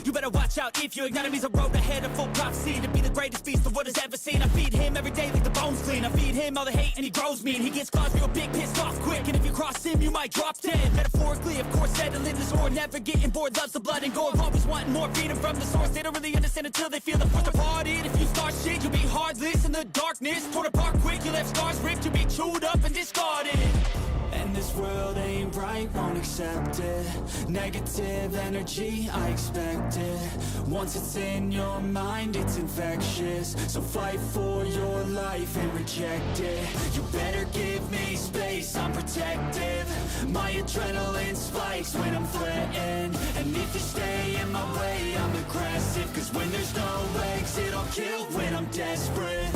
You better watch out if you ignite him. He's a road ahead of full prophecy to be the greatest beast the world has ever seen. I feed him every day like the bones clean. I feed him all the hate and he grows mean. He gets claws real big, pissed off quick, and if you cross him you might drop dead. Metaphorically, of course, settling the score, never getting bored, loves the blood and gore, always wanting more freedom from the source. They don't really understand until they feel the force apart. If you start shit, you'll be heartless in the darkness, torn apart quick, you left scars ripped, you'll be chewed up and discarded. And this world ain't right, won't accept it. Negative energy, I expect it. Once it's in your mind, it's infectious. So fight for your life and reject it. You better give me space, I'm protective. My adrenaline spikes when I'm threatened. And if you stay in my way, I'm aggressive. Cause when there's no exit, I'll kill when I'm desperate.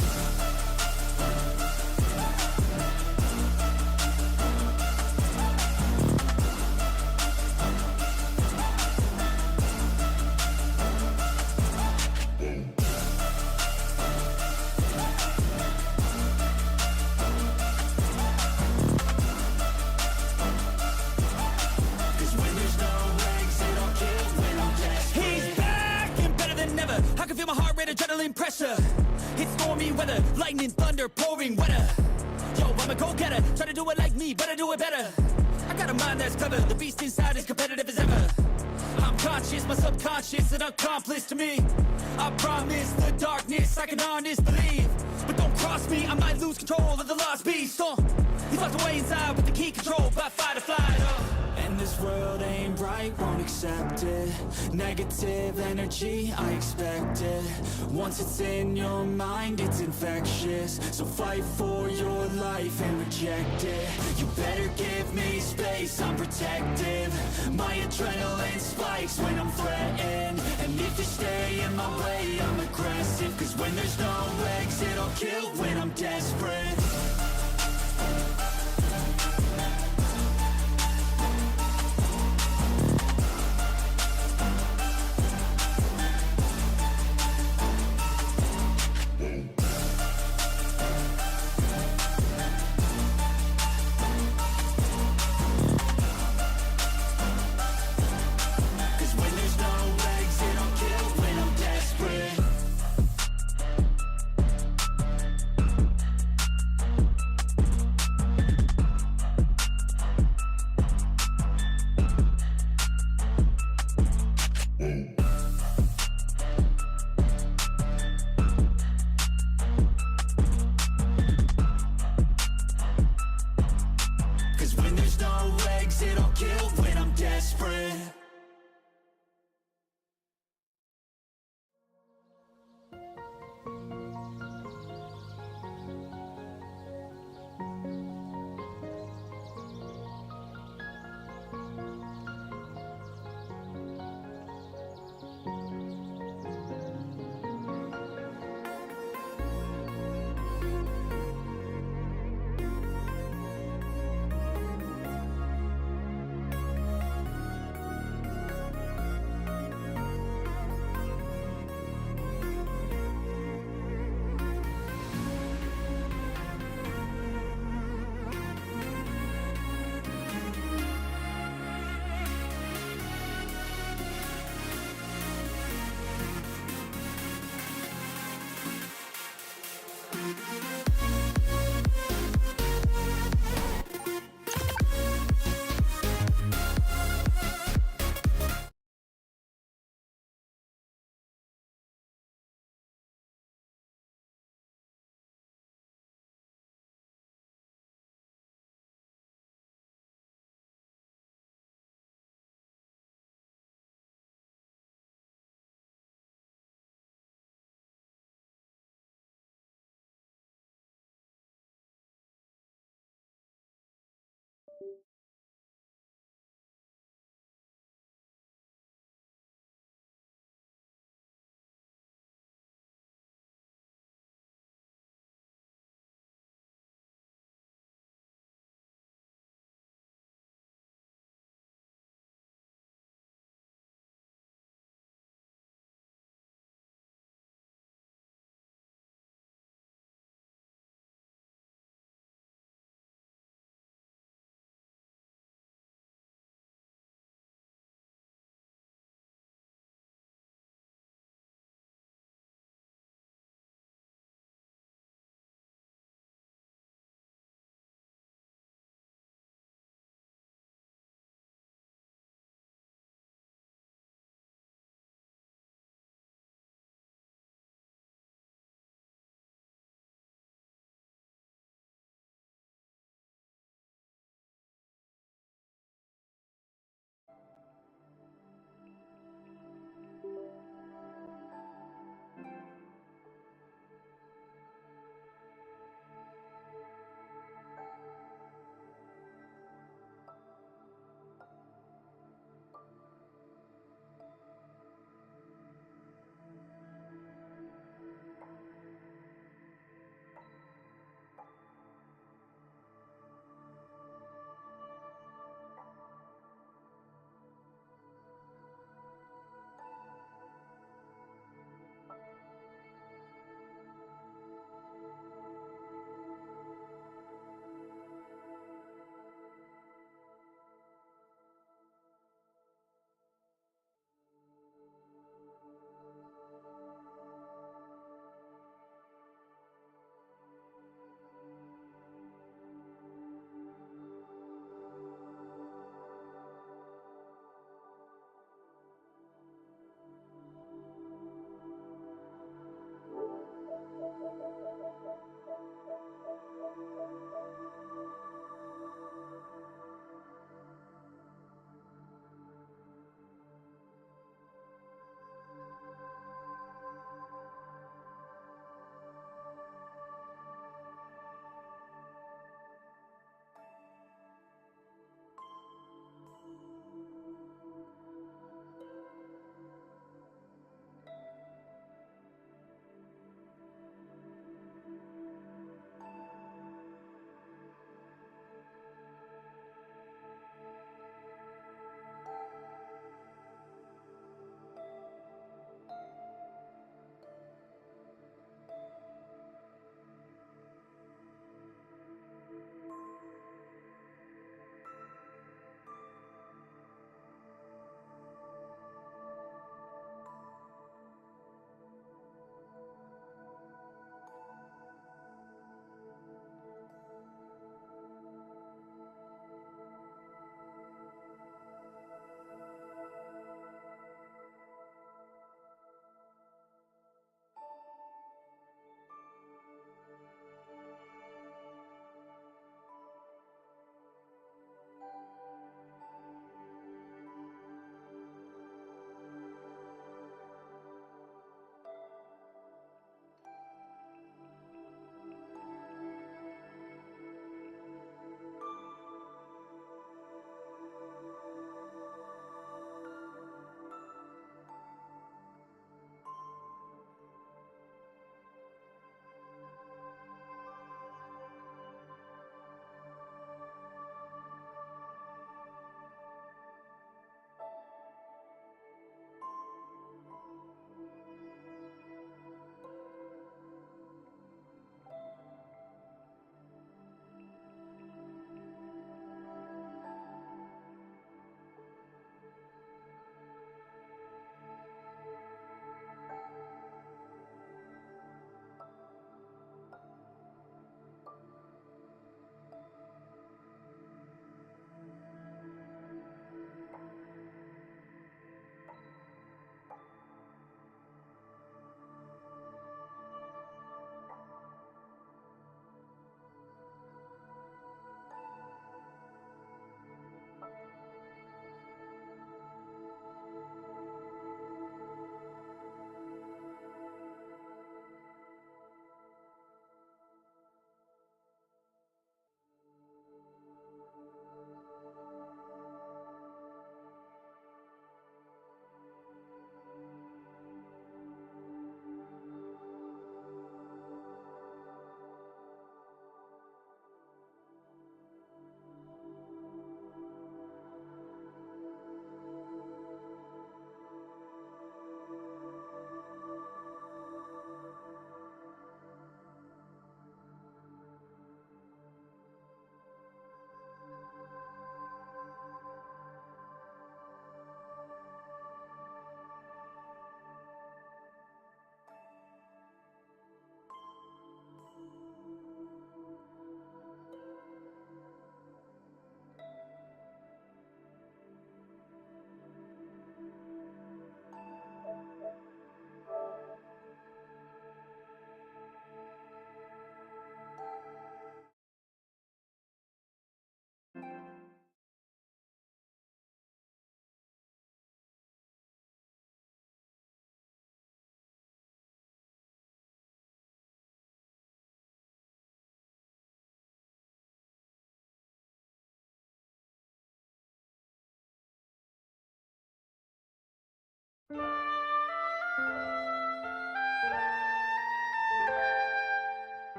Adrenaline pressure, it's stormy weather, lightning, thunder, pouring weather. Yo, I'm a go-getter, try to do it like me, but I do it better. I got a mind that's clever, the beast inside is competitive as ever. I'm conscious, my subconscious, an accomplice to me. I promise the darkness, I can honest believe. But don't cross me, I might lose control of the lost beast. He's locked away inside with the key controlled by fight or flight. And this world ain't right, won't accept it. Negative energy, I expect it. Once it's in your mind, it's infectious. So fight for your life and reject it. You better give me space, I'm protective. My adrenaline spikes when I'm threatened. And if you stay in my way, I'm aggressive. Cause when there's no exit, I'll kill when I'm desperate.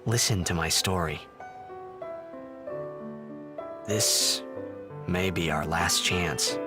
listen to my story. This may be our last chance.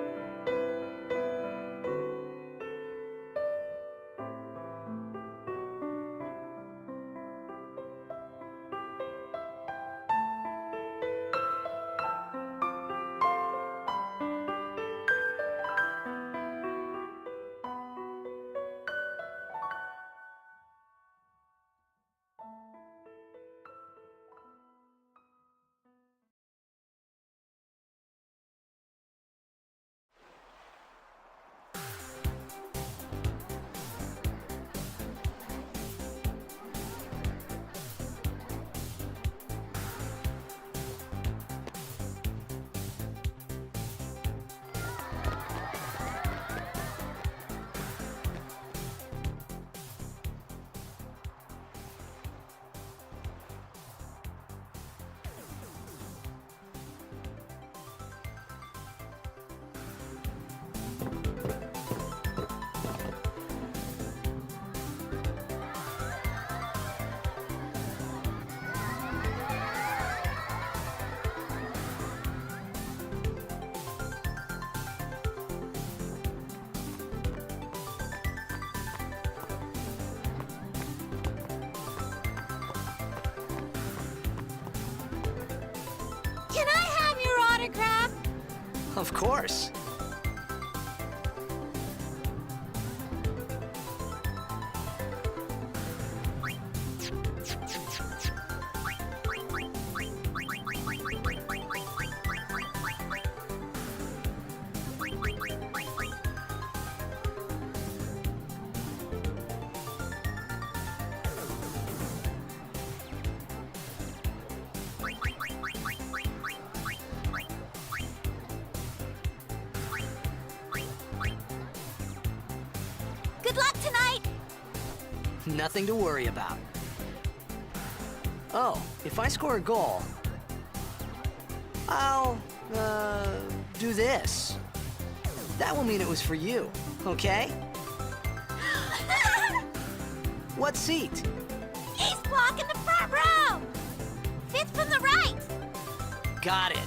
Can I have your autograph? Of course. Good luck tonight! Nothing to worry about. Oh, if I score a goal, I'll, do this. That will mean it was for you, okay? What seat? He's blocking the front row! Fifth from the right! Got it.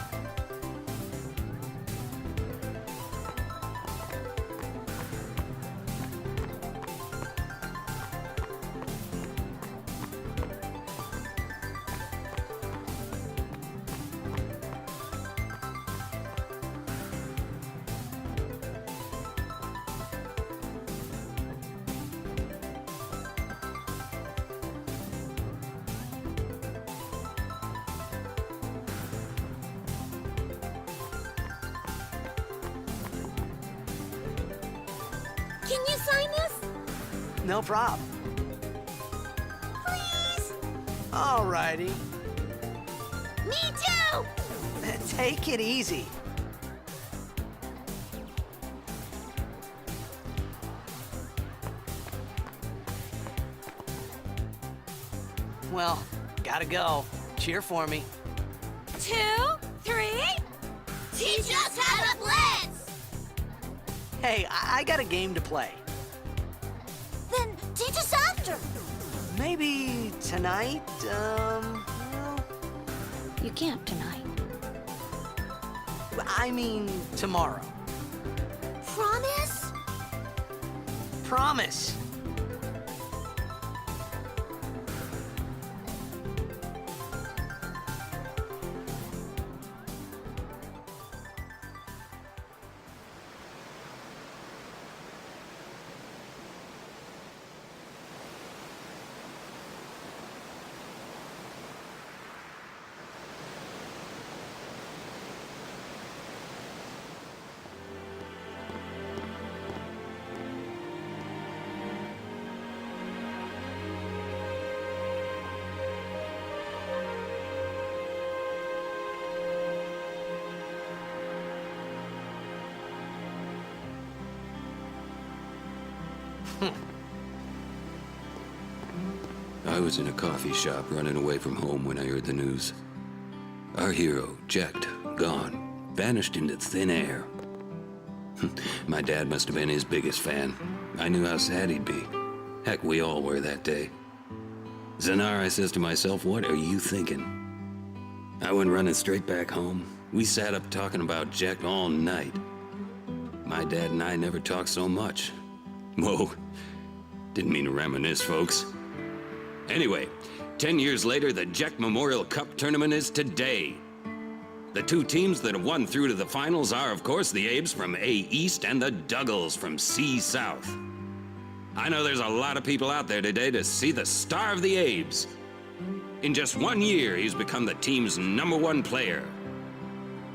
Can you sign this? No prob. Please? Alrighty. Me too! Take it easy. Well, gotta go. Cheer for me. 2, 3... Teach us how to blitz! Hey, I got a game to play. Then teach us after. Maybe tonight, well, You can't tonight. I mean tomorrow. Promise? Promise. I was in a coffee shop running away from home when I heard the news. Our hero, checked, gone, vanished into thin air. My dad must have been his biggest fan. I knew how sad he'd be. Heck, we all were that day. Zanar, I says to myself, what are you thinking? I went running straight back home. We sat up talking about Jack all night. My dad and I never talked so much. Whoa, didn't mean to reminisce, folks. Anyway, 10 years later, the Jack Memorial Cup tournament is today. The two teams that have won through to the finals are, of course, the Abes from A East and the Duggles from C South. I know there's a lot of people out there today to see the star of the Abes. In just 1 year, he's become the team's #1 player.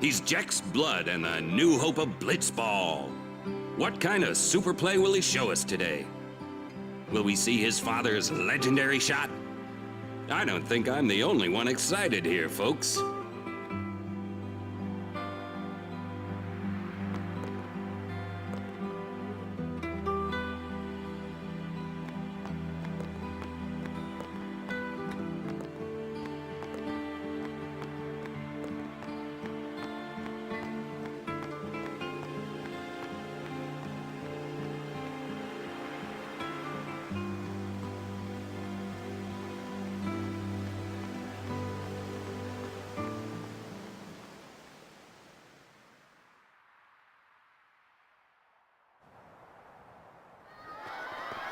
He's Jack's blood and the new hope of Blitzball. What kind of super play will he show us today? Will we see his father's legendary shot? I don't think I'm the only one excited here, folks.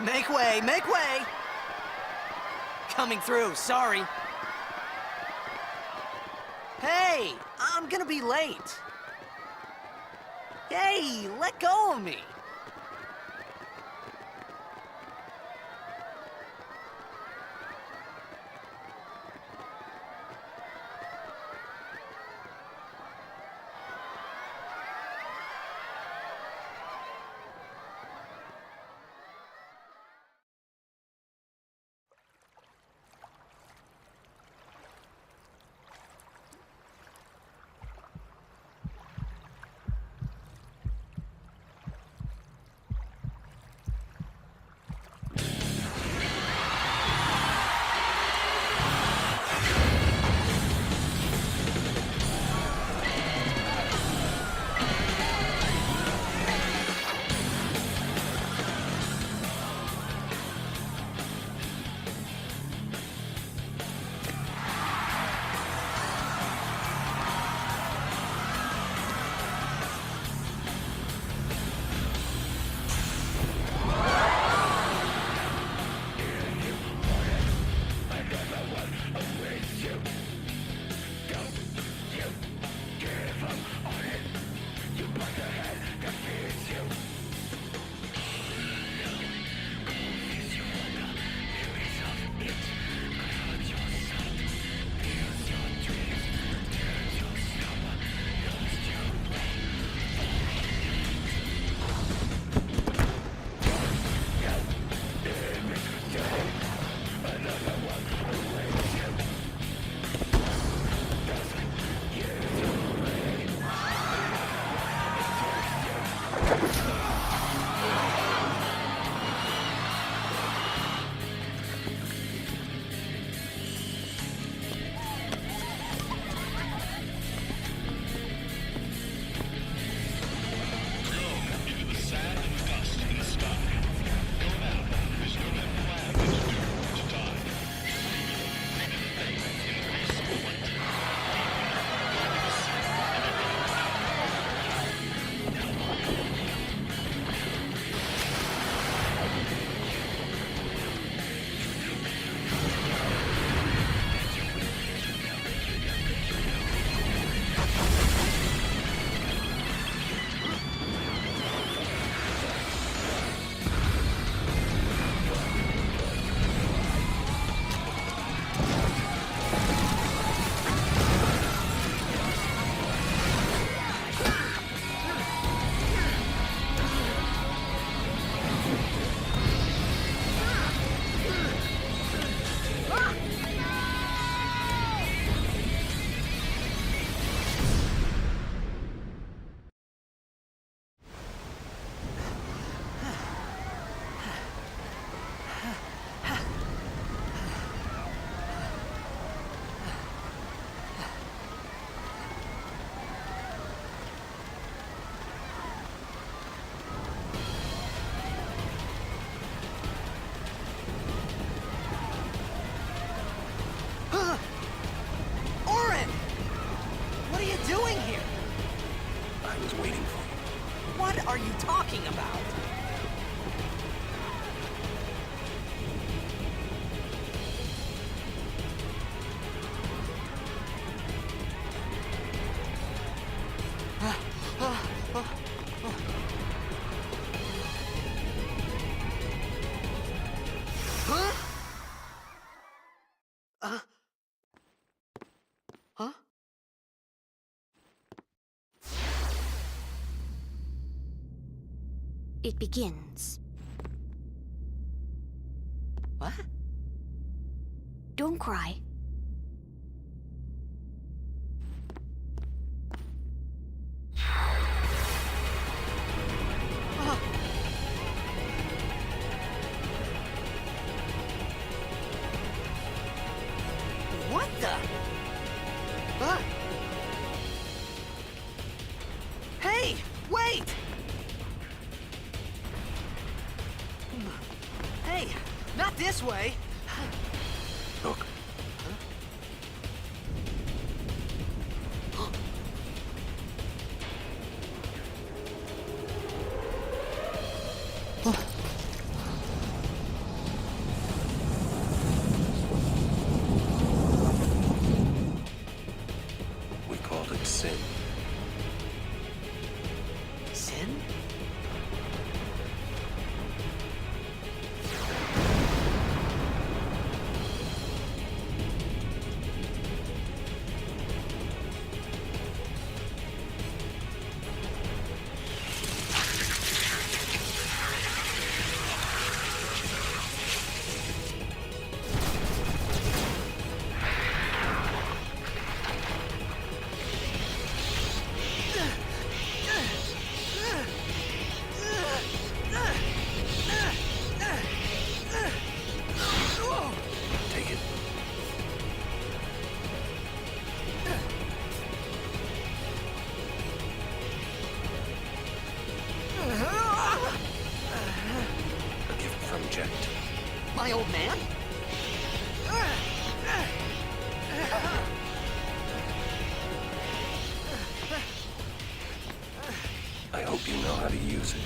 Make way, make way! Coming through, sorry. Hey, I'm gonna be late. Hey, let go of me. Huh? It begins. What? Don't cry. What the? Hey, wait! Hey, not this way. Look. We called it sin. Sin? Take it. A gift from Jekt. My old man? I hope you know how to use it.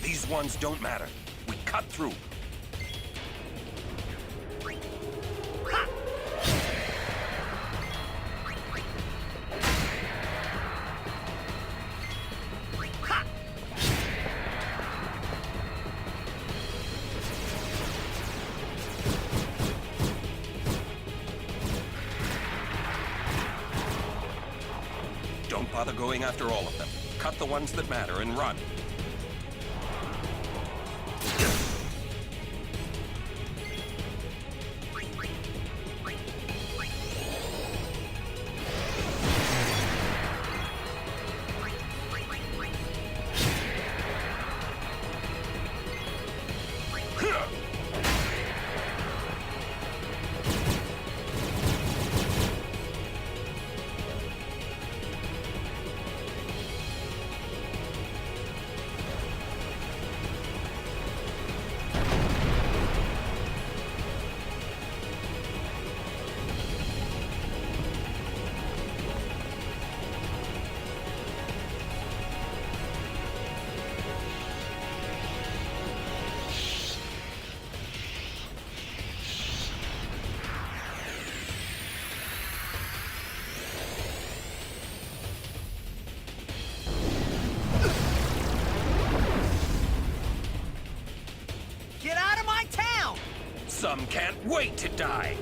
These ones don't matter. We cut through. Don't bother going after all of them. Cut the ones that matter and run. Get out of my town! Some can't wait to die.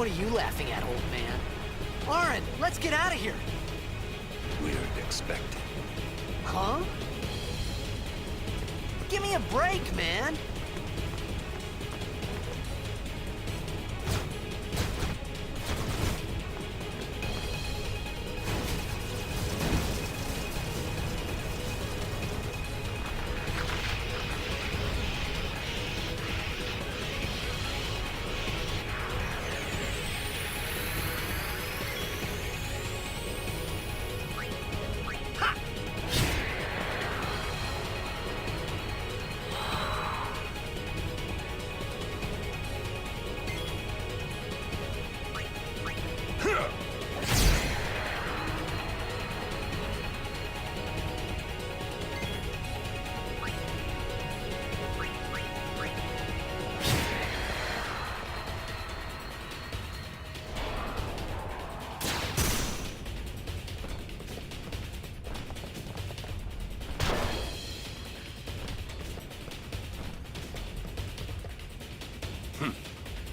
What are you laughing at, old man? Aaron, let's get out of here! We're expected. Huh? Give me a break, man!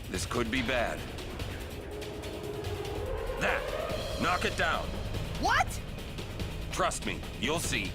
This could be bad. That! Knock it down. What? Trust me, you'll see.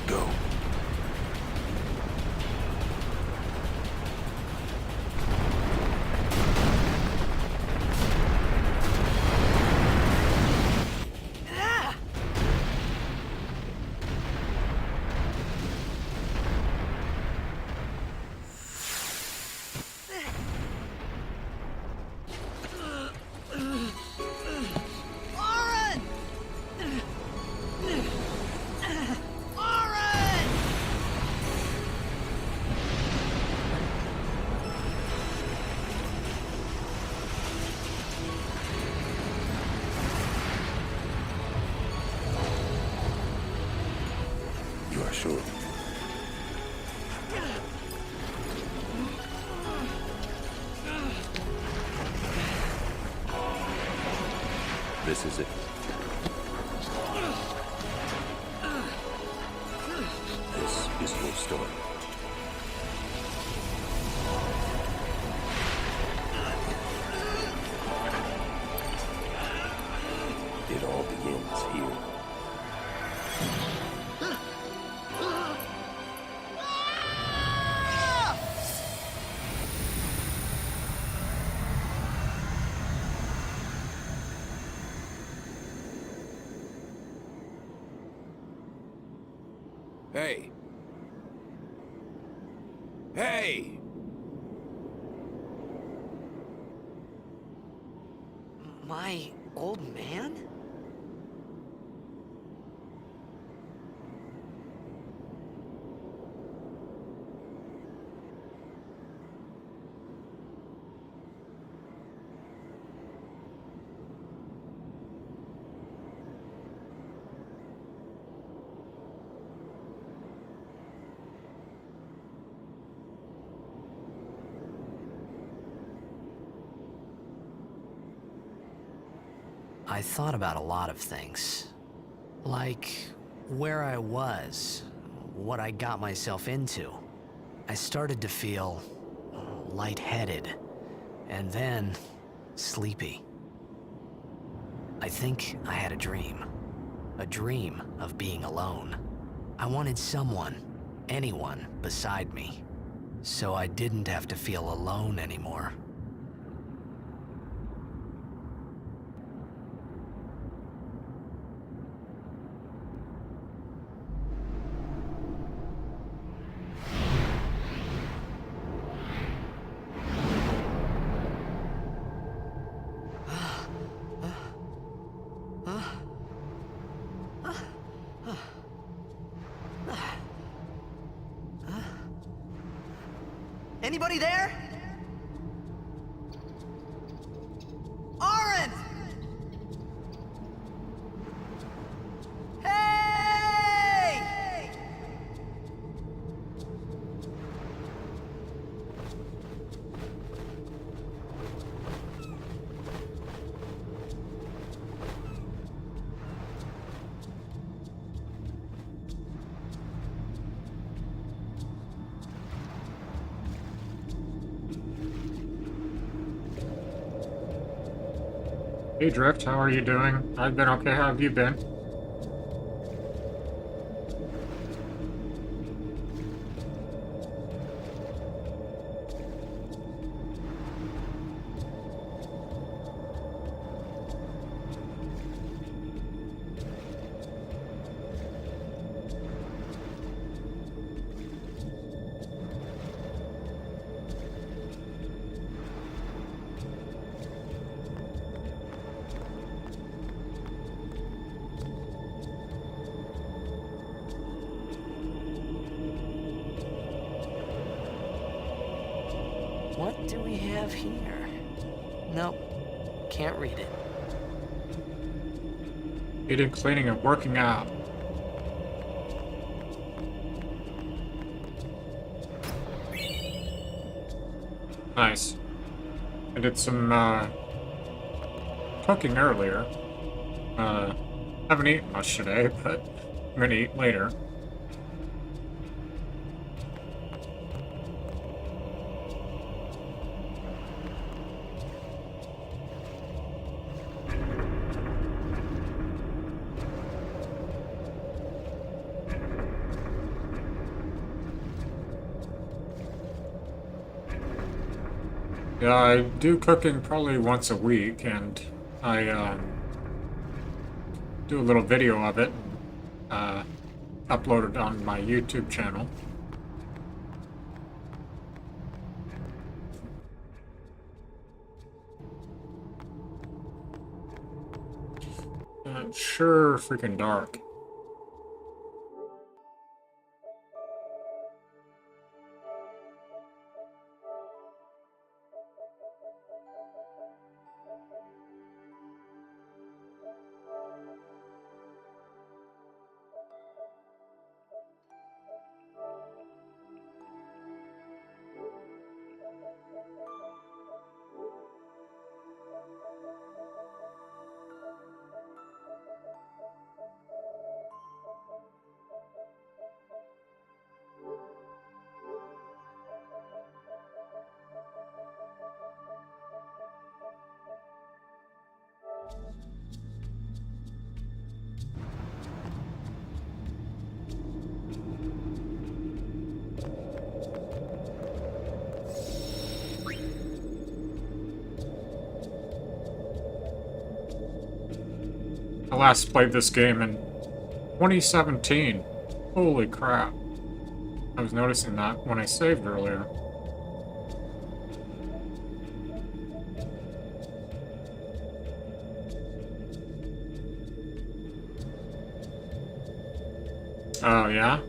Go. Aaron! Aaron! You are sure? This is it. This is your story. It all begins here. Hey! Hey! My old man? I thought about a lot of things. Like where I was, what I got myself into. I started to feel lightheaded, and then sleepy. I think I had a dream of being alone. I wanted someone anyone beside me, so I didn't have to feel alone anymore. Anybody there? Aren't! Hey! Hey Drift, how are you doing? I've been okay, how have you been? What do we have here? Nope, can't read it. Eating, cleaning, and working out. Nice. I did some cooking earlier. Haven't eaten much today, but I'm gonna eat later. Yeah, I do cooking probably once a week, and I do a little video of it, upload it on my YouTube channel. It's sure freaking dark. I last played this game in 2017. Holy crap. I was noticing that when I saved earlier. Oh, yeah?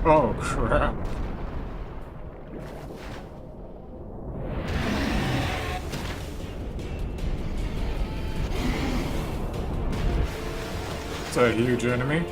Oh, crap. It's a huge enemy.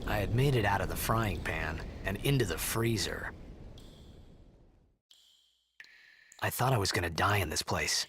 I had made it out of the frying pan and into the freezer. I thought I was gonna die in this place.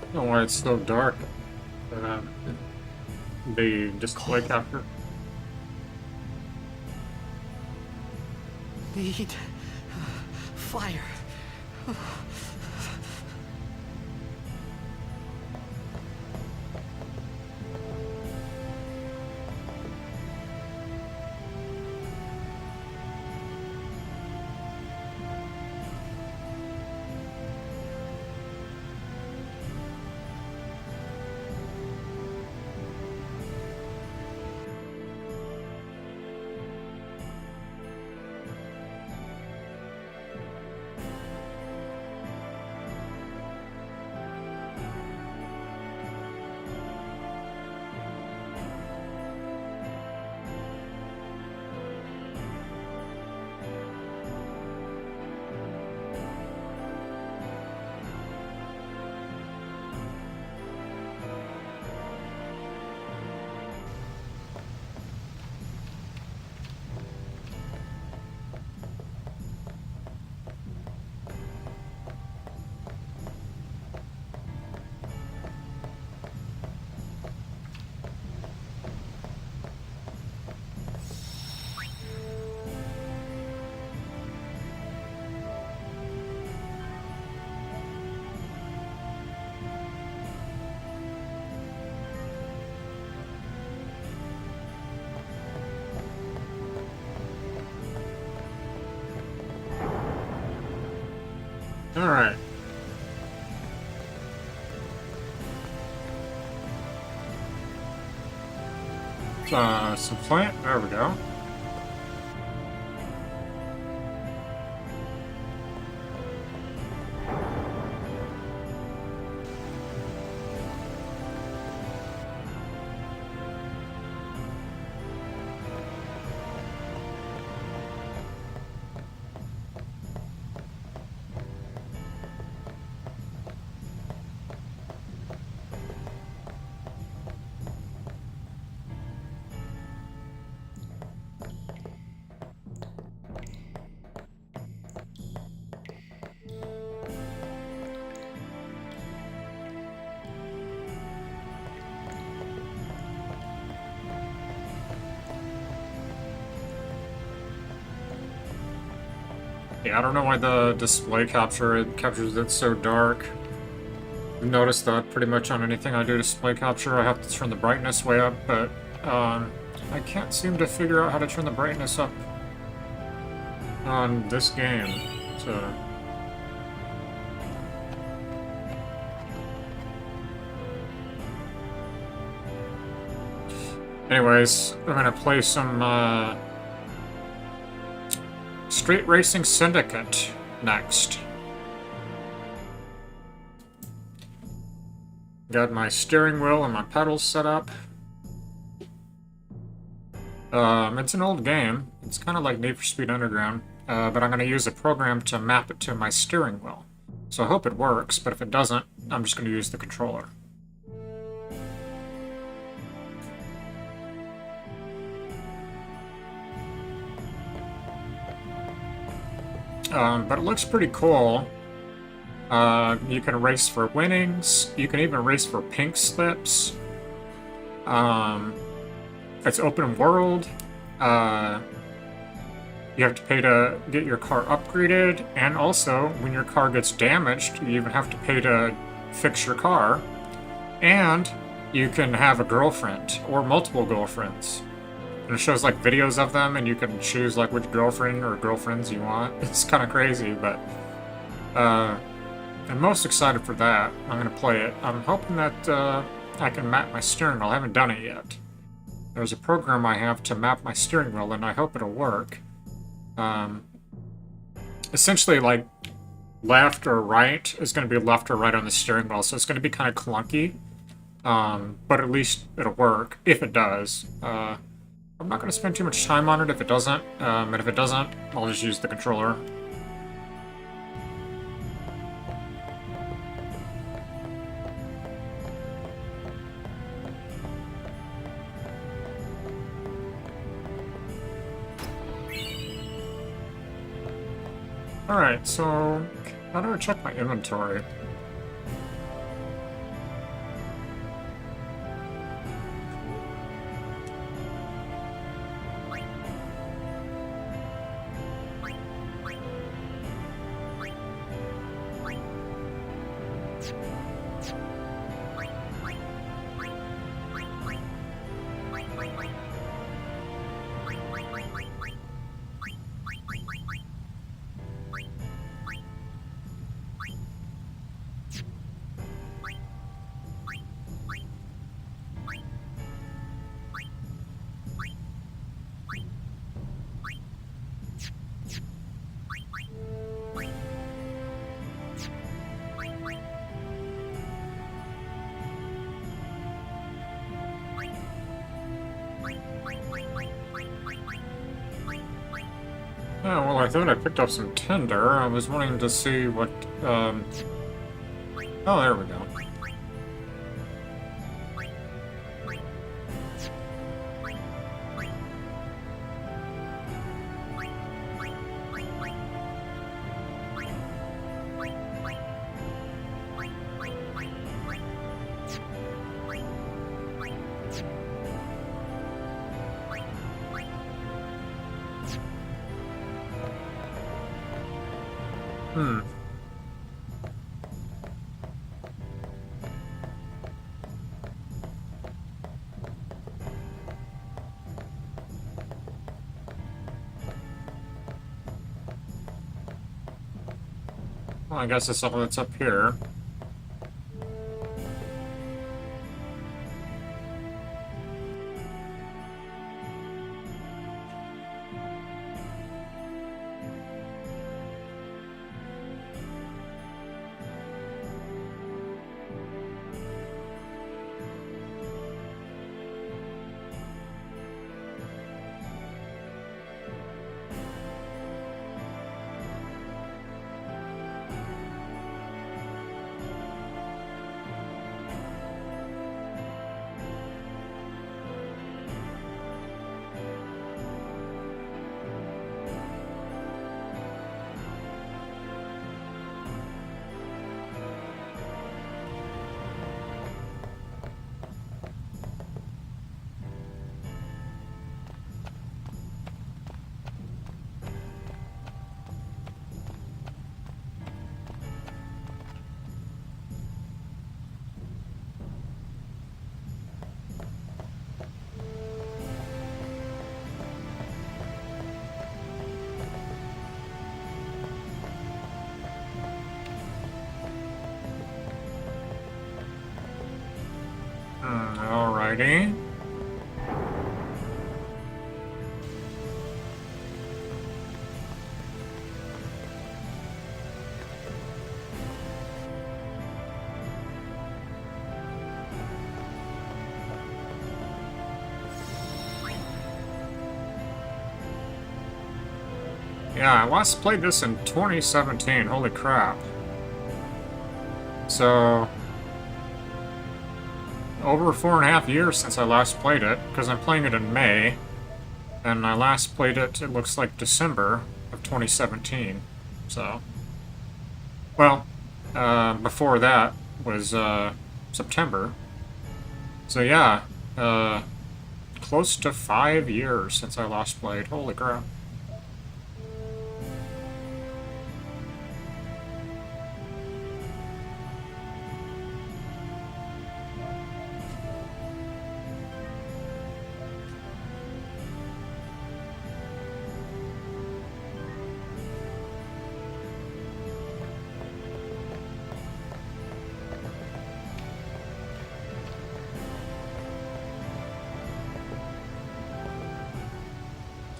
I don't know why it's so dark. The display capture. Need fire. Alright. Some plant. There we go. Yeah, I don't know why the display captures it so dark. I've noticed that pretty much on anything I do display capture, I have to turn the brightness way up, but I can't seem to figure out how to turn the brightness up on this game. So anyways, I'm gonna play some Street Racing Syndicate next. Got my steering wheel and my pedals set up. It's an old game. It's kind of like Need for Speed Underground, but I'm going to use a program to map it to my steering wheel. So I hope it works, but if it doesn't, I'm just going to use the controller. But it looks pretty cool. You can race for winnings. You can even race for pink slips. It's open world. You have to pay to get your car upgraded, and also, when your car gets damaged, you even have to pay to fix your car. And you can have a girlfriend, or multiple girlfriends. And it shows like videos of them, and you can choose like which girlfriend or girlfriends you want. It's kind of crazy, but I'm most excited for that. I'm gonna play it. I'm hoping that I can map my steering wheel. I haven't done it yet. There's a program I have to map my steering wheel, and I hope it'll work. Essentially, like left or right is going to be left or right on the steering wheel, so it's going to be kind of clunky. But at least it'll work if it does. I'm not going to spend too much time on it if it doesn't, and if it doesn't, I'll just use the controller. Alright, so how do I check my inventory? Oh, well, I thought I picked up some tinder. I was wanting to see what, Oh, there we go. Well, I guess that's all that's up here. Alrighty. Yeah, I last played this in 2017. Holy crap. So, over 4.5 years since I last played it, because I'm playing it in May, and I last played it, it looks like December of 2017. So, well, before that was September. So yeah, close to 5 years since I last played. Holy crap.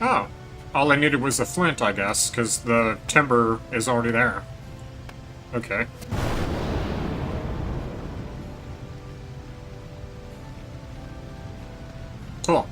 Oh, all I needed was the flint, I guess, because the timber is already there. Okay. Cool.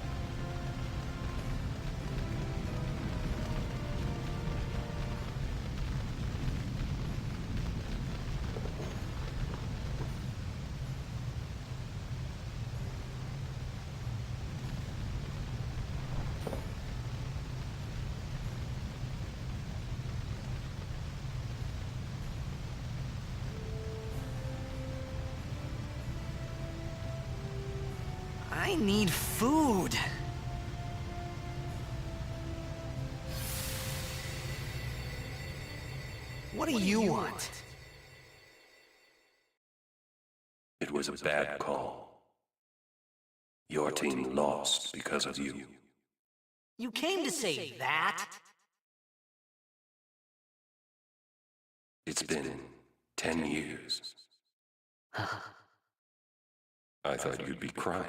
I need food. What do you want? It was a bad call. Your team lost because of you. You came to say that? It's been 10 years. I thought you'd be crying.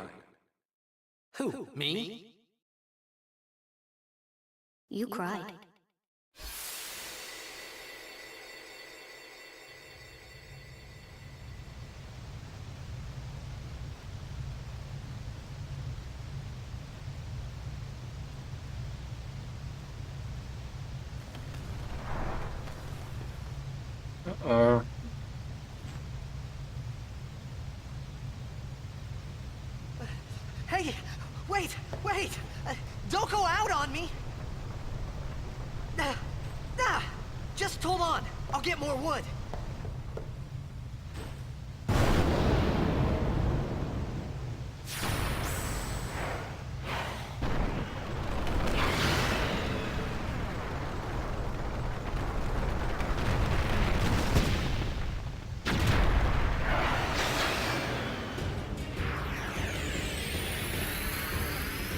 Who, me? You cried. Uh-oh. Hey, wait! Don't go out on me! Just hold on. I'll get more wood.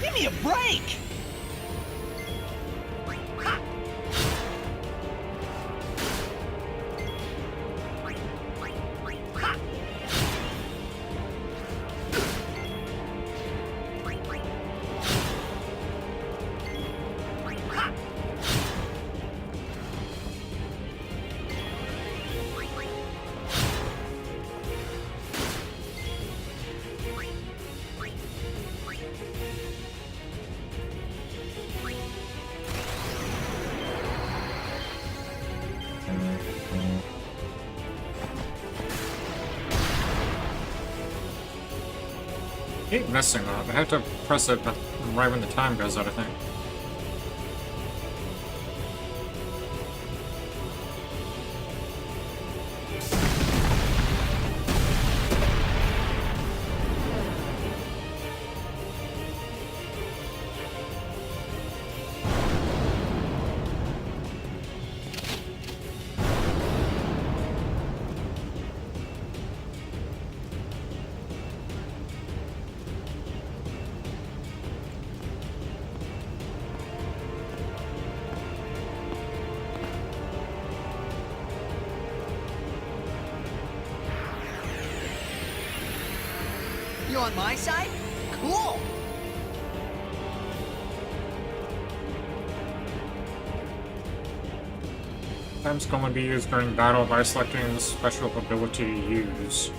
Give me a break! keep missing that. I have to press it right when the time goes out, I think. You on my side? Cool! Times can only be used during battle by selecting the special ability to use.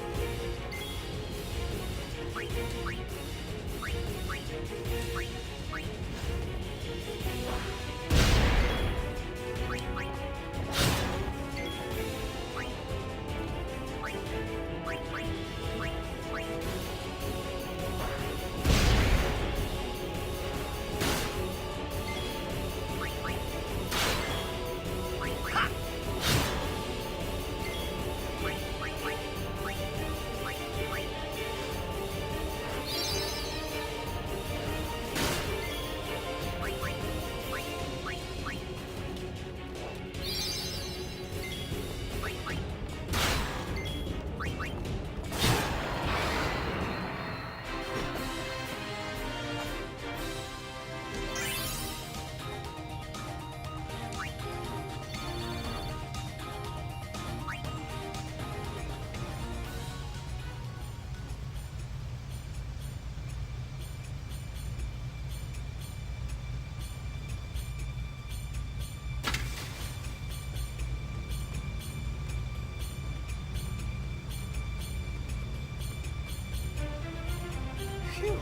Phew.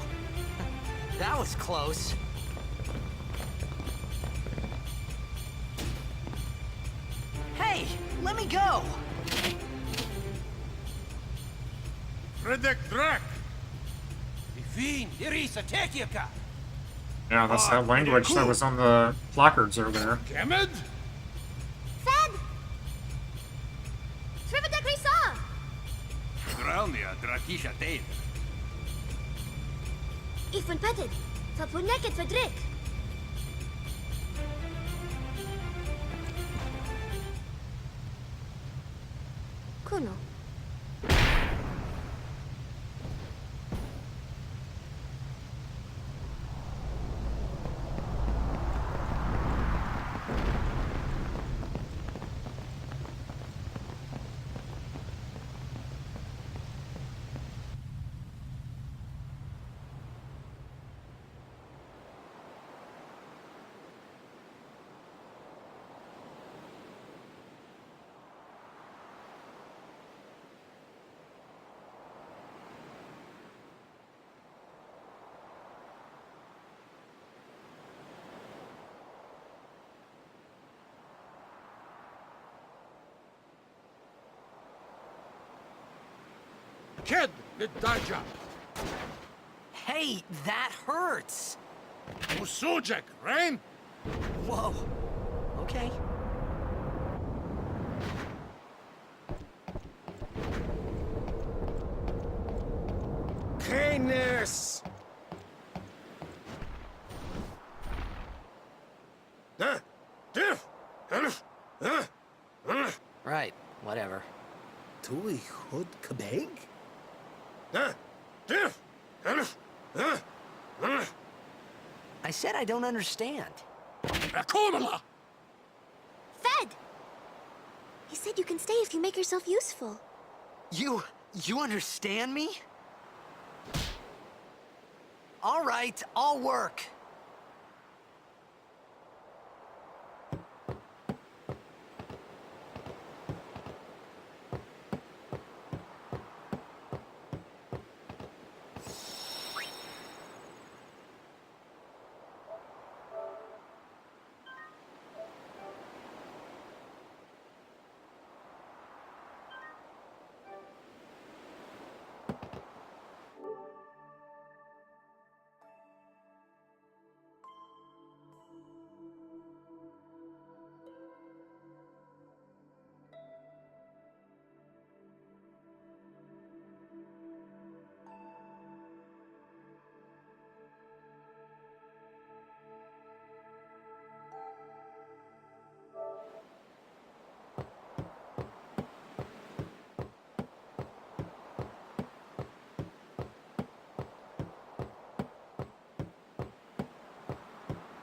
That was close. Hey, let me go! Yeah, that's that language that was on the placards earlier. Fed! Trivida Grisa! Ich bin petted. Verpuneket verdrick. Kuno. Kid, Nidaja, Hey, that hurts! Usujek, Rain? Whoa. Okay. Canis! Right, whatever. Tui Hood Kabeg? I said I don't understand. Akomala! Fed! He said you can stay if you make yourself useful. You understand me? All right, I'll work.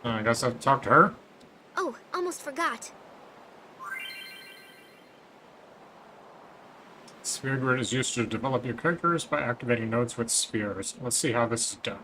I guess I'll talk to her. Oh, almost forgot. Sphere grid is used to develop your characters by activating nodes with spheres. Let's see how this is done.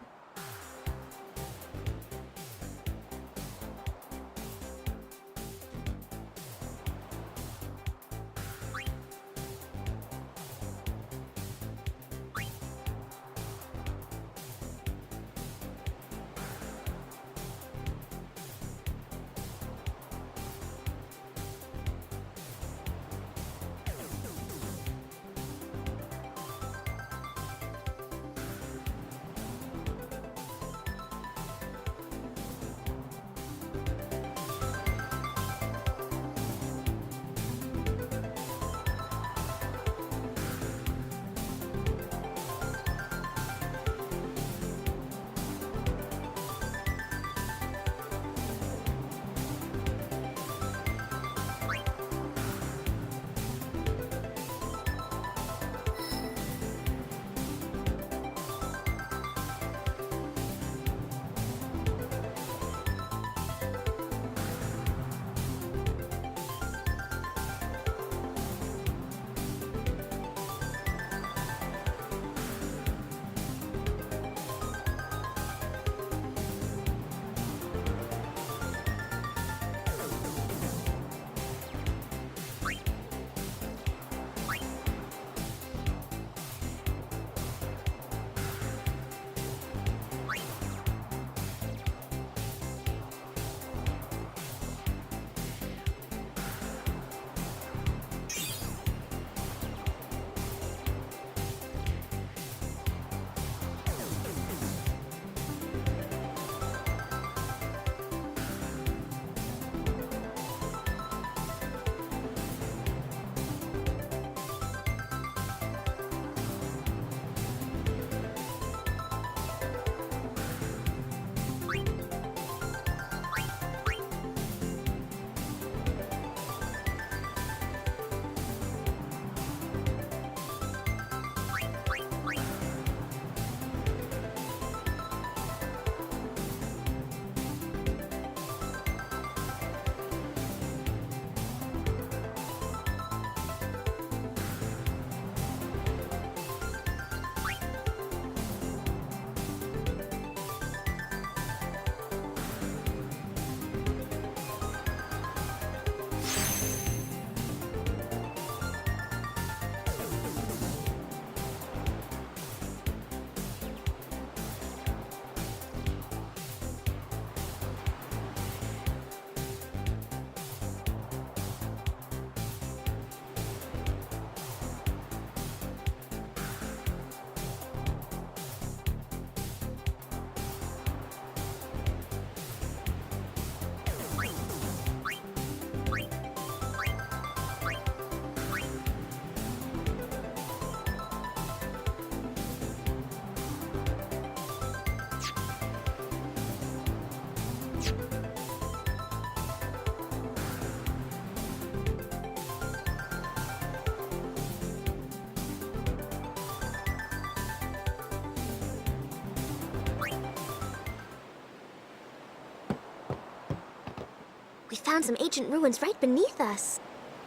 We found some ancient ruins right beneath us.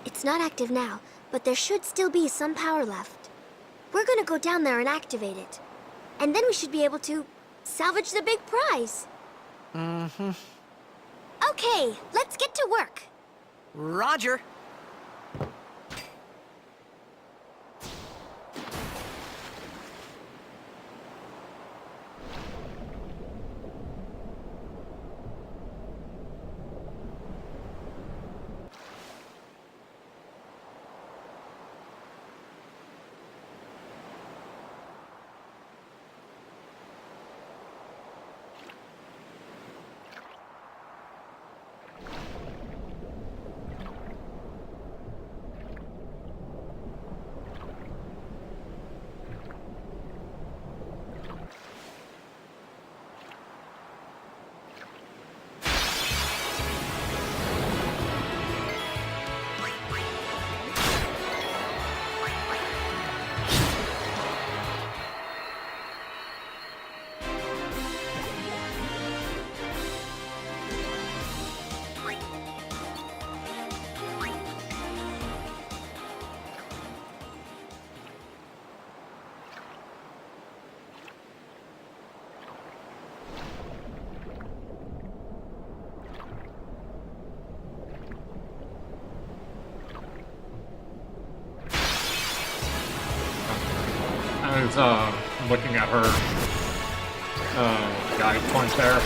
It's not active now, but there should still be some power left. We're gonna go down there and activate it. And then we should be able to salvage the big prize. Mm-hmm. Okay, let's get to work. Roger. was looking at her guide point there.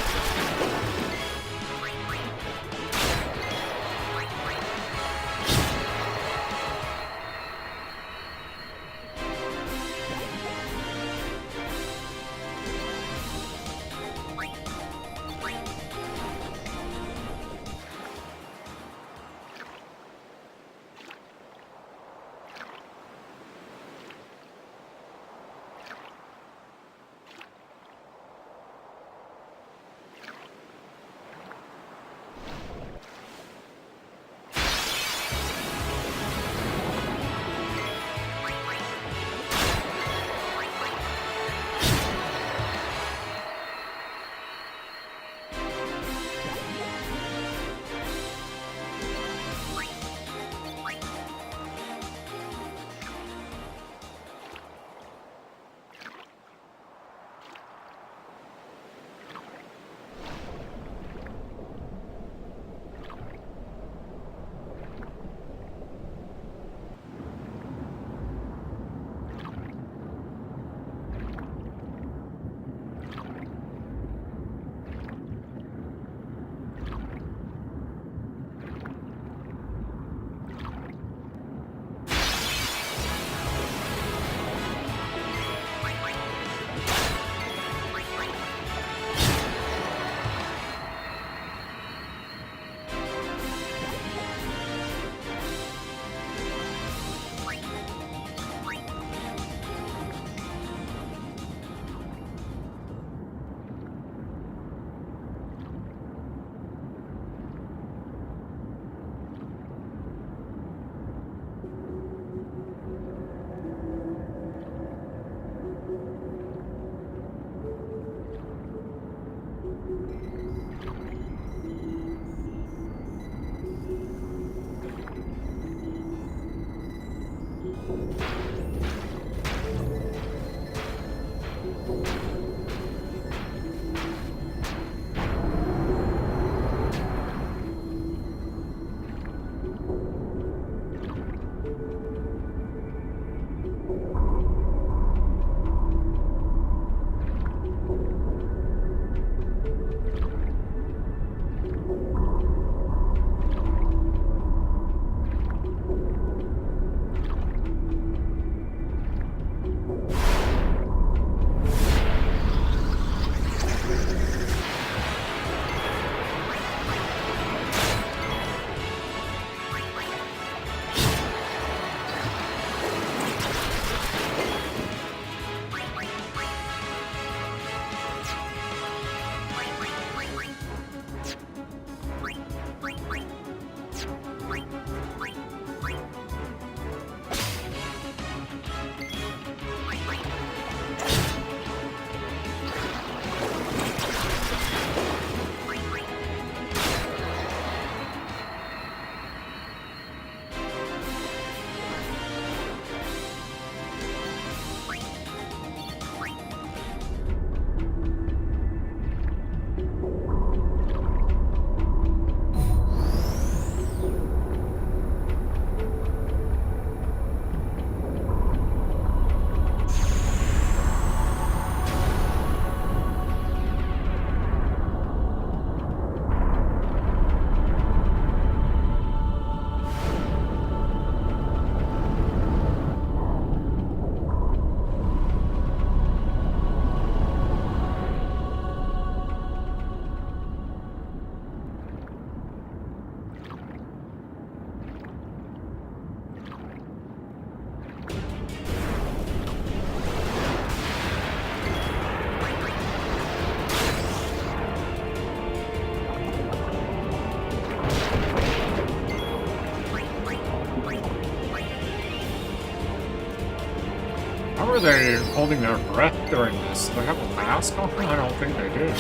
How are they holding their breath during this? Do they have a mask on? I don't think they do.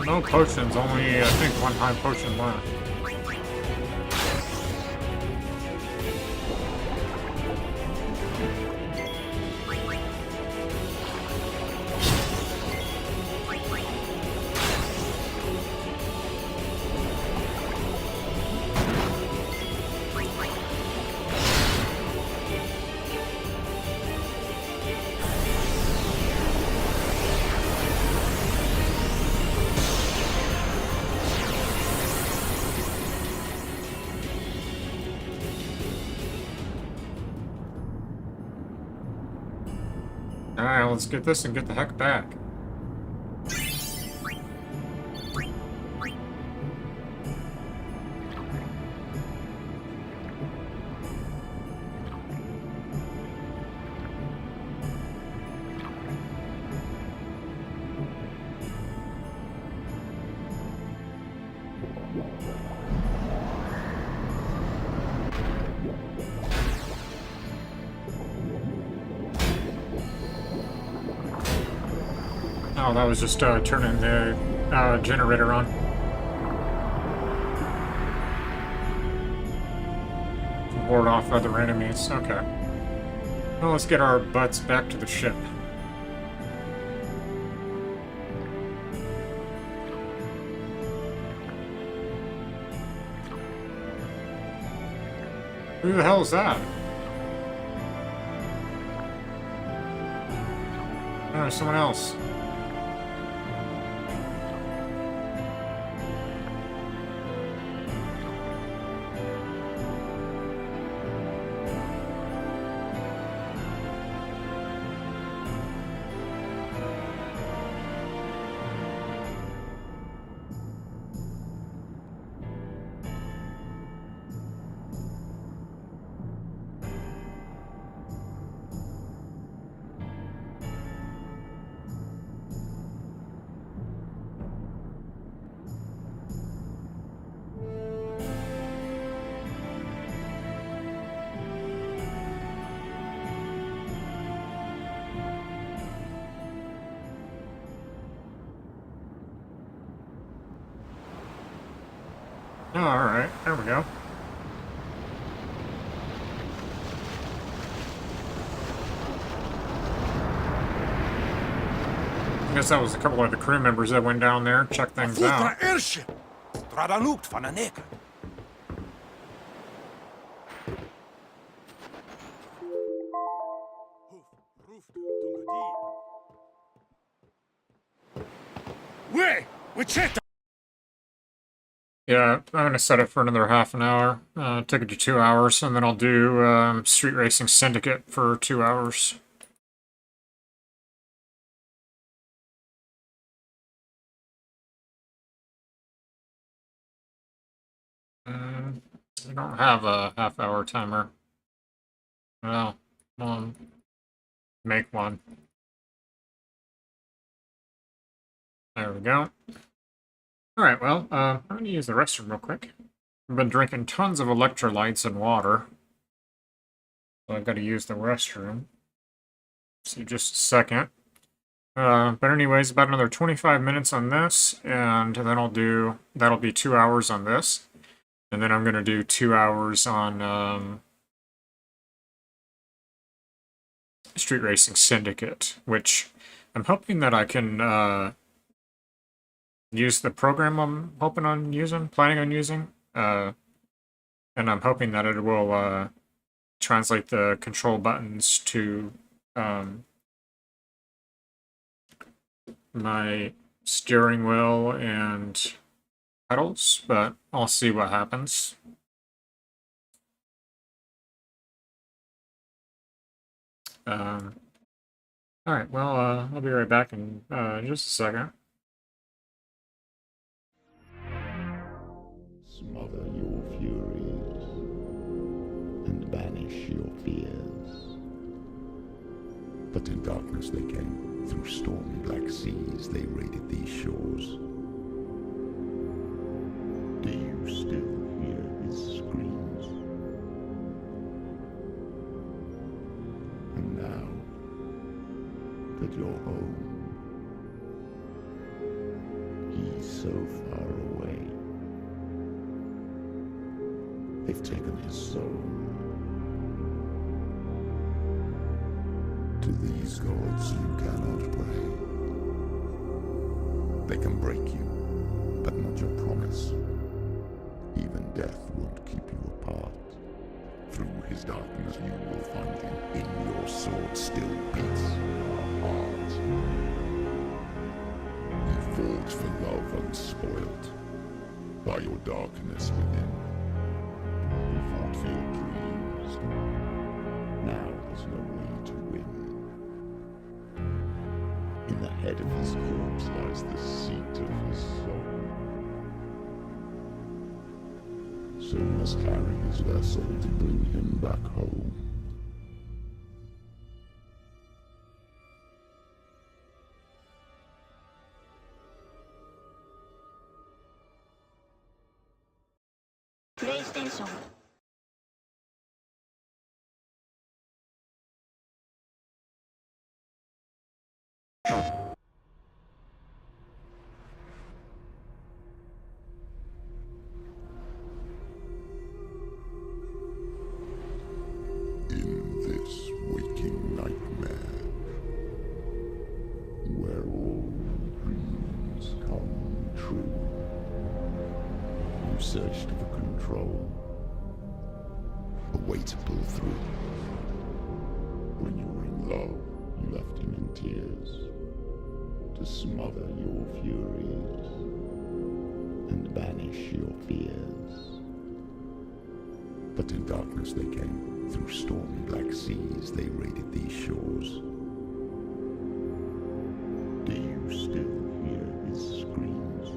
No potions, only I think one high potion left. Alright, let's get this and get the heck back. Oh, that was just turning the generator on. To ward off other enemies. Okay. Well, let's get our butts back to the ship. Who the hell is that? Oh, someone else. Oh, alright. There we go. I guess that was a couple of the crew members that went down there, checked things out. Futra airship! Tradalukt van Aneka. Wait! Wacheta! Yeah, I'm gonna set it for another half an hour. Take it to 2 hours, and then I'll do Street Racing Syndicate for 2 hours. I don't have a half-hour timer. Well, make one. There we go. Alright, well, I'm going to use the restroom real quick. I've been drinking tons of electrolytes and water. So I've got to use the restroom. See, just a second. But anyways, about another 25 minutes on this, and then that'll be 2 hours on this. And then I'm going to do 2 hours on Street Racing Syndicate, which I'm hoping that I can use the program I'm planning on using. And I'm hoping that it will translate the control buttons to my steering wheel and pedals, but I'll see what happens. Alright, well, I'll be right back in just a second. Smother your furies and banish your fears. But in darkness they came, through stormy black seas they raided these shores. Do you still hear his screams? And now that you're home, he's so far away. They've taken his soul. To these gods you cannot pray. They can break you, but not your promise. Even death won't keep you apart. Through his darkness you will find him. In your sword still beats our heart. You fought for love unspoilt. By your darkness within. You fought for your dreams. Now there's no way to win. In the head of his corpse lies the seat of his soul. So must carry his vessel to bring him back home. PlayStation. In this waking nightmare, where all dreams come true, you searched for control, a way to pull through. When you were in love, you left him in tears, to smother your furies and banish your fears. But in darkness they came. Through stormy black seas, they raided these shores. Do you still hear his screams?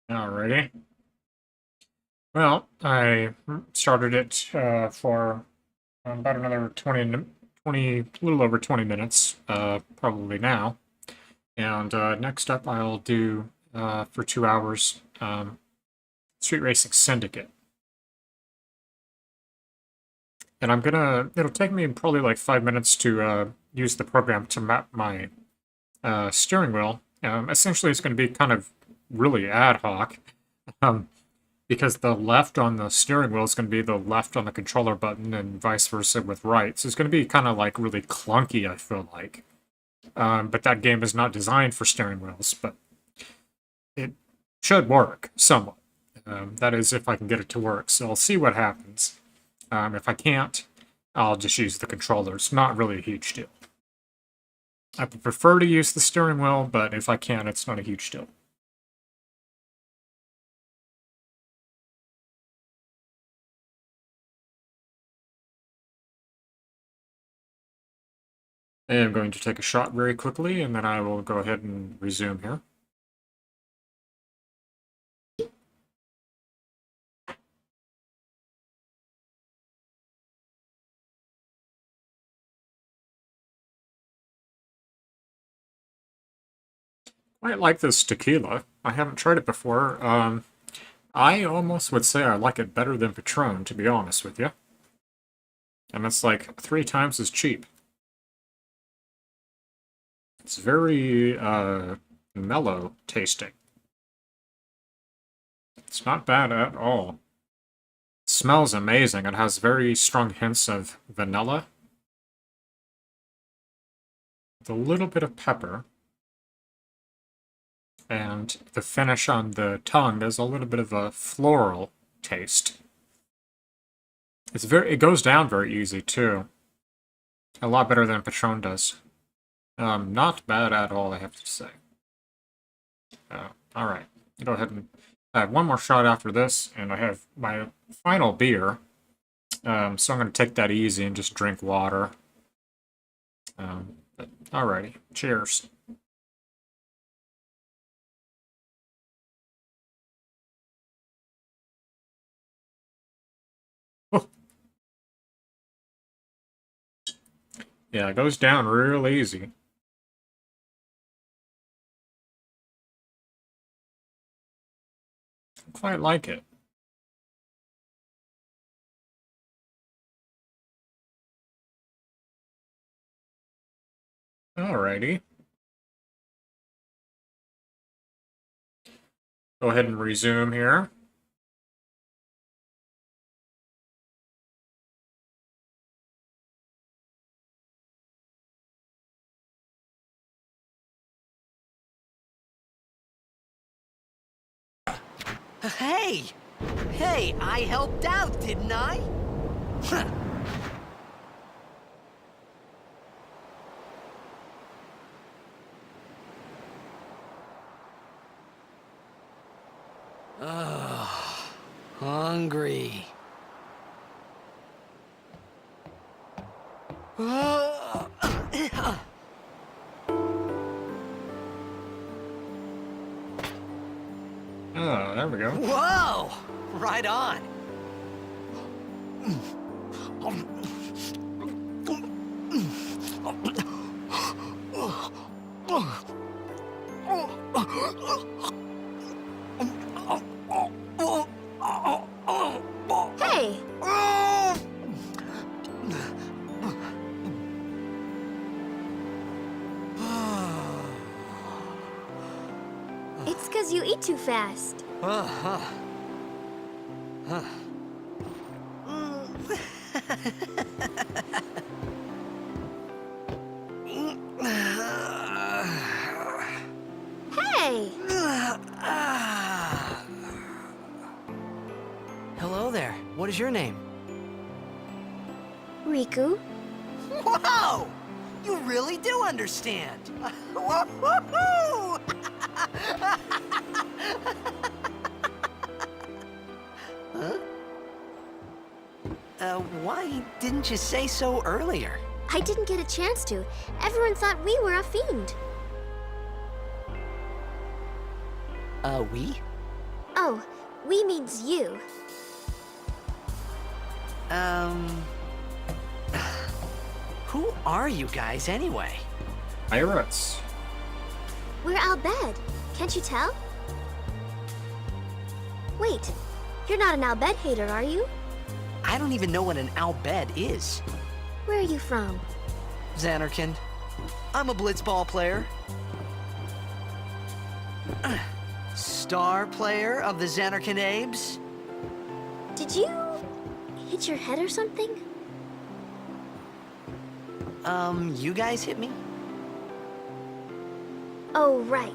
Alrighty. Well, I started it for about another 20, a little over 20 minutes, probably now. And next up, I'll do for 2 hours Street Racing Syndicate. And it'll take me probably like 5 minutes to use the program to map my steering wheel. Essentially, it's going to be kind of really ad hoc. Because the left on the steering wheel is going to be the left on the controller button and vice versa with right. So it's going to be kind of like really clunky, I feel like. But that game is not designed for steering wheels, but it should work somewhat. That is, if I can get it to work. So I'll see what happens. If I can't, I'll just use the controller. It's not really a huge deal. I would prefer to use the steering wheel, but if I can, it's not a huge deal. I am going to take a shot very quickly, and then I will go ahead and resume here. Quite like this tequila. I haven't tried it before. I almost would say I like it better than Patron, to be honest with you. And it's like 3 times as cheap. It's very, mellow tasting. It's not bad at all. It smells amazing. It has very strong hints of vanilla. With a little bit of pepper. And the finish on the tongue is a little bit of a floral taste. It goes down very easy too. A lot better than Patron does. Not bad at all, I have to say. Alright, go ahead and I have one more shot after this, and I have my final beer. So I'm going to take that easy and just drink water. Alrighty, cheers. Yeah, it goes down real easy. Quite like it. Alrighty. Go ahead and resume here. Hey! Hey, I helped out, didn't I? Ugh, hungry. Oh, there we go. Whoa! Right on. Hey! It's because you eat too fast. Hey! Hello there. What is your name? Riku? Whoa! You really do understand. Woo-hoo-hoo! Why didn't you say so earlier? I didn't get a chance to. Everyone thought we were a fiend. We? Oh, we means you. Who are you guys anyway? Pirates. We're Al Bhed. Can't you tell? Wait, you're not an Al Bhed hater, are you? I don't even know what an Al Bhed is. Where are you from? Xanarkand. I'm a blitzball player. Star player of the Xanarkand Abes. Did you hit your head or something? You guys hit me? Oh, right.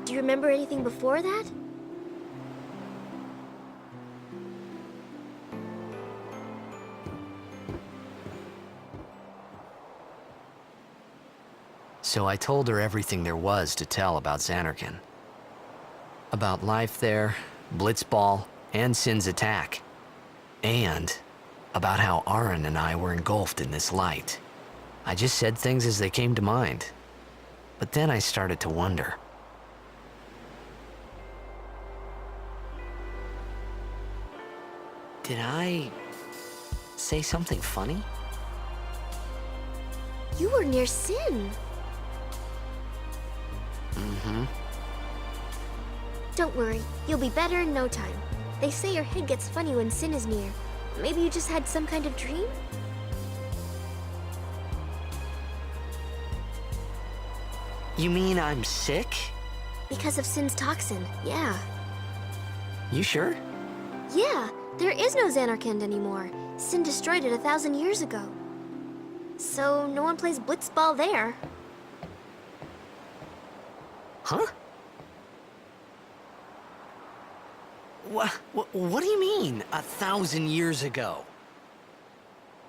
Do you remember anything before that? So I told her everything there was to tell about Xanarkand. About life there, Blitzball, and Sin's attack. And about how Aaron and I were engulfed in this light. I just said things as they came to mind. But then I started to wonder. Did I say something funny? You were near Sin. Mm-hmm. Don't worry, you'll be better in no time. They say your head gets funny when Sin is near. Maybe you just had some kind of dream? You mean I'm sick? Because of Sin's toxin, yeah. You sure? Yeah, there is no Xanarkand anymore. Sin destroyed it 1,000 years ago. So no one plays blitzball there. Huh? What do you mean, 1,000 years ago?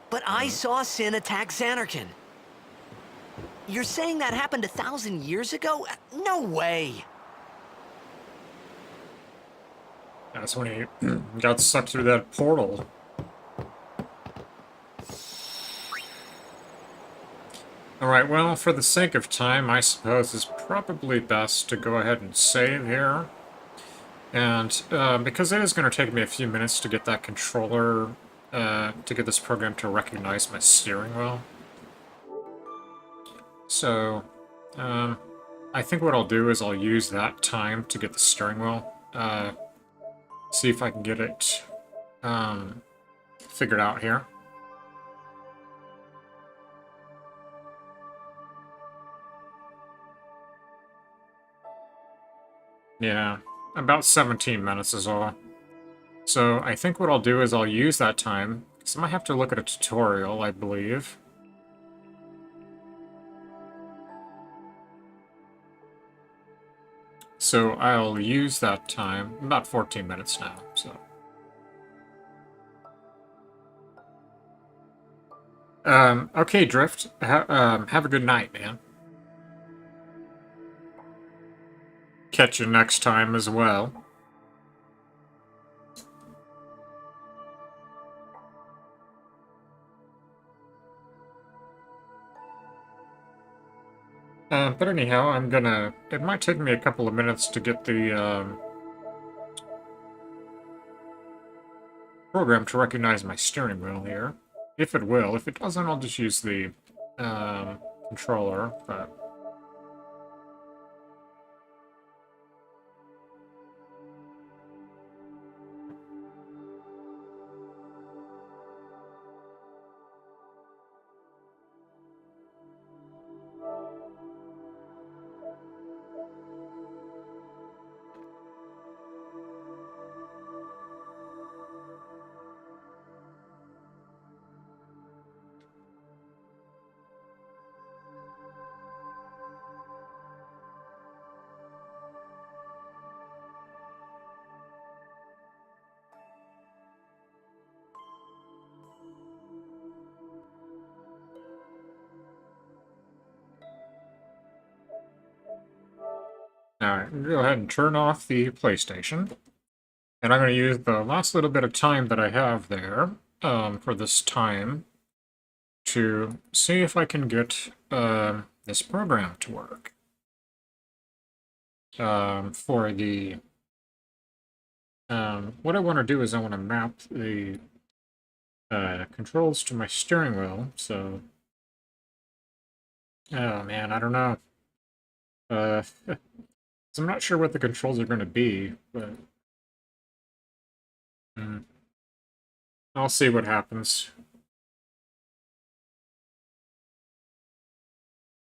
But I saw Sin attack Xanarkand. You're saying that happened 1,000 years ago? No way! That's when he got sucked through that portal. Alright, well, for the sake of time, I suppose it's probably best to go ahead and save here. And because it is going to take me a few minutes to get that controller, to get this program to recognize my steering wheel. So, I think what I'll do is I'll use that time to get the steering wheel. See if I can get it figured out here. Yeah, about 17 minutes is all. So I think what I'll do is I'll use that time, because I might have to look at a tutorial, I believe. So I'll use that time, about 14 minutes now, so. Okay, Drift, have a good night, man. Catch you next time as well. But anyhow, it might take me a couple of minutes to get the, program to recognize my steering wheel here. If it will. If it doesn't, I'll just use the, controller, but... Alright, go ahead and turn off the PlayStation. And I'm going to use the last little bit of time that I have there, for this time, to see if I can get, this program to work. For the, what I want to do is I want to map the, controls to my steering wheel, so... Oh man, I don't know. So I'm not sure what the controls are going to be, but... I'll see what happens.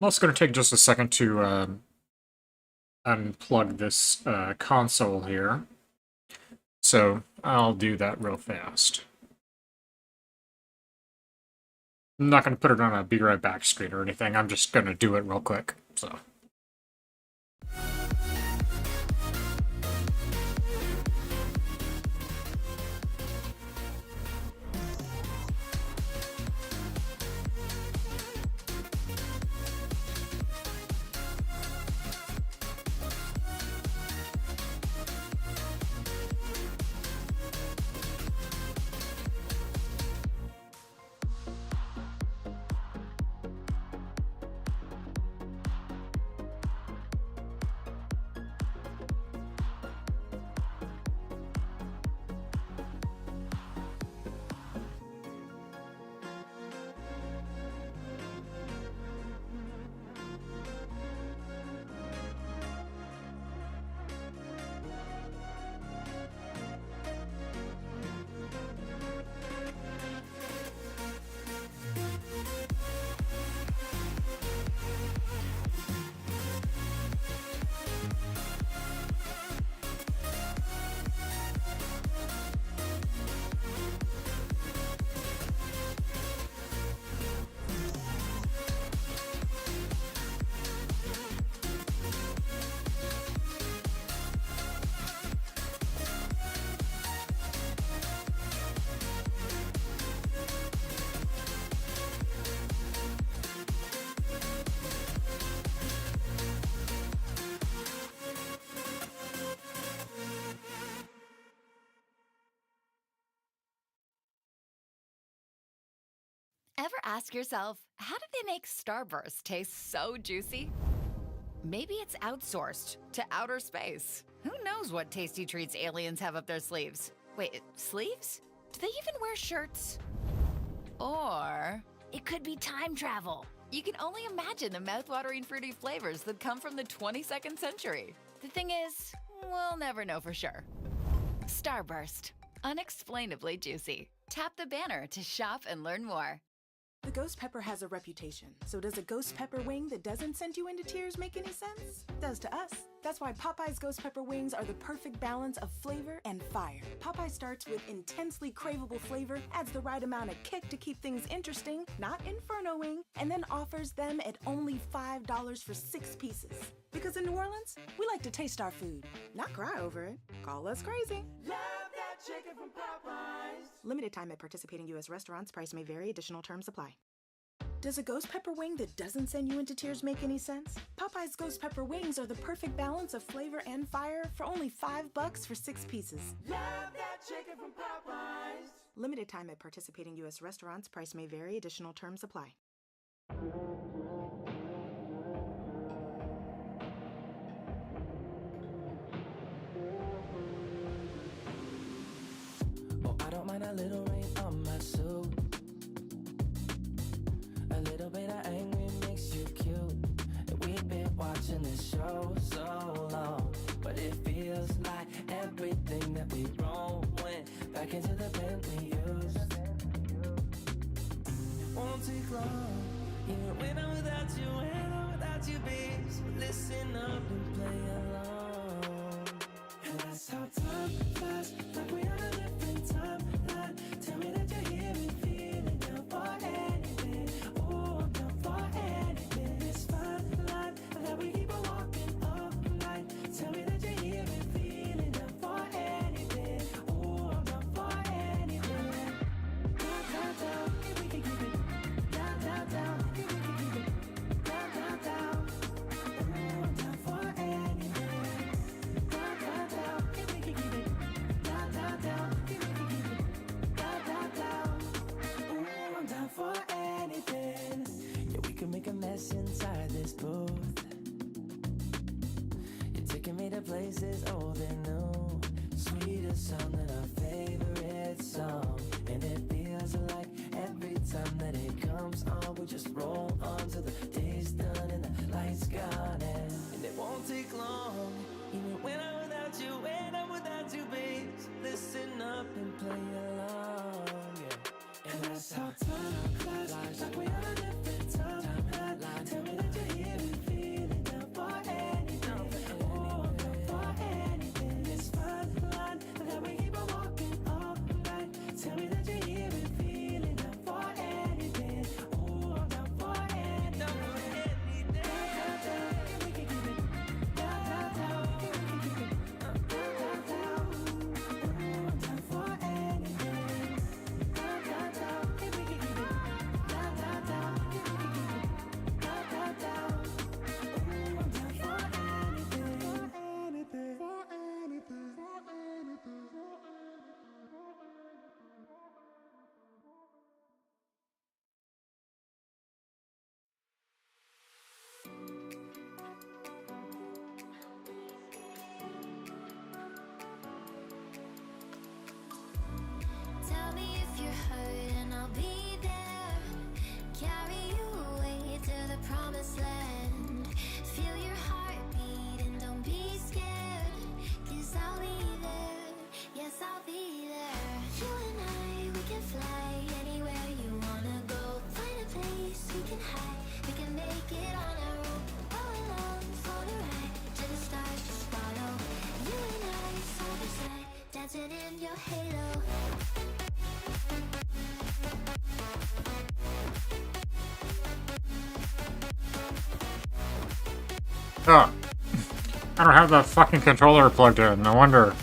Well, it's going to take just a second to unplug this console here. So I'll do that real fast. I'm not going to put it on a be right back screen or anything. I'm just going to do it real quick. So. Ever ask yourself, how did they make Starburst taste so juicy? Maybe it's outsourced to outer space. Who knows what tasty treats aliens have up their sleeves? Wait, sleeves? Do they even wear shirts? Or it could be time travel. You can only imagine the mouthwatering fruity flavors that come from the 22nd century. The thing is, we'll never know for sure. Starburst, unexplainably juicy. Tap the banner to shop and learn more. The ghost pepper has a reputation, so does a ghost pepper wing that doesn't send you into tears make any sense? Does to us. That's why Popeye's ghost pepper wings are the perfect balance of flavor and fire. Popeye starts with intensely craveable flavor, adds the right amount of kick to keep things interesting, not Inferno wing, and then offers them at only $5 for 6 pieces. Because in New Orleans, we like to taste our food, not cry over it. Call us crazy. Love that chicken from Popeyes. Limited time at participating U.S. restaurants. Price may vary. Additional terms apply. Does a ghost pepper wing that doesn't send you into tears make any sense? Popeye's ghost pepper wings are the perfect balance of flavor and fire for only $5 for 6 pieces. Love that chicken from Popeyes. Limited time at participating U.S. restaurants. Price may vary. Additional terms apply. Oh, I don't mind a little rain on my suit. A little bit of angry makes you cute. And we've been watching this show so long, but it feels like everything that we wrote went back into the pen we used. Won't take long, even when I'm without you, when I'm without you, babe. So listen up and play along. And that's how time flies, like we on a different timeline. Tell me that you're here and feeling down for anything. Oh, I'm down for anything. It's fine line that we keep on walking all night. Tell me that you're here and feeling down for anything. Oh, I'm down for anything. Down, down, down, if we can keep it. Down, down, down, if we can keep it. Down, down, down. Oh, I'm down for anything. Down, down, down, if we can keep it. Down, down, down, if we can keep it. Down, down, down. Ooh, I'm down for anything. Yeah, we can make a mess inside this booth. You're taking me to places old and new, sweeter sound than our favorite song. And it feels like every time that it comes on, we just roll on till the day's done and the lights gone. And it won't take long, even when I'm without you, when I'm without you, babe. So listen up and play along, yeah. And that's how time flies, like we on a different timeline. Tell me that you're here and feeling down for anything. Oh, I'm down for anything. It's fine line that we keep on walking all night. Tell me that you're here and feeling down for anything. Oh, I'm down for anything. Down, down, down, if we can keep it. Down, down, down, if we can keep it. Down, down, down. Oh, I'm down for anything. Down, down, down, if we can keep it. Down, down, down, if we can keep it. Down, down, down. Oh, I'm down for anything. For anything. For anything. Tell me if you're hurt and I'll be there. Carry you away to the promised land. Feel your heartbeat and don't be scared. 'Cause I'll be there, yes I'll be there. You and I, we can fly anywhere you wanna go. Find a place we can hide, we can make it on our own. All along for the ride, to the stars just follow. You and I, side by side, dancing in your halo. Oh, I don't have the fucking controller plugged in. No wonder.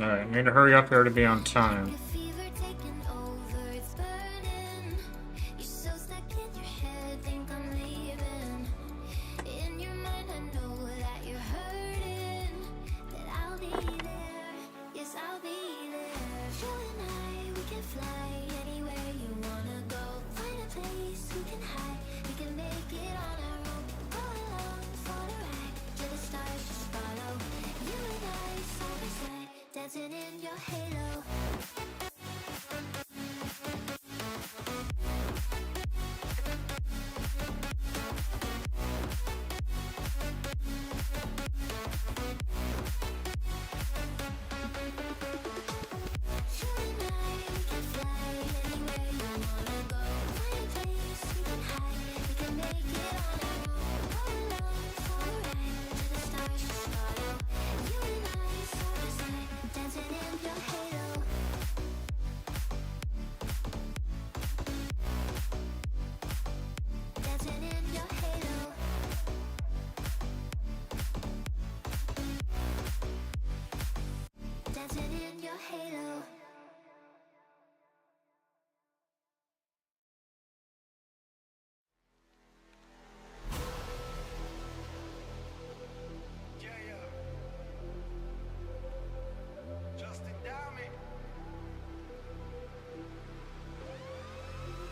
Alright, need to hurry up here to be on time. Dancing in your halo.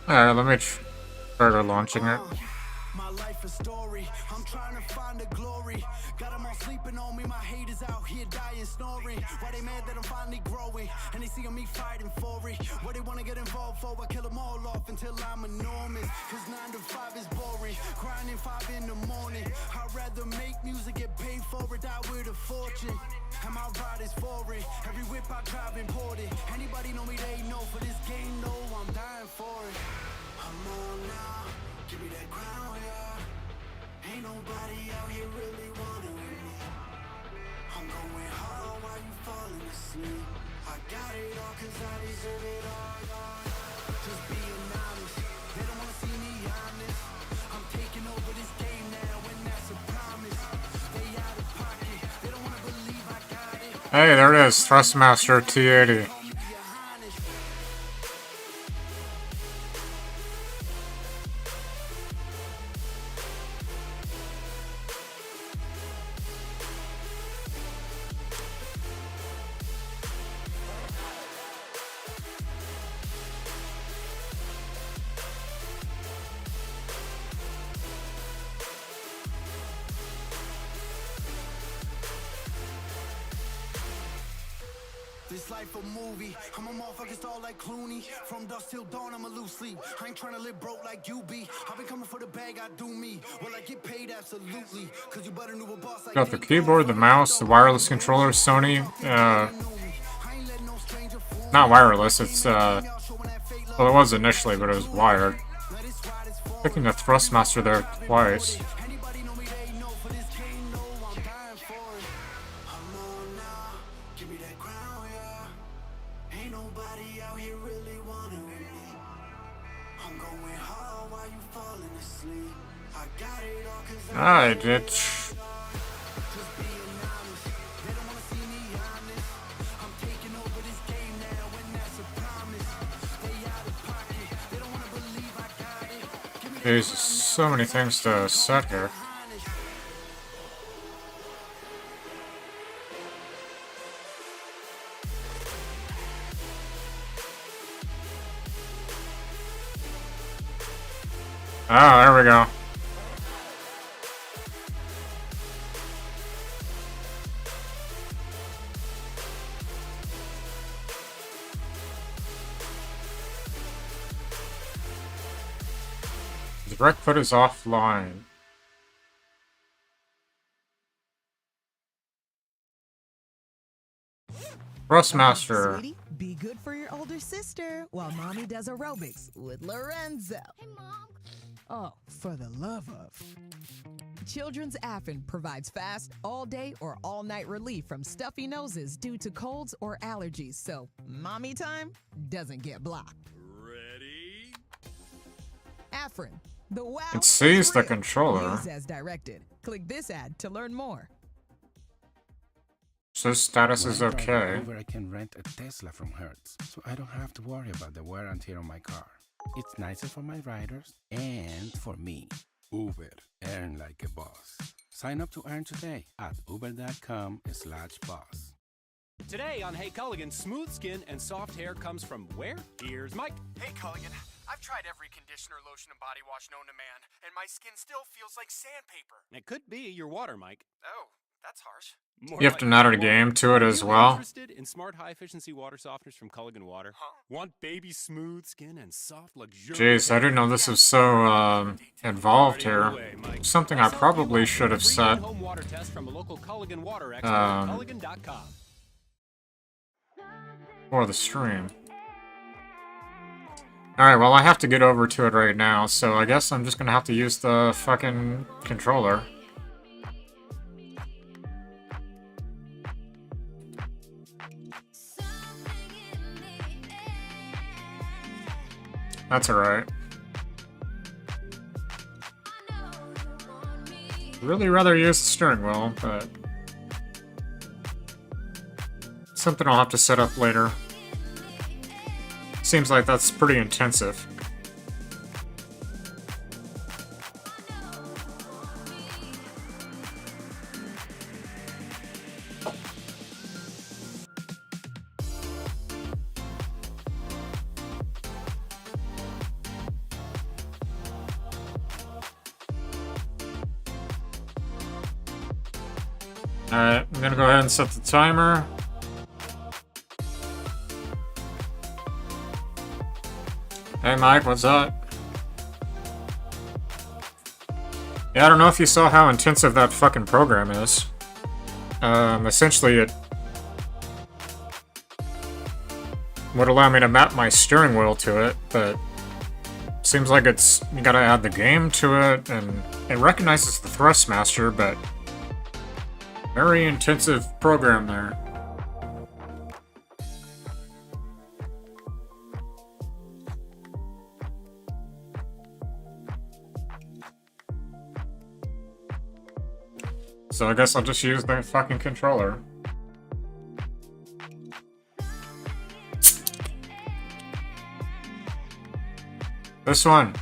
Alright, let me try launching it. My life a story. I'm trying to find the glory. Got them all sleeping on me. My haters out here dying, snoring. Why they mad that I'm finally growing? And they see me fighting for it. What they wanna get involved for? I kill them all off until I'm enormous. Cause 9 to 5 is boring. Grinding 5 in the morning. I'd rather make music, get paid for it, die with a fortune. And my ride is foreign. Every whip I drive imported. Anybody know me, they know. For this game, no, I'm dying for it. I'm on now. Give me that crown, yeah. Ain't nobody out here really wanting me. I'm going hard while you falling asleep. I got it all cause I deserve it all, yeah. Just being honest. They don't wanna see me honest. I'm taking over this game now and that's a promise. They out of pocket. They don't wanna believe I got it. Hey, there it is. Thrustmaster T80. This life a movie. I'm a motherfucking star like Clooney. From dusk till dawn, I'm a loose sleep. I ain't trying to live broke like you be. I've been coming for the bag, I do me. Will I get paid? Absolutely. Cause you better knew a boss like Got the keyboard, the mouse, the wireless controller, Sony. Not wireless, it's well, it was initially, but it was wired. Picking the Thrustmaster there twice. Alright, bitch. There's so many things to set here. Oh, there we go. The direct put is offline. Thrustmaster. Sweetie, be good for your older sister while mommy does aerobics with Lorenzo. Hey, Mom. Oh, for the love of. Children's Affen provides fast, all-day or all-night relief from stuffy noses due to colds or allergies, so mommy time doesn't get blocked. Ready? Affen, the wow. It sees the real. controller. Use as directed. Click this ad to learn more. So status is When I drive okay. over, I can rent a Tesla from Hertz, so I don't have to worry about the wear and tear on my car. It's nicer for my riders and for me. Uber, earn like a boss. Sign up to earn today at uber.com/boss. Today on Hey Culligan, smooth skin and soft hair comes from where? Here's Mike. Hey Culligan, I've tried every conditioner, lotion, and body wash known to man, and my skin still feels like sandpaper. It could be your water, Mike. Oh, that's harsh. More You have like to add a water. game to it as Are you well. Interested in smart, high-efficiency water softeners from Culligan Water? Huh? Want baby smooth skin and soft, luxurious? Jeez, I didn't know this was so involved here. Something I probably should have set. Home water test from a local Culligan water expert at Culligan.com. For the stream. Alright, well I have to get over to it right now, so I guess I'm just gonna have to use the fucking controller. That's alright. Really rather use the steering wheel, but something I'll have to set up later. Seems like that's pretty intensive. Alright, I'm gonna go ahead and set the timer. Hey Mike, what's up? Yeah, I don't know if you saw how intensive that fucking program is. Essentially it would allow me to map my steering wheel to it, but seems like it's, you gotta add the game to it, and it recognizes the Thrustmaster, but very intensive program there. So I guess I'll just use the fucking controller. This one.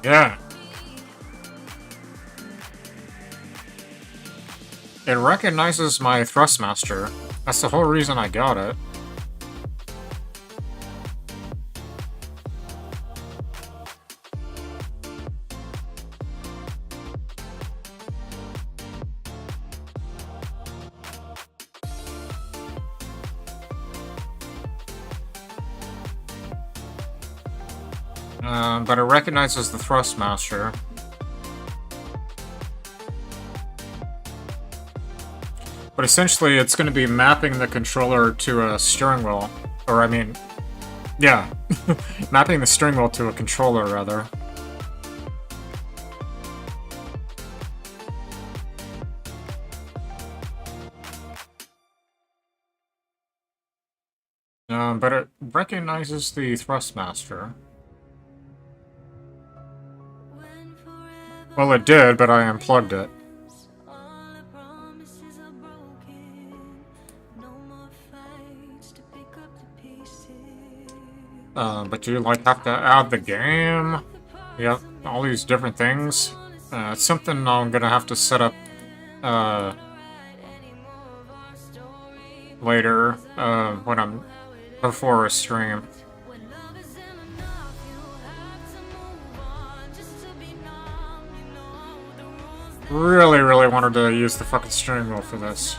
Yeah. It recognizes my Thrustmaster. That's the whole reason I got it. But it recognizes the Thrustmaster. But essentially, it's going to be mapping the controller to a steering wheel. Or, I mean, yeah. Mapping the steering wheel to a controller, rather. But it recognizes the Thrustmaster. Well, it did, but I unplugged it. But you like have to add the game. Yep, all these different things. It's something I'm gonna have to set up later when I'm before a stream. Really wanted to use the fucking steering wheel for this.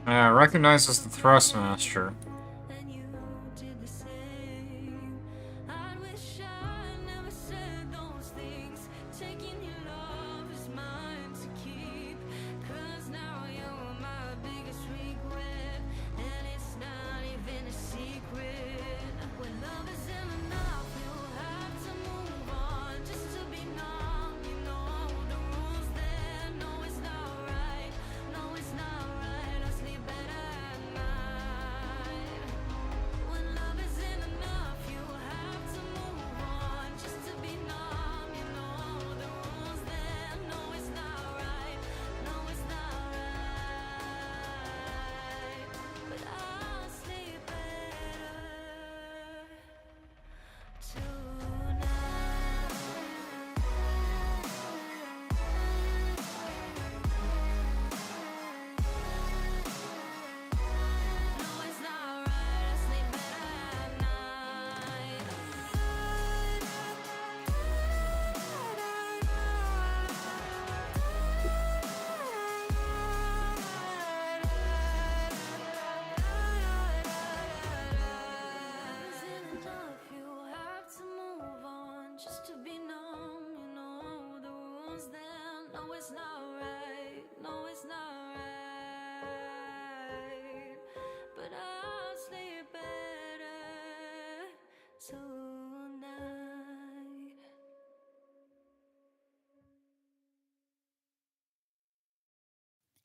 Recognizes the Thrustmaster.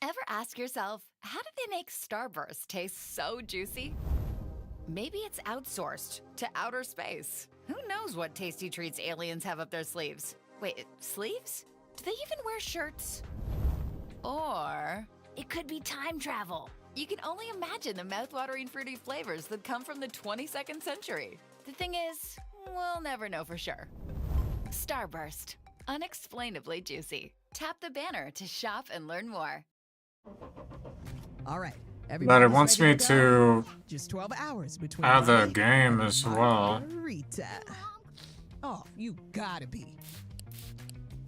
Ever ask yourself, how did they make Starburst taste so juicy? Maybe it's outsourced to outer space. Who knows what tasty treats aliens have up their sleeves? Wait, sleeves? Do they even wear shirts? Or it could be time travel. You can only imagine the mouthwatering fruity flavors that come from the 22nd century. The thing is, we'll never know for sure. Starburst, unexplainably juicy. Tap the banner to shop and learn more. All right. But it wants me to just 12 hours between add the game as well. Margarita. Oh, you gotta be.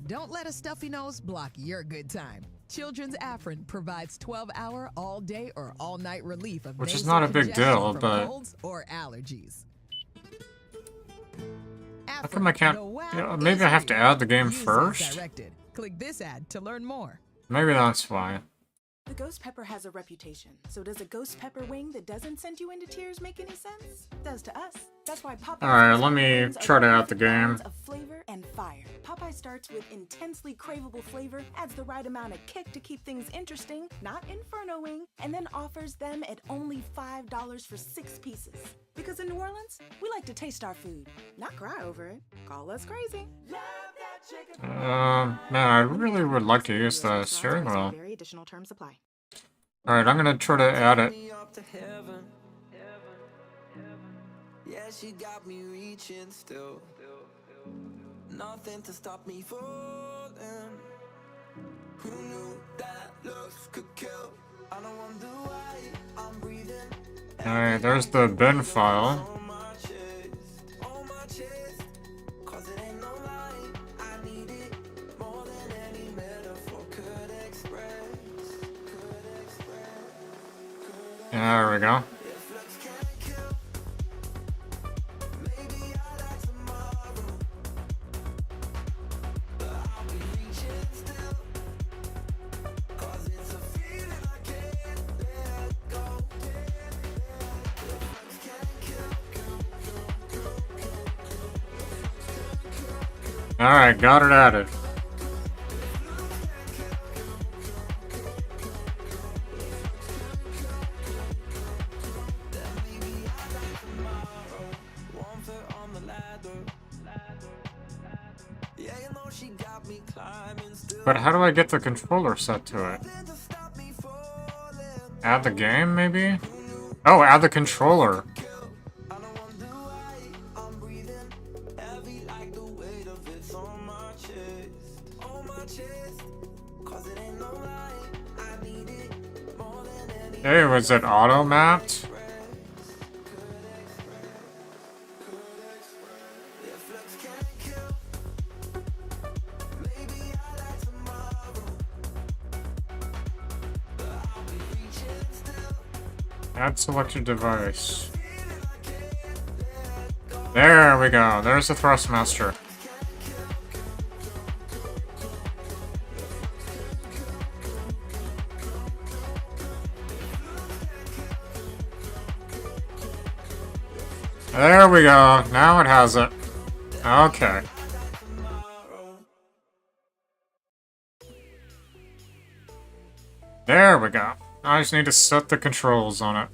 Don't let a stuffy nose block your good time. Children's Afrin provides 12-hour all-day or all-night relief of Which is nasal not a big congestion deal, from but colds or allergies. how come I can't? Maybe I have to add the game first. Directed. Click this ad to learn more. Maybe that's why. The ghost pepper has a reputation, so does a ghost pepper wing that doesn't send you into tears make any sense? Does to us. That's why Popeye's Alright, let me try to add the game. of flavor and fire. Popeye starts with intensely craveable flavor, adds the right amount of kick to keep things interesting, not Inferno-ing, and then offers them at only $5 for 6 pieces. Because in New Orleans, we like to taste our food, not cry over it. Call us crazy. Man, I really would like to use the steering wheel. Very additional terms apply. Alright, I'm gonna try to add it. Yeah, she got me reaching still. Nothing to stop me falling. Who knew that looks could kill? I don't wonder why I'm breathing. Alright, there's the bin file. There we go. Alright, got it added. But how do I get the controller set to it? Add the game, maybe? Oh, add the controller. Hey, was it auto-mapped? Add selected device. There we go. There's the Thrustmaster. There we go. Now it has it. Okay. There we go. I just need to set the controls on it.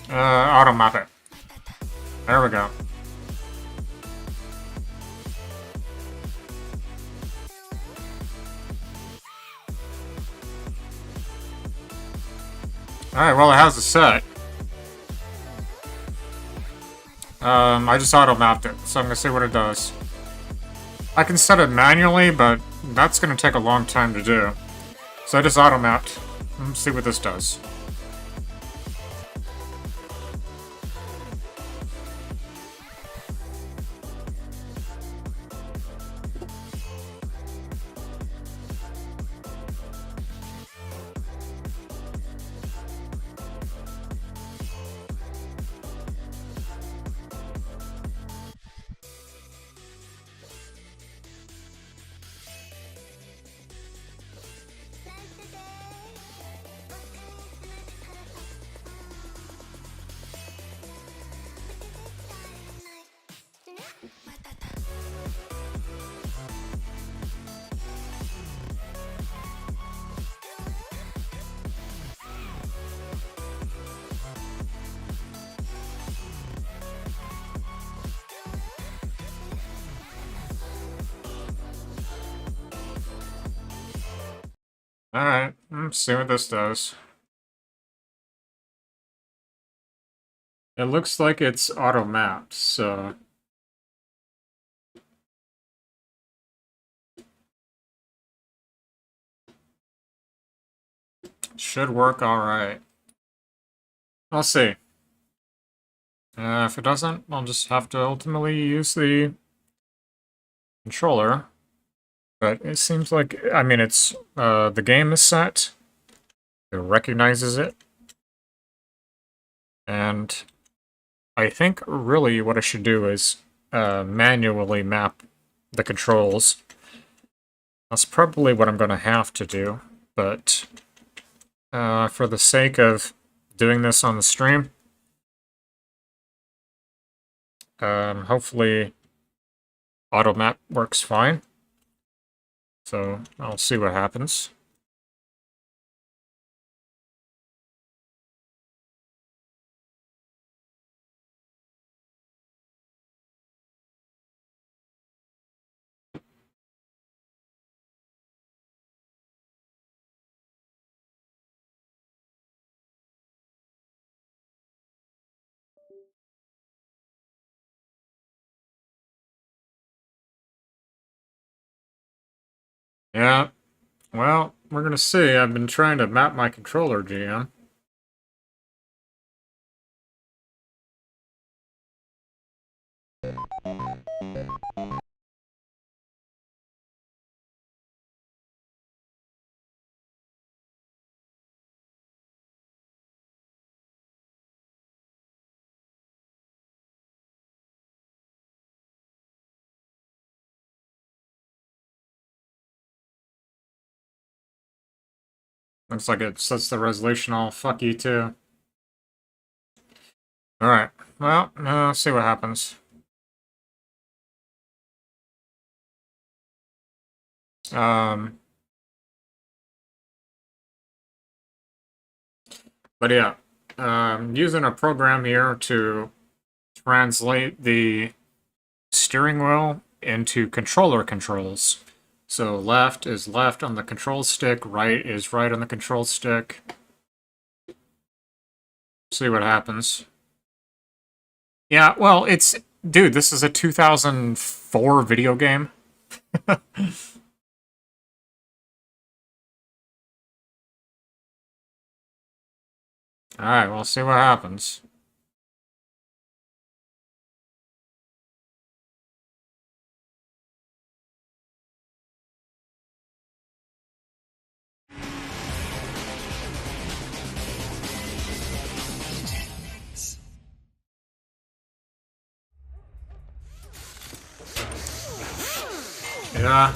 Auto map it. There we go. Alright, well it has a set. I just auto-mapped it, so I'm gonna see what it does. I can set it manually, but that's gonna take a long time to do. So I just auto-mapped. Let's see what this does. Alright, let's see what this does. It looks like it's auto-mapped, so... should work alright. I'll see. If it doesn't, I'll just have to ultimately use the controller. But it seems like, I mean, it's, the game is set. It recognizes it. And I think really what I should do is manually map the controls. That's probably what I'm going to have to do. But for the sake of doing this on the stream, hopefully auto map works fine. So I'll see what happens. Yeah, well, we're gonna see. I've been trying to map my controller, GM. Looks like it sets the resolution all fucky, too. Alright, well, see what happens. But yeah, using a program here to translate the steering wheel into controller controls. So left is left on the control stick, right is right on the control stick. See what happens. Yeah, well, it's... dude, this is a 2004 video game. Alright, we'll see what happens. Yeah.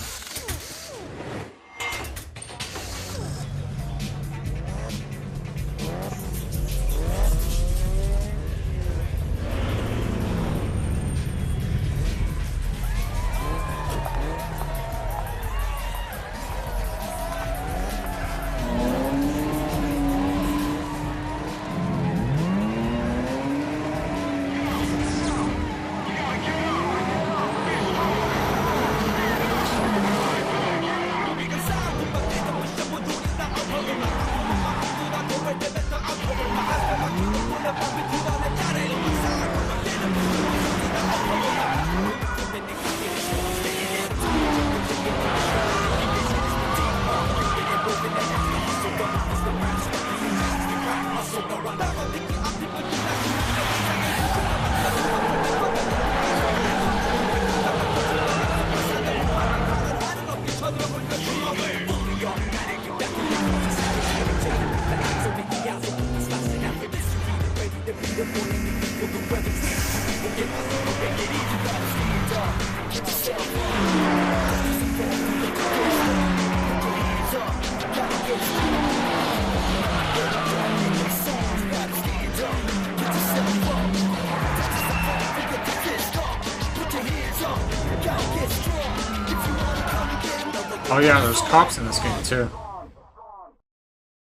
Oh yeah, there's cops in this game too.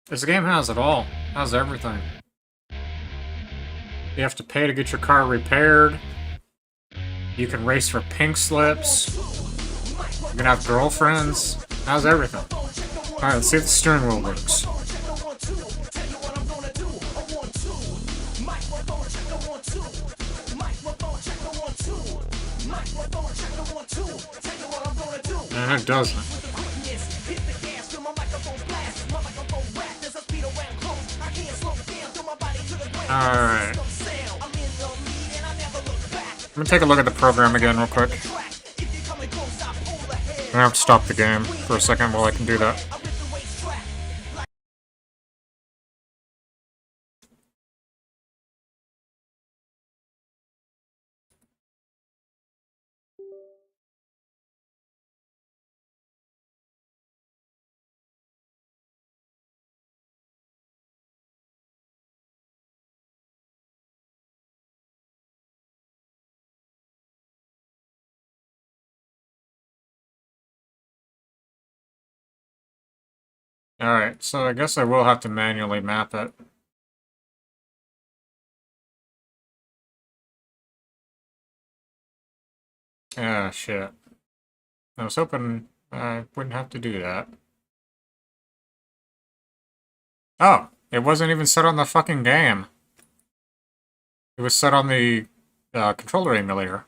This game has it all. Has everything. You have to pay to get your car repaired. You can race for pink slips. You can have girlfriends. Has everything. Alright, let's see if the steering wheel works. And it doesn't. Alright. Let me take a look at the program again real quick. I'm gonna have to stop the game for a second while I can do that. Alright, so I guess I will have to manually map it. Ah, shit. I was hoping I wouldn't have to do that. Oh, it wasn't even set on the fucking game. It was set on the controller emulator.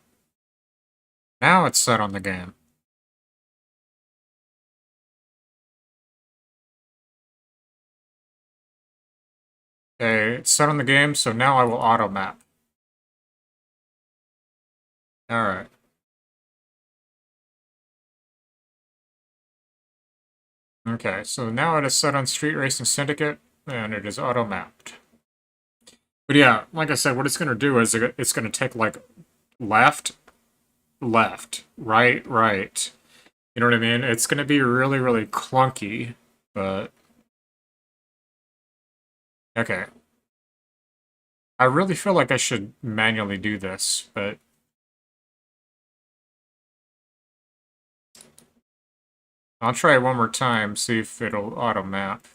Now it's set on the game. Okay, it's set on the game, so now I will auto map. Alright. Okay, so now it is set on Street Racing Syndicate, and it is auto mapped. But yeah, like I said, what it's going to do is it's going to take, like, left, left, right, right. You know what I mean? It's going to be really, really clunky, but... Okay. I really feel like I should manually do this, but... I'll try it one more time, see if it'll auto-map.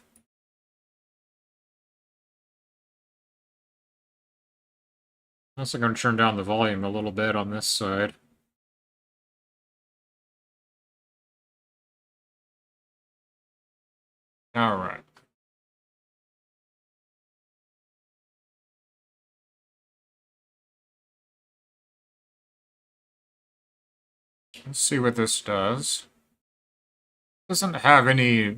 I'm also going to turn down the volume a little bit on this side. Alright. Let's see what this does. Doesn't have any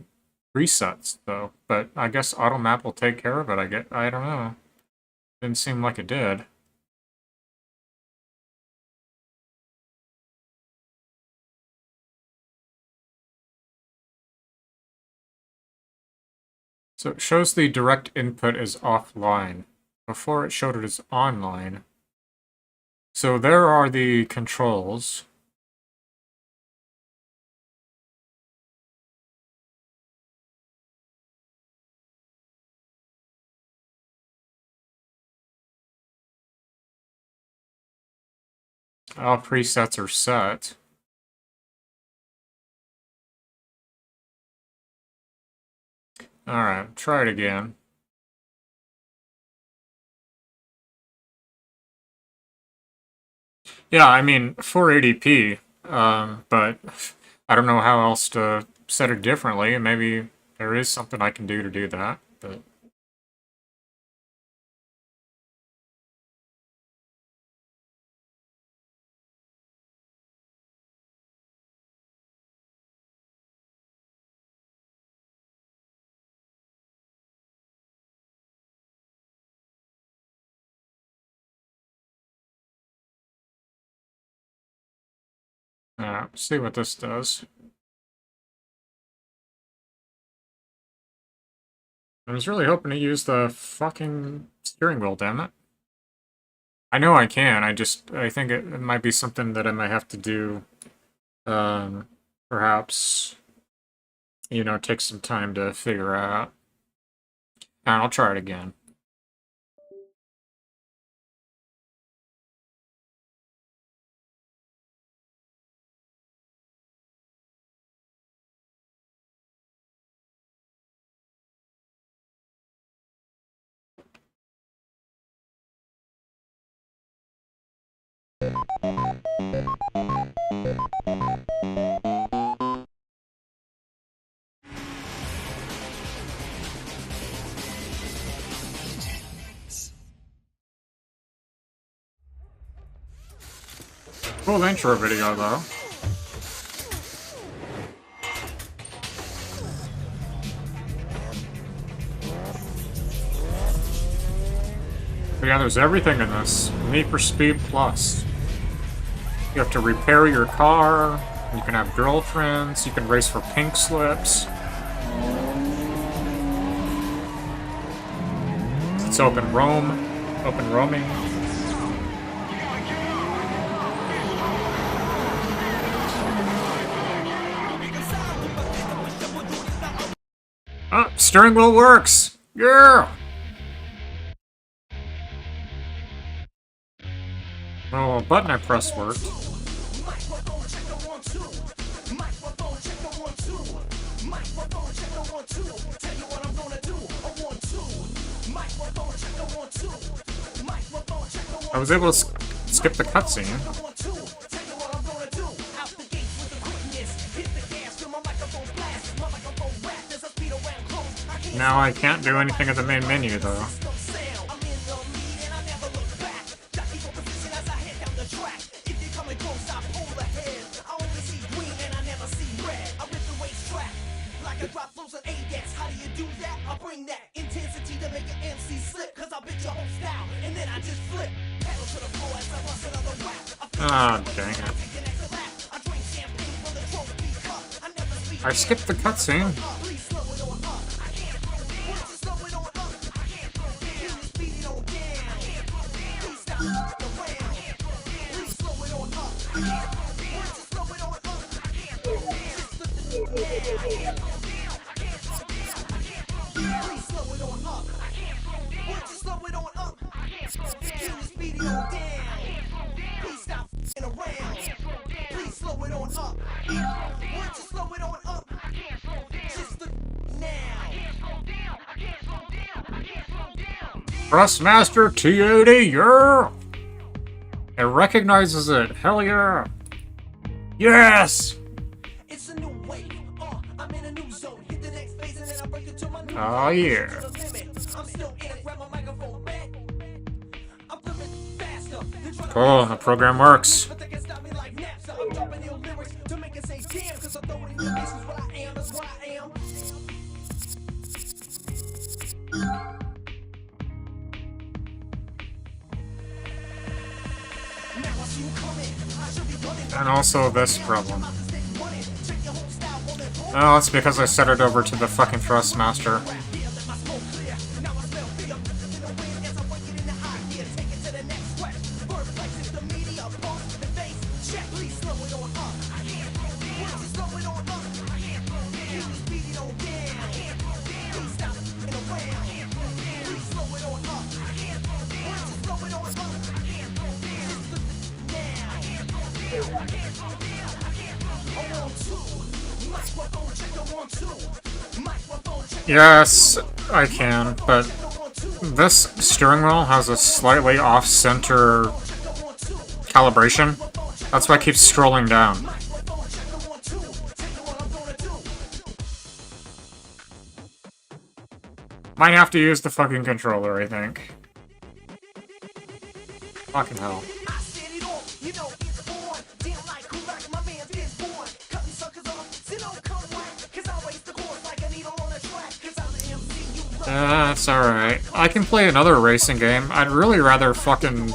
presets, though, but I guess auto-map will take care of it, I don't know. Didn't seem like it did. So it shows the direct input is offline. Before it showed it as online. So there are the controls. All presets are set. Alright, try it again. Yeah, I mean, 480p, but I don't know how else to set it differently. Maybe there is something I can do to do that, but... see what this does. I was really hoping to use the fucking steering wheel, damn it. I know I can, I think it might be something that I might have to do, perhaps, you know, take some time to figure out. And I'll try it again. Cool intro video, though. But yeah, there's everything in this. Need for Speed Plus. You have to repair your car, you can have girlfriends, you can race for pink slips. It's open roaming. Ah, steering wheel works! Yeah! Well, the button I pressed worked. I was able to skip the cutscene. Now I can't do anything at the main menu, though. Ah, dang it. I skipped the cutscene. Thrustmaster T80, yeah! It recognizes it, hell yeah! Yes! Oh yeah. Cool, the program works. And also this problem. Oh, it's because I set it over to the fucking Thrustmaster. Yes, I can, but this steering wheel has a slightly off-center calibration. That's why it keeps scrolling down. Might have to use the fucking controller, I think. Fucking hell. That's alright. I can play another racing game. I'd really rather fucking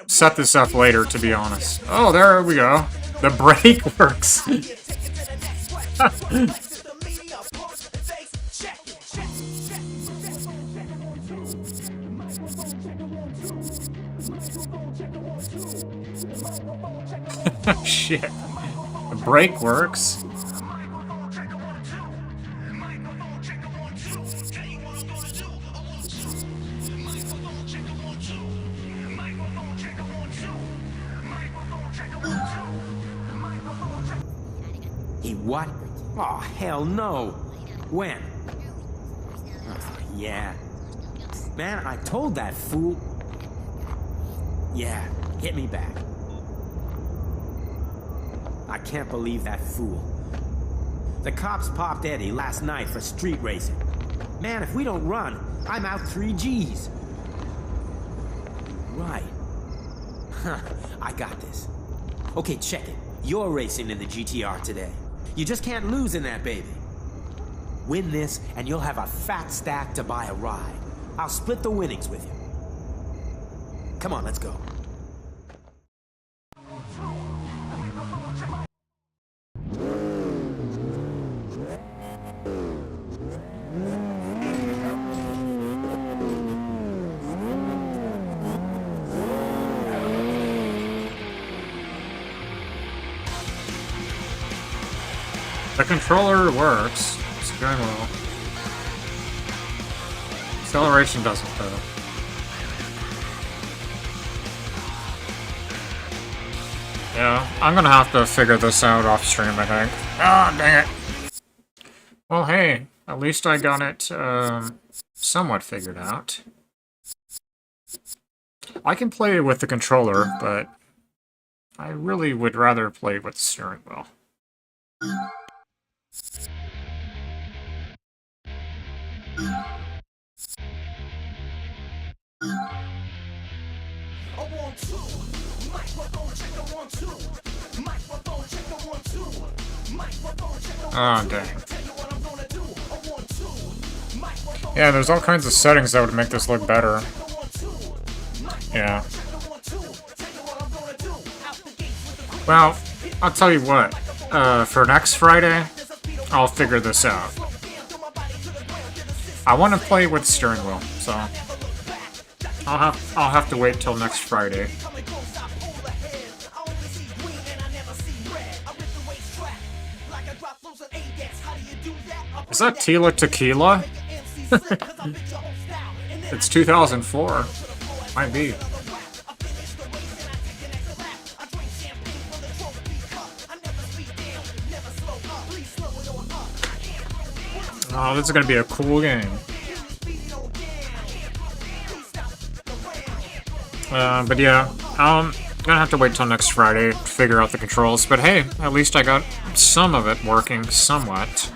set this up later, to be honest. Oh, there we go. The brake works. Shit. The brake works. He what? Oh, hell no. When? Oh, yeah. Man, I told that fool. Yeah, hit me back. I can't believe that fool. The cops popped Eddie last night for street racing. Man, if we don't run, I'm out 3 G's. Right. Huh, I got this. Okay, check it. You're racing in the GTR today. You just can't lose in that baby. Win this, and you'll have a fat stack to buy a ride. I'll split the winnings with you. Come on, let's go. The controller works. It's going well. Acceleration doesn't, though. Yeah, I'm gonna have to figure this out off stream, I think. Ah, dang it! Well, hey, at least I got it, somewhat figured out. I can play with the controller, but I really would rather play with the steering wheel. Oh, dang. Yeah, there's all kinds of settings that would make this look better. Yeah. Well, I'll tell you what. For next Friday, I'll figure this out. I want to play with steering wheel, so I'll have to wait till next Friday. Is that Tila Tequila? It's 2004. Might be. Oh, this is gonna be a cool game. But yeah, I'm gonna have to wait till next Friday to figure out the controls. But hey, at least I got some of it working somewhat.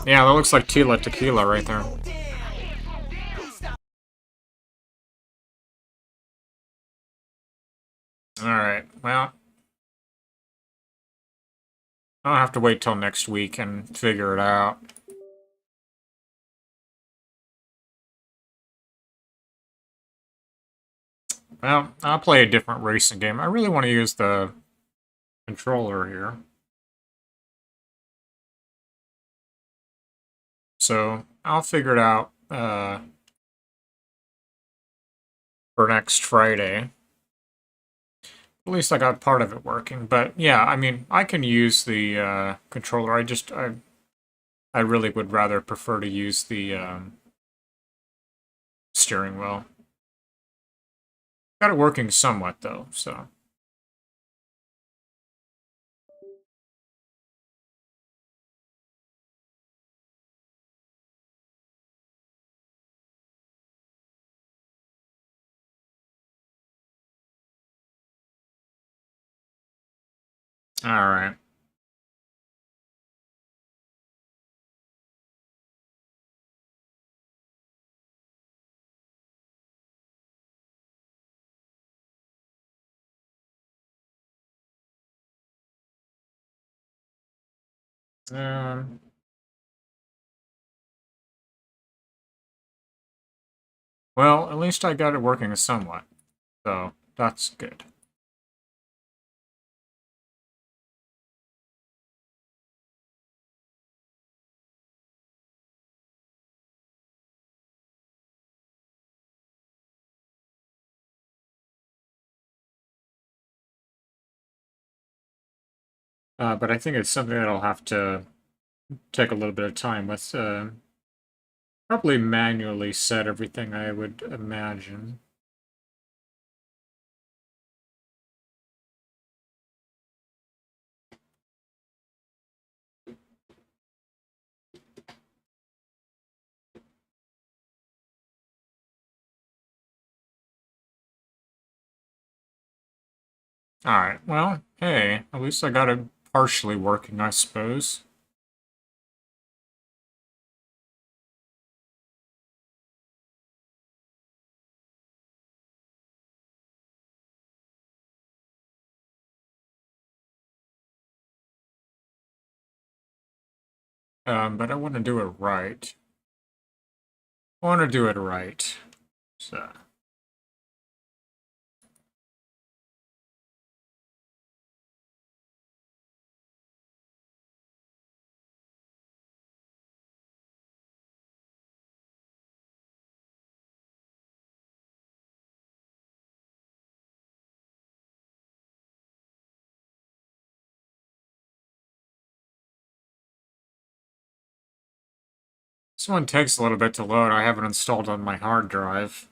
Yeah, that looks like Tila Tequila right there. Alright, well, I'll have to wait till next week and figure it out. Well, I'll play a different racing game. I really want to use the controller here. So, I'll figure it out for next Friday. At least I got part of it working. But yeah, I mean, I can use the controller. I really would rather prefer to use the steering wheel. Got it working somewhat, though, so... Alright. Well, at least I got it working somewhat, so that's good. But I think it's something that I'll have to take a little bit of time with. Probably manually set everything, I would imagine. Alright, well, hey, at least I got it partially working, I suppose. But I want to do it right. I want to do it right, so... This one takes a little bit to load. I have it installed on my hard drive.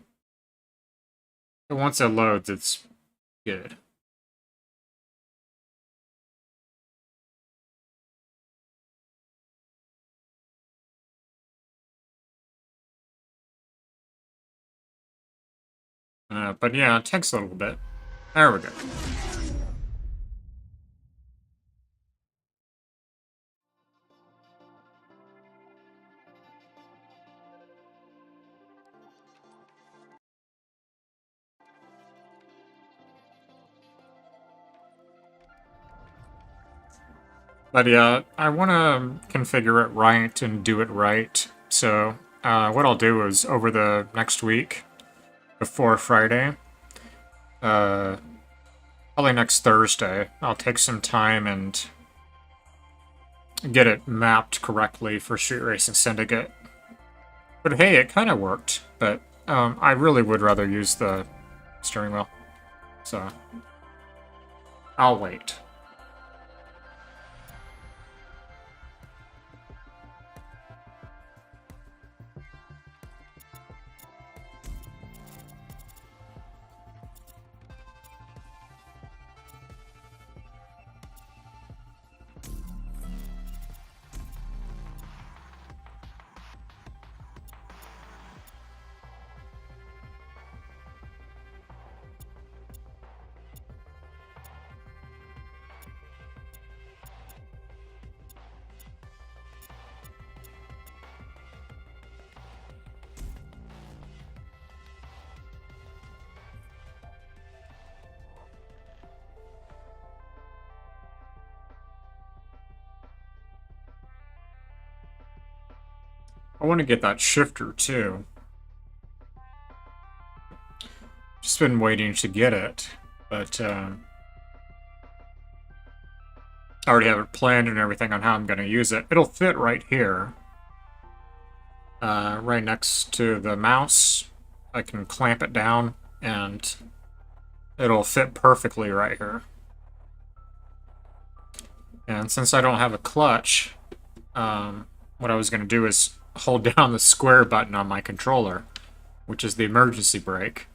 But once it loads, it's good. But yeah, it takes a little bit. There we go. But yeah, I want to configure it right and do it right. So what I'll do is over the next week, before Friday, probably next Thursday, I'll take some time and get it mapped correctly for Street Racing Syndicate. But hey, it kind of worked, but I really would rather use the steering wheel. So I'll wait. I want to get that shifter too. Just been waiting to get it, but I already have it planned and everything on how I'm going to use it. It'll fit right here. Right next to the mouse. I can clamp it down and it'll fit perfectly right here. And since I don't have a clutch, what I was going to do is hold down the square button on my controller, which is the emergency brake,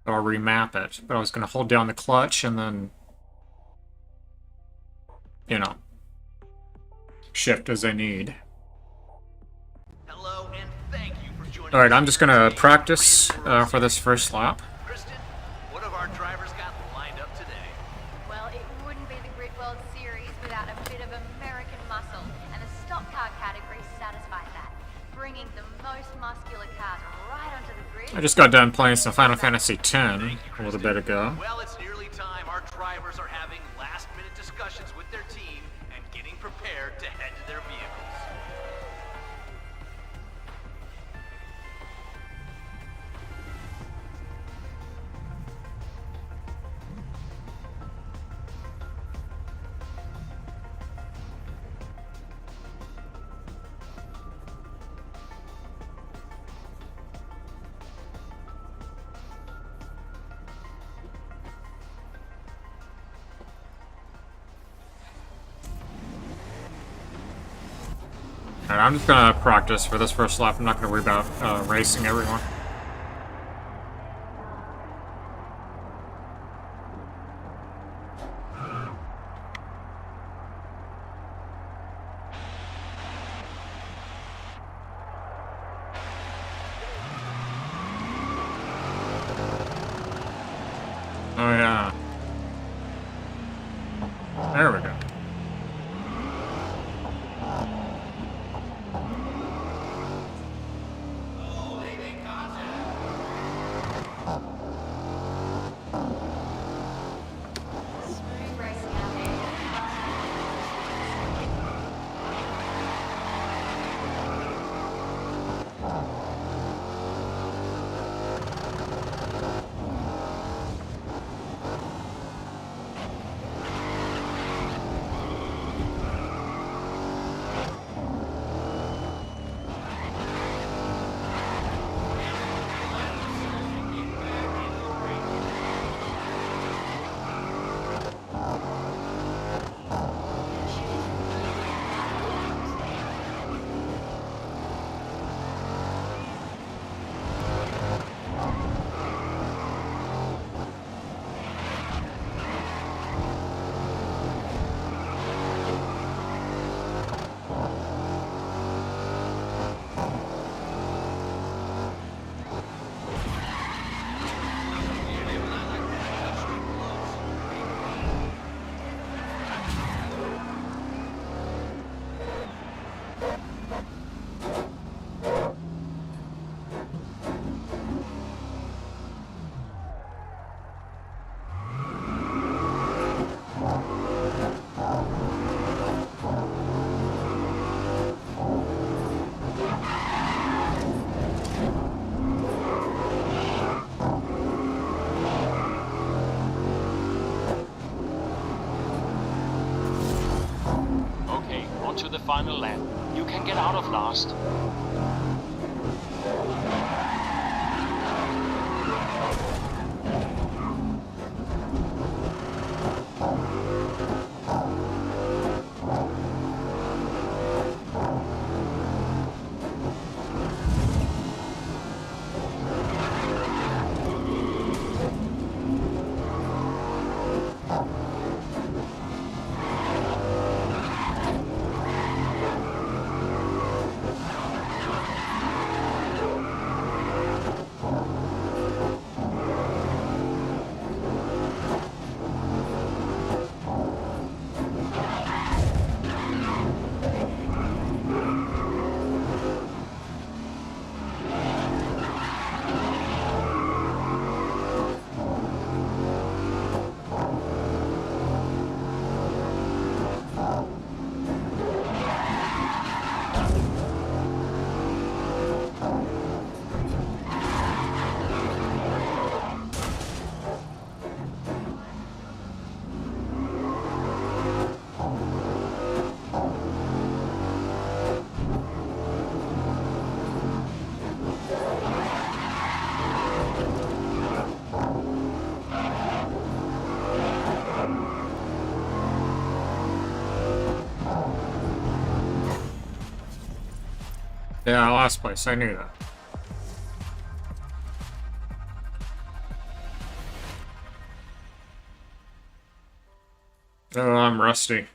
or remap it, but I was going to hold down the clutch and then, you know, shift as I need. Hello, and thank you for joining. Alright, I'm just going to practice for this first lap. Kristen, what have our drivers got lined up today? Well, it wouldn't be the Grid World Series without a bit of American muscle, and the stock car category satisfies that, bringing the most muscular cars right onto the grid. I just got done playing some Final Fantasy X a little bit ago. Well, it's nearly time. Our drivers are having last-minute discussions with their team and getting prepared to head to their vehicles. Alright, I'm just gonna practice for this first lap. I'm not gonna worry about racing everyone. Oh yeah. There we go. To the final lap. You can get out of last. Yeah, last place. I knew that. Oh, I'm rusty.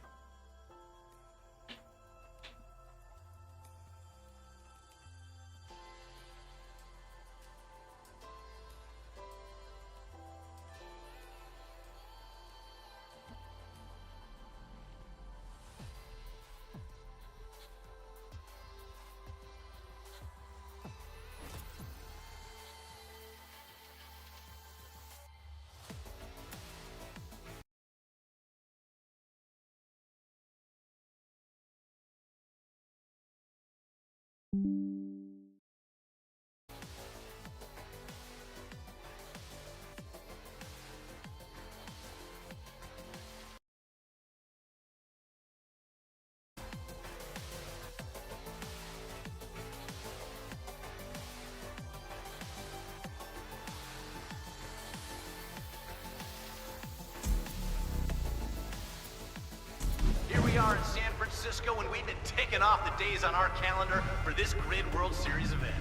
Here we are in San Francisco, and we've been ticking off the days on our calendar for this Grid World Series event.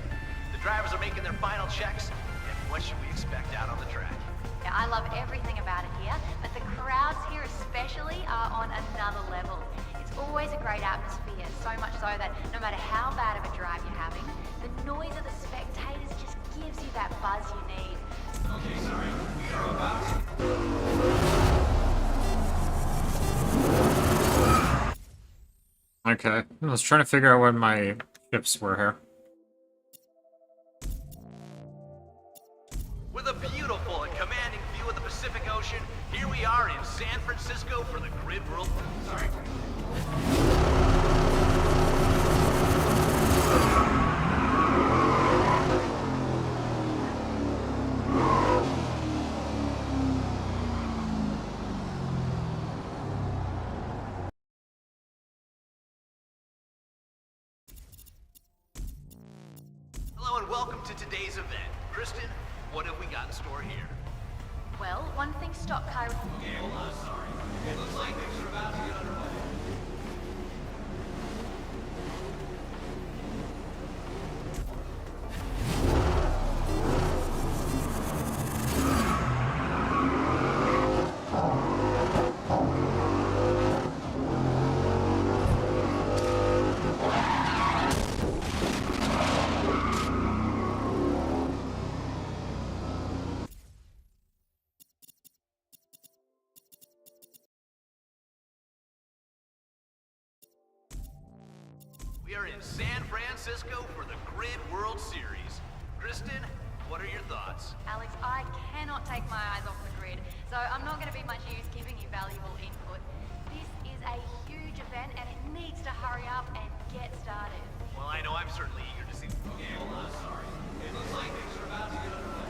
The drivers are making their final checks, and what should we expect out on the track? Yeah, I love everything about it here, but the crowds here especially are on another level. It's always a great atmosphere, so much so that no matter how bad of a drive you're having, the noise of the spectators just gives you that buzz you need. Okay, sorry. We are about to... Okay, I was trying to figure out what my ships were here. With a beautiful and commanding view of the Pacific Ocean, here we are in San Francisco for the Grid World... Sorry. Hello and welcome to today's event. Kristen, what have we got in store here? Well, one thing stock car... Okay, hold on, sorry. It looks like things are about to get underway. We are in San Francisco for the Grid World Series. Kristen, what are your thoughts? Alex, I cannot take my eyes off the grid, so I'm not going to be much use giving you valuable input. This is a huge event and it needs to hurry up and get started. Well, I know I'm certainly eager to see... Okay, hold on, sorry. It looks like things are about to get underway.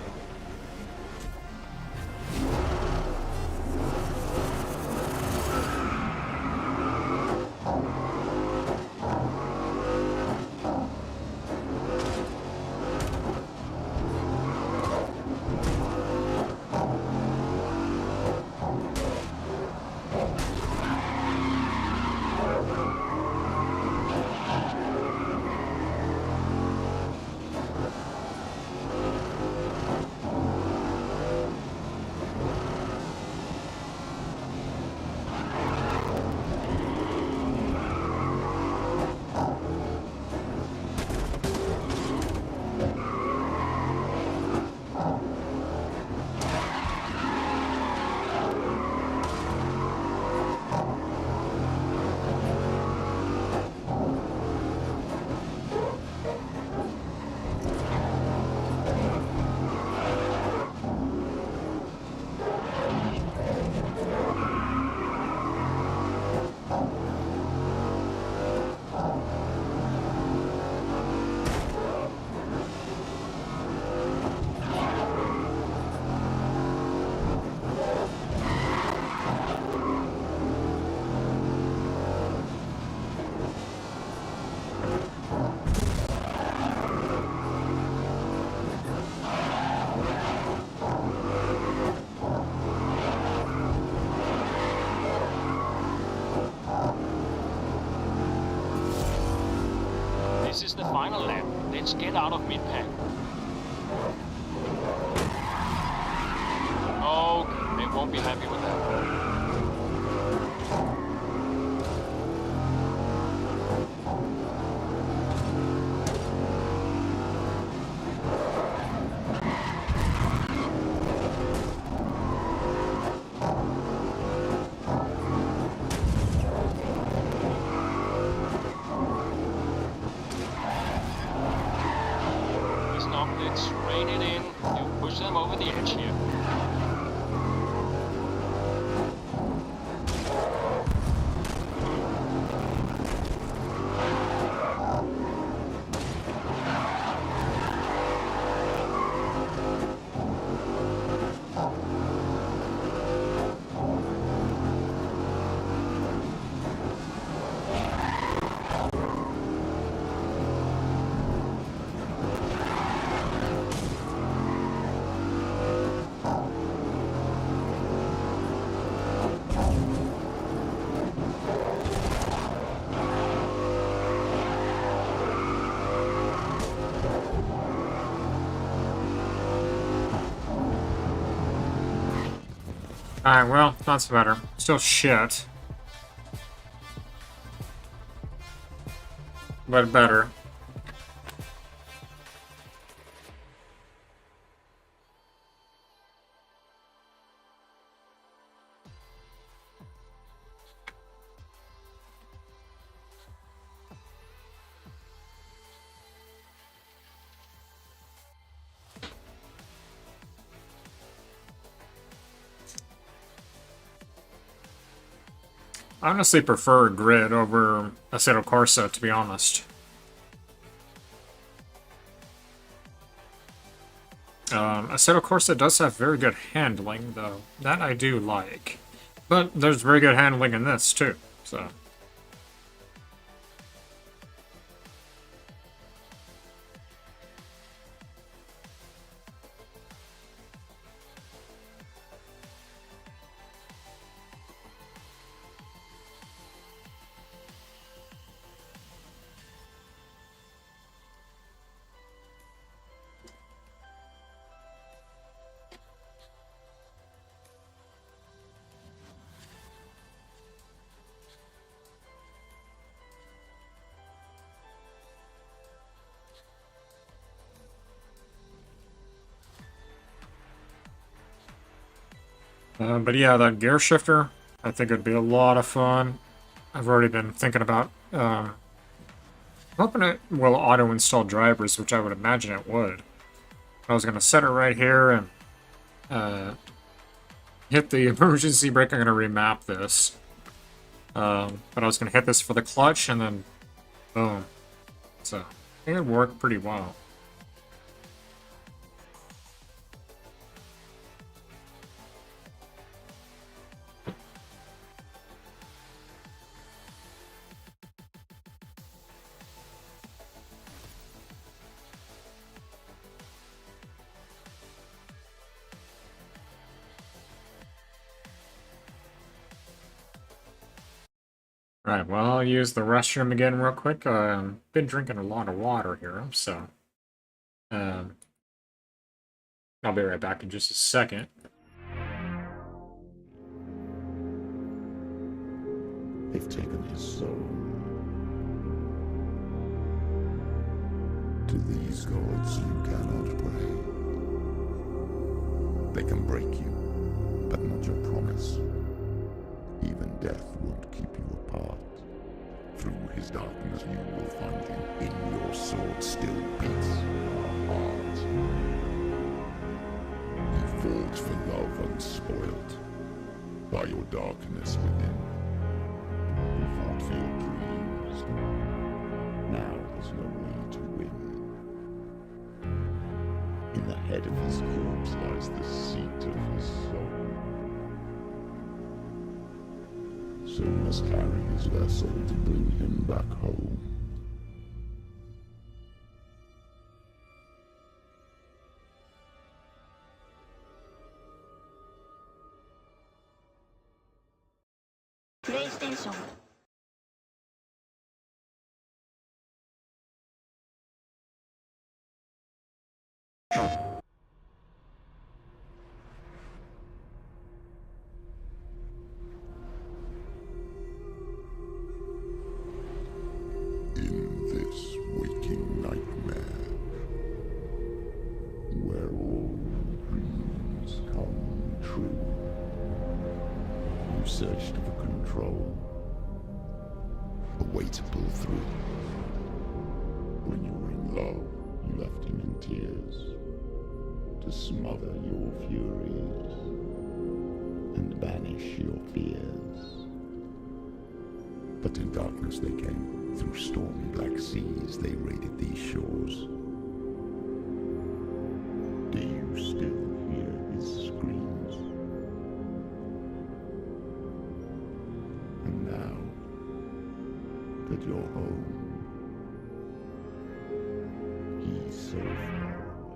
This is the final lap. Let's get out of mid-pack. Oh, they won't be happy with that. Let's rein it in. You push them over the edge here. Alright, well, that's better. Still shit. But better. I honestly prefer Grid over Assetto Corsa, to be honest. Assetto Corsa does have very good handling, though. That I do like. But there's very good handling in this, too, so... But yeah, that gear shifter, I think it'd be a lot of fun. I've already been thinking about, hoping it will auto-install drivers, which I would imagine it would. I was going to set it right here and hit the emergency brake. I'm going to remap this. But I was going to hit this for the clutch and then boom. So I think it worked pretty well. Right, well, I'll use the restroom again real quick. Been drinking a lot of water here, so... I'll be right back in just a second. They've taken his soul. To these gods you cannot pray. They can break you, but not your promise. Even death won't keep you apart. Through his darkness you will find him. In your sword still beats our heart. You fought for love unspoiled. By your darkness within. You fought for your dreams. Now there's no way to win. In the head of his corpse lies the seat of his soul. So must carry his vessel to bring him back home. PlayStation. In searched for control. A way to pull through. When you were in love, you left him in tears. To smother your furies and banish your fears. But in darkness they came. Through stormy black seas they raided these shores. Do you still hear his screams? And now that you're home, he's so far away.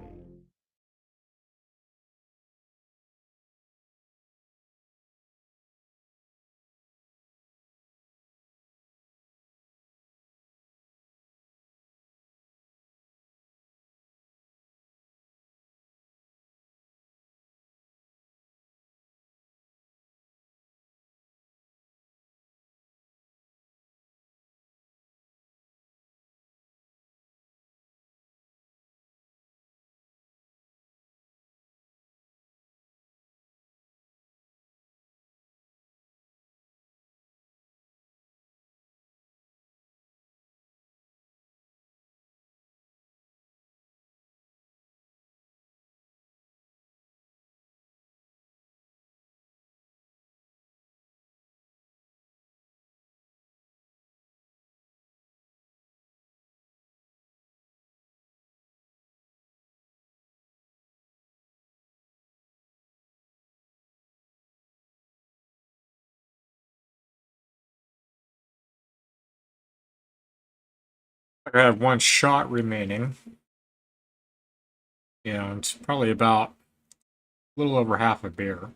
I have one shot remaining. Yeah, it's probably about a little over half a beer.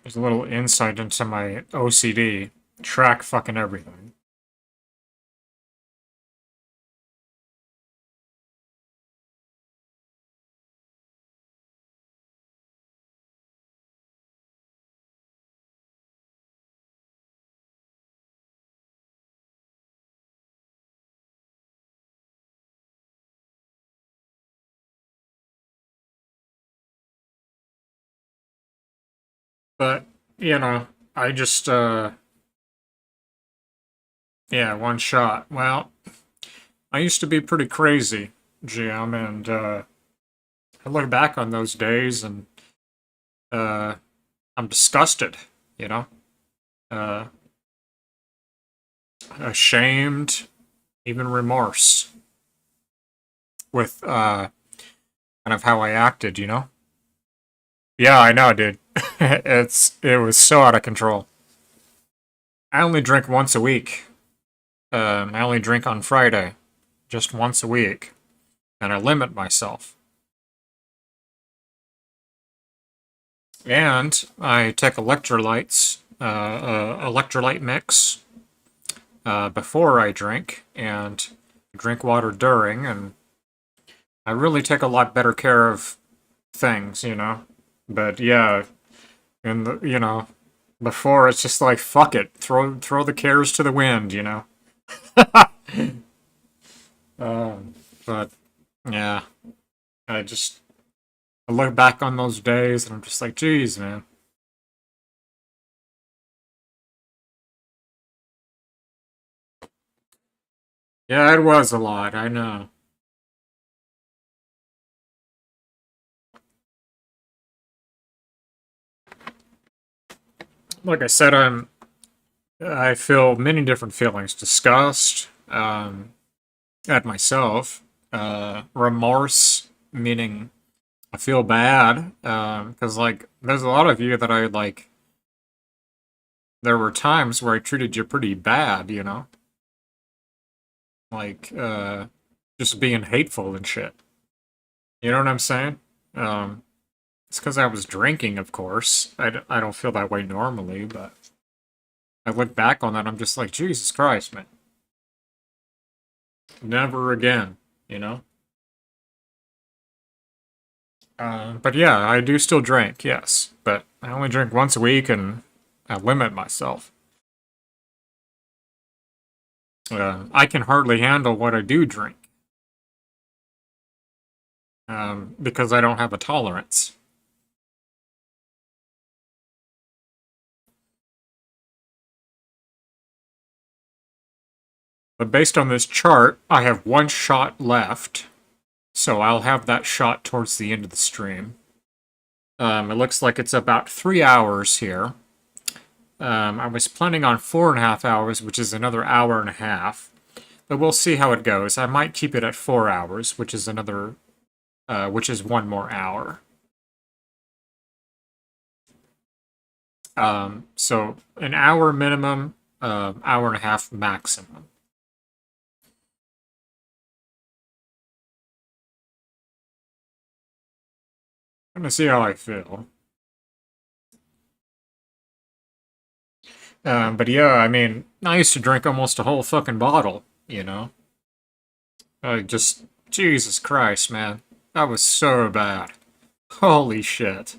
There's a little insight into my OCD. Track fucking everything. But, you know, I just, yeah, one shot. Well, I used to be pretty crazy, GM, and, I look back on those days and, I'm disgusted, you know? Ashamed, even remorse with, kind of how I acted, you know? Yeah, I know, dude. It was so out of control. I only drink once a week. I only drink on Friday, just once a week, and I limit myself. And I take electrolytes, electrolyte mix, before I drink, and drink water during, and I really take a lot better care of things, you know? But yeah, and you know, before it's just like, fuck it, throw the cares to the wind, you know? But yeah, I look back on those days and I'm just like, geez, man. Yeah, it was a lot, I know. Like I said, I feel many different feelings. Disgust, at myself. Remorse, meaning I feel bad, because, like, there's a lot of you that I, like, there were times where I treated you pretty bad, you know? Like, just being hateful and shit. You know what I'm saying? It's because I was drinking, of course. I don't feel that way normally, but I look back on that, I'm just like, Jesus Christ, man. Never again, you know? But yeah, I do still drink, yes. But I only drink once a week and I limit myself. I can hardly handle what I do drink. because I don't have a tolerance. But based on this chart, I have one shot left. So I'll have that shot towards the end of the stream. It looks like it's about 3 hours here. I was planning on 4.5 hours, which is another hour and a half. But we'll see how it goes. I might keep it at 4 hours, which is one more hour. So an hour minimum, hour and a half maximum. I'm gonna see how I feel. But yeah, I mean, I used to drink almost a whole fucking bottle, you know? Jesus Christ, man. That was so bad. Holy shit.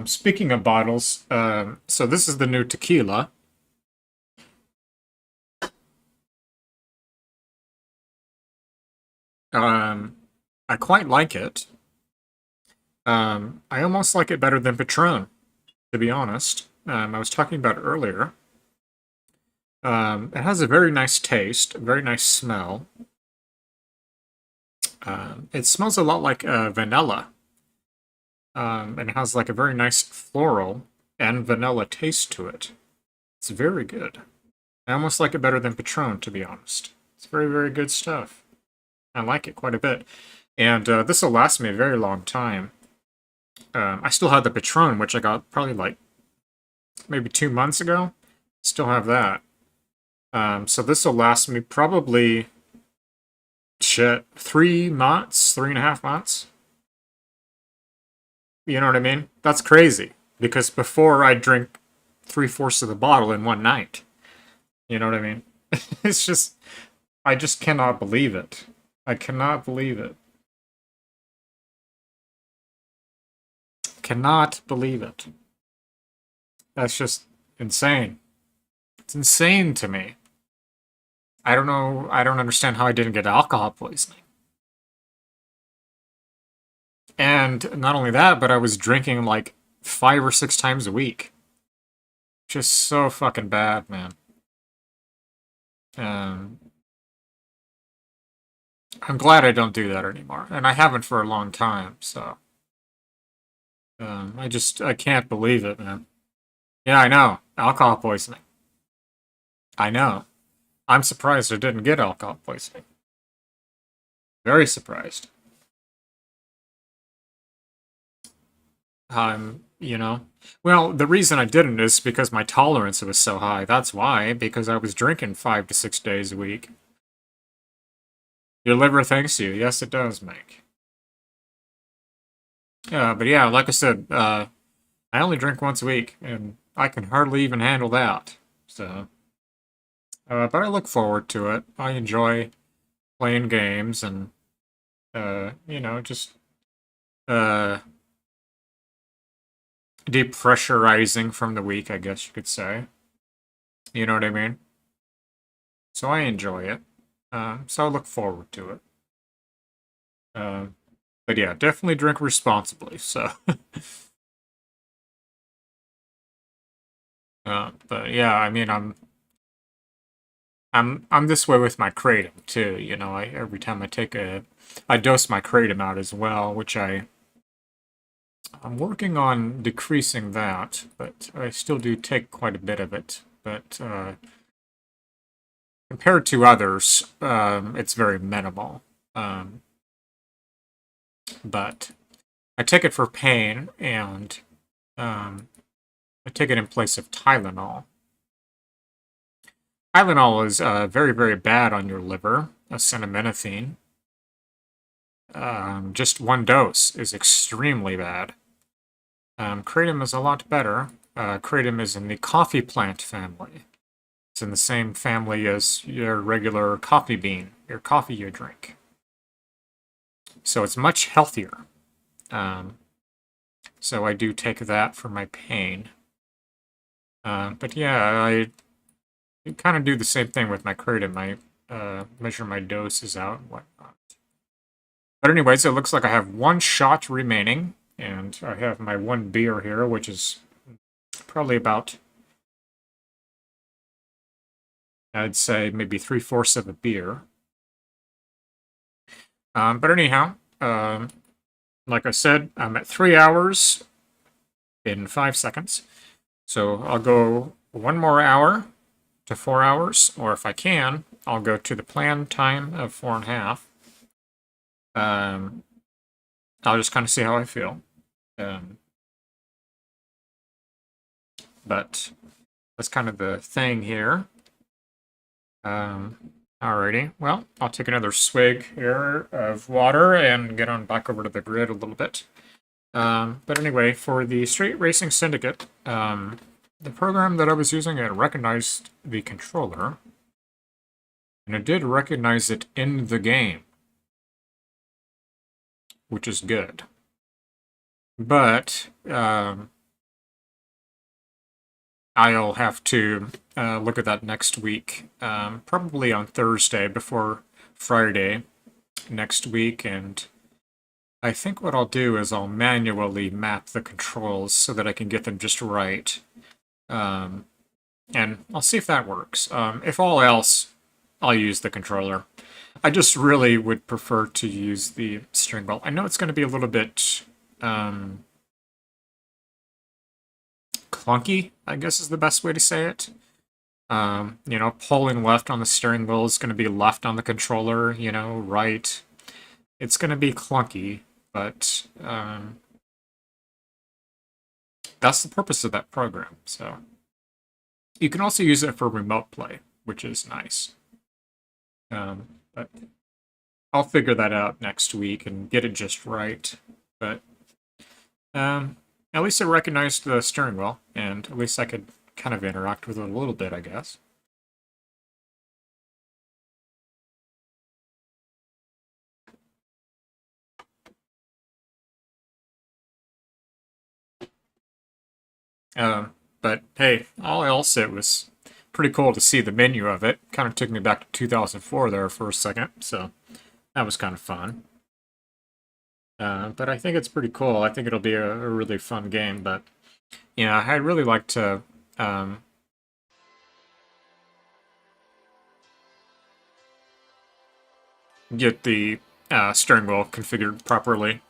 Speaking of bottles, so this is the new tequila. I quite like it. I almost like it better than Patron, to be honest. I was talking about it earlier. It has a very nice taste, a very nice smell. It smells a lot like vanilla. And it has like a very nice floral and vanilla taste to it. It's very good. I almost like it better than Patron, to be honest. It's very, very good stuff. I like it quite a bit. And this will last me a very long time. I still have the Patron, which I got probably like maybe 2 months ago. Still have that. So this will last me probably 3 months, 3.5 months. You know what I mean? That's crazy. Because before I'd drink 3/4 of the bottle in one night. You know what I mean? It's just, I just cannot believe it. I cannot believe it. Cannot believe it. That's just insane. It's insane to me. I don't know, I don't understand how I didn't get alcohol poisoning. And not only that, but I was drinking like 5 or 6 times a week. Just so fucking bad, man. I'm glad I don't do that anymore. And I haven't for a long time, so. I can't believe it, man. Yeah, I know. Alcohol poisoning. I know. I'm surprised I didn't get alcohol poisoning. Very surprised. You know. Well, the reason I didn't is because my tolerance was so high. That's why, because I was drinking 5 to 6 days a week. Your liver thanks you. Yes, it does, Mike. But yeah, like I said, I only drink once a week, and I can hardly even handle that. So, but I look forward to it. I enjoy playing games and, you know, just depressurizing from the week, I guess you could say. You know what I mean? So I enjoy it. So I look forward to it. But yeah, definitely drink responsibly, so. But yeah, I mean, I'm this way with my kratom too. You know, every time I dose my kratom out as well, which I'm working on decreasing that, but I still do take quite a bit of it. But compared to others, it's very minimal. But I take it for pain, and I take it in place of Tylenol. Tylenol is very, very bad on your liver, acetaminophen. Just one dose is extremely bad. Kratom is a lot better. Kratom is in the coffee plant family. It's in the same family as your regular coffee bean, your coffee you drink. So it's much healthier. So I do take that for my pain. But yeah, I kind of do the same thing with my kratom. I measure my doses out and whatnot. But anyways, it looks like I have one shot remaining, and I have my one beer here, which is probably about, I'd say, maybe 3/4 of a beer. But anyhow, like I said, I'm at 3 hours in 5 seconds. So I'll go 1 more hour to 4 hours, or if I can, I'll go to the planned time of 4.5. I'll just kind of see how I feel. But that's kind of the thing here. Alrighty, well, I'll take another swig here of water and get on back over to the grid a little bit. But anyway, for the Street Racing Syndicate, the program that I was using, it recognized the controller, and it did recognize it in the game, which is good. But I'll have to look at that next week, probably on Thursday before Friday next week, and I think what I'll do is I'll manually map the controls so that I can get them just right. And I'll see if that works. If all else, I'll use the controller. I just really would prefer to use the steering wheel. I know it's going to be a little bit clunky, I guess is the best way to say it. You know, pulling left on the steering wheel is going to be left on the controller, you know, right. It's going to be clunky, but that's the purpose of that program. So you can also use it for remote play, which is nice. But I'll figure that out next week and get it just right. But at least it recognized the steering wheel, and at least I could kind of interact with it a little bit, I guess. But hey, all else, it was pretty cool to see the menu of it. Kind of took me back to 2004 there for a second, so that was kind of fun. But I think it's pretty cool. I think it'll be a really fun game, but yeah, I'd really like to get the steering wheel configured properly.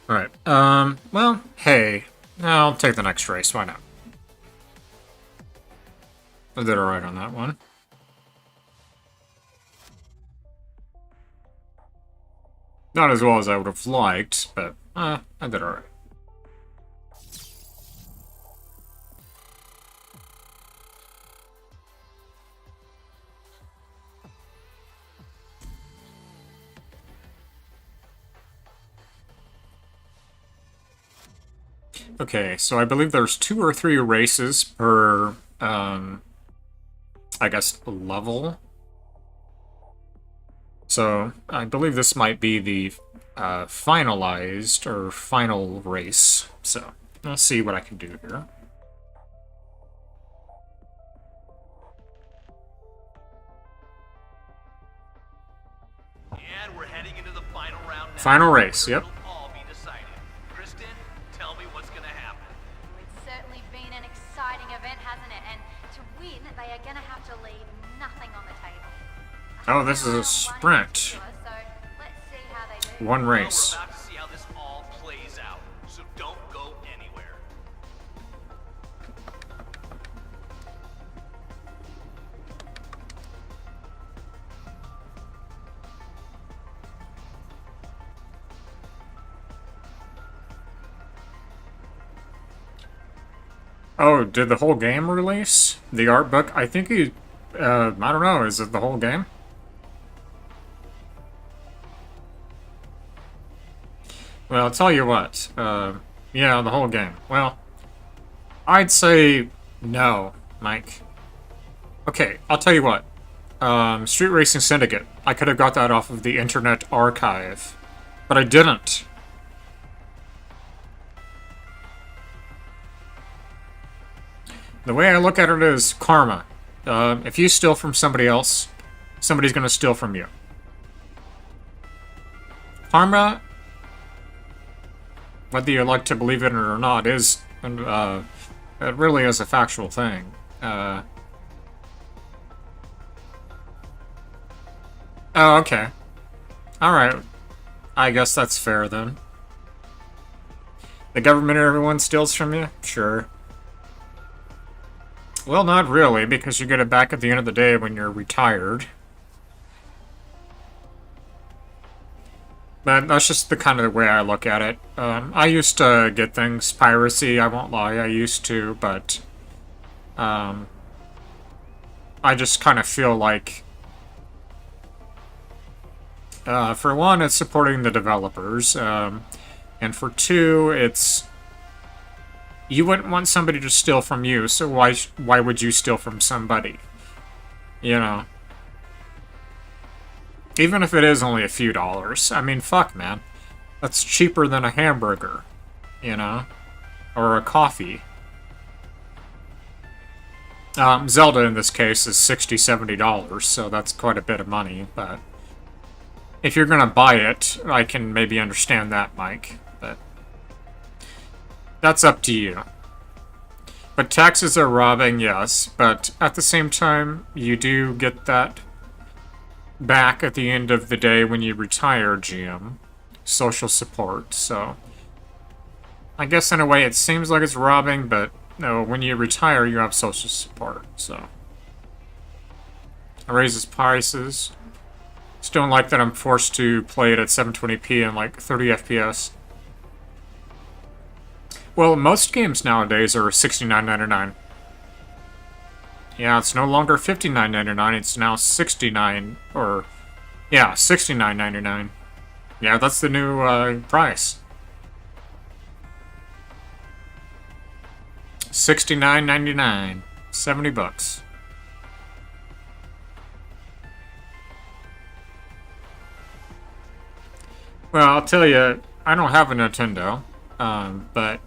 Alright, well, hey, I'll take the next race, why not? I did alright on that one. Not as well as I would have liked, but, I did alright. Okay, so I believe there's 2 or 3 races per, I guess, level. So, I believe this might be the finalized or final race. So, let's see what I can do here. And we're heading into the final round now. Final race, yep. Oh, this is a sprint. One race. We're about to see how this all plays out, so don't go anywhere. Oh, did the whole game release? The art book? I think I don't know, is it the whole game? Well, I'll tell you what. Yeah, the whole game. Well, I'd say no, Mike. Okay, I'll tell you what. Street Racing Syndicate. I could have got that off of the Internet Archive, but I didn't. The way I look at it is karma. If you steal from somebody else, somebody's gonna steal from you. Karma, whether you like to believe it or not, is, it really is a factual thing. Oh, okay. Alright. I guess that's fair, then. The government and everyone steals from you? Sure. Well, not really, because you get it back at the end of the day when you're retired. But that's just the kind of the way I look at it. I used to get things piracy, I won't lie, I used to, but... I just kind of feel like... for one, it's supporting the developers, and for two, it's... You wouldn't want somebody to steal from you, so why would you steal from somebody? You know? Even if it is only a few dollars. I mean, fuck, man. That's cheaper than a hamburger, you know? Or a coffee. Zelda, in this case, is $60, $70, so that's quite a bit of money, but... If you're gonna buy it, I can maybe understand that, Mike, but... That's up to you. But taxes are robbing, yes, but at the same time, you do get that back at the end of the day when you retire, GM. Social support, so... I guess in a way it seems like it's robbing, but no, when you retire, you have social support, so... It raises prices. Just don't like that I'm forced to play it at 720p and like 30 FPS. Well, most games nowadays are $69.99. Yeah, it's no longer $59.99, it's now $69, or... Yeah, $69.99. Yeah, that's the new, price. $69.99. 70 bucks. Well, I'll tell you, I don't have a Nintendo, but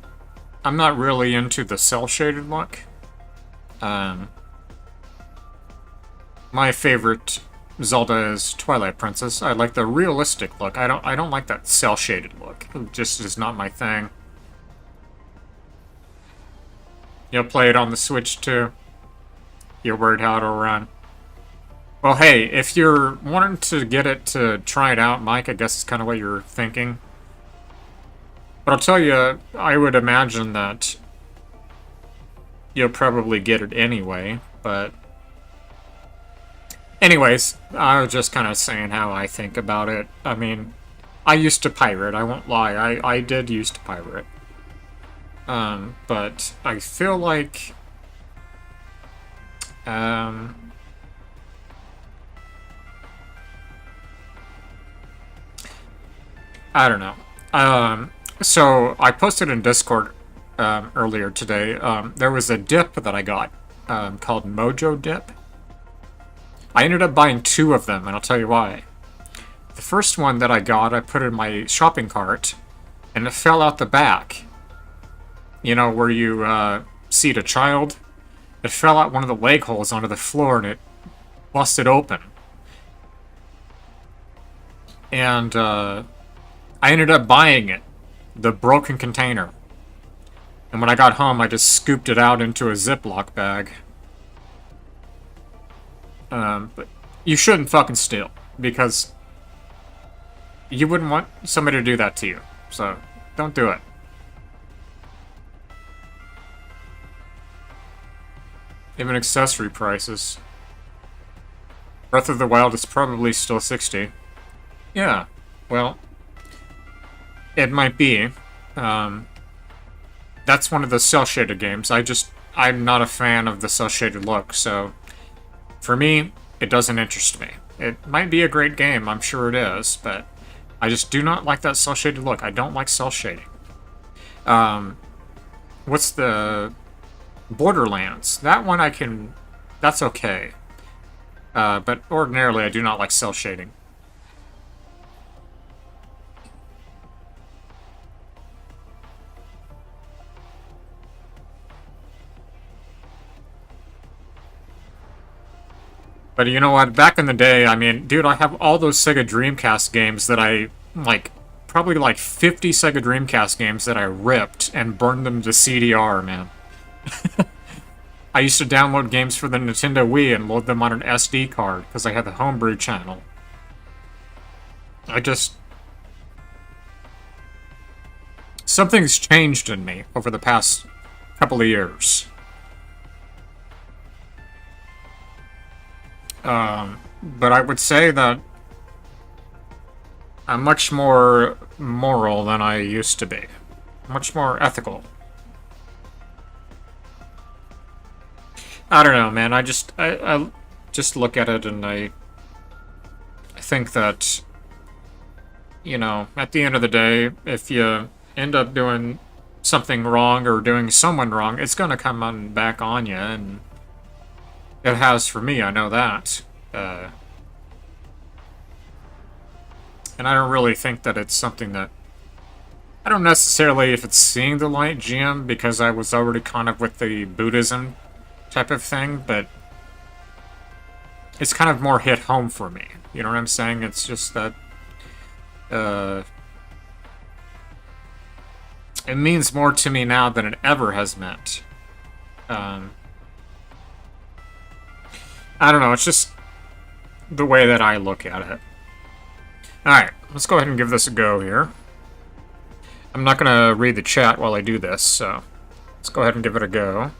I'm not really into the cel-shaded look. My favorite Zelda is Twilight Princess. I like the realistic look. I don't like that cel-shaded look. It just is not my thing. You'll play it on the Switch too. You're worried how it'll run. Well, hey, if you're wanting to get it to try it out, Mike, I guess it's kind of what you're thinking. But I'll tell you, I would imagine that you'll probably get it anyway, but... Anyways, I was just kind of saying how I think about it. I mean, I used to pirate, I won't lie. I did used to pirate. But I feel like... I don't know. So I posted in Discord earlier today. There was a dip that I got called Mojo Dip. I ended up buying 2 of them, and I'll tell you why. The first one that I got, I put in my shopping cart, and it fell out the back. You know, where you seat a child? It fell out one of the leg holes onto the floor, and it busted open. And I ended up buying it. The broken container. And when I got home, I just scooped it out into a Ziploc bag. But you shouldn't fucking steal, because you wouldn't want somebody to do that to you. So, don't do it. Even accessory prices. Breath of the Wild is probably still 60. Yeah, well... It might be. That's one of the cel-shaded games. I'm not a fan of the cel-shaded look, so... For me, it doesn't interest me. It might be a great game, I'm sure it is, but... I just do not like that cel-shaded look. I don't like cel shading. What's the Borderlands? That one I can... That's okay. But ordinarily I do not like cel shading. But you know what? Back in the day, I mean, dude, I have all those Sega Dreamcast games that I, like, probably like 50 Sega Dreamcast games that I ripped and burned them to CDR, man. I used to download games for the Nintendo Wii and load them on an SD card because I had the homebrew channel. Something's changed in me over the past couple of years. But I would say that I'm much more moral than I used to be. Much more ethical. I don't know, man. I just look at it and I think that, you know, at the end of the day, if you end up doing something wrong or doing someone wrong, it's gonna come back on you, and it has for me, I know that. And I don't really think that it's something that... I don't necessarily if it's seeing the light, GM, because I was already kind of with the Buddhism type of thing, but it's kind of more hit home for me. You know what I'm saying? It's just that... it means more to me now than it ever has meant. I don't know, it's just the way that I look at it. Alright, let's go ahead and give this a go here. I'm not going to read the chat while I do this, so let's go ahead and give it a go.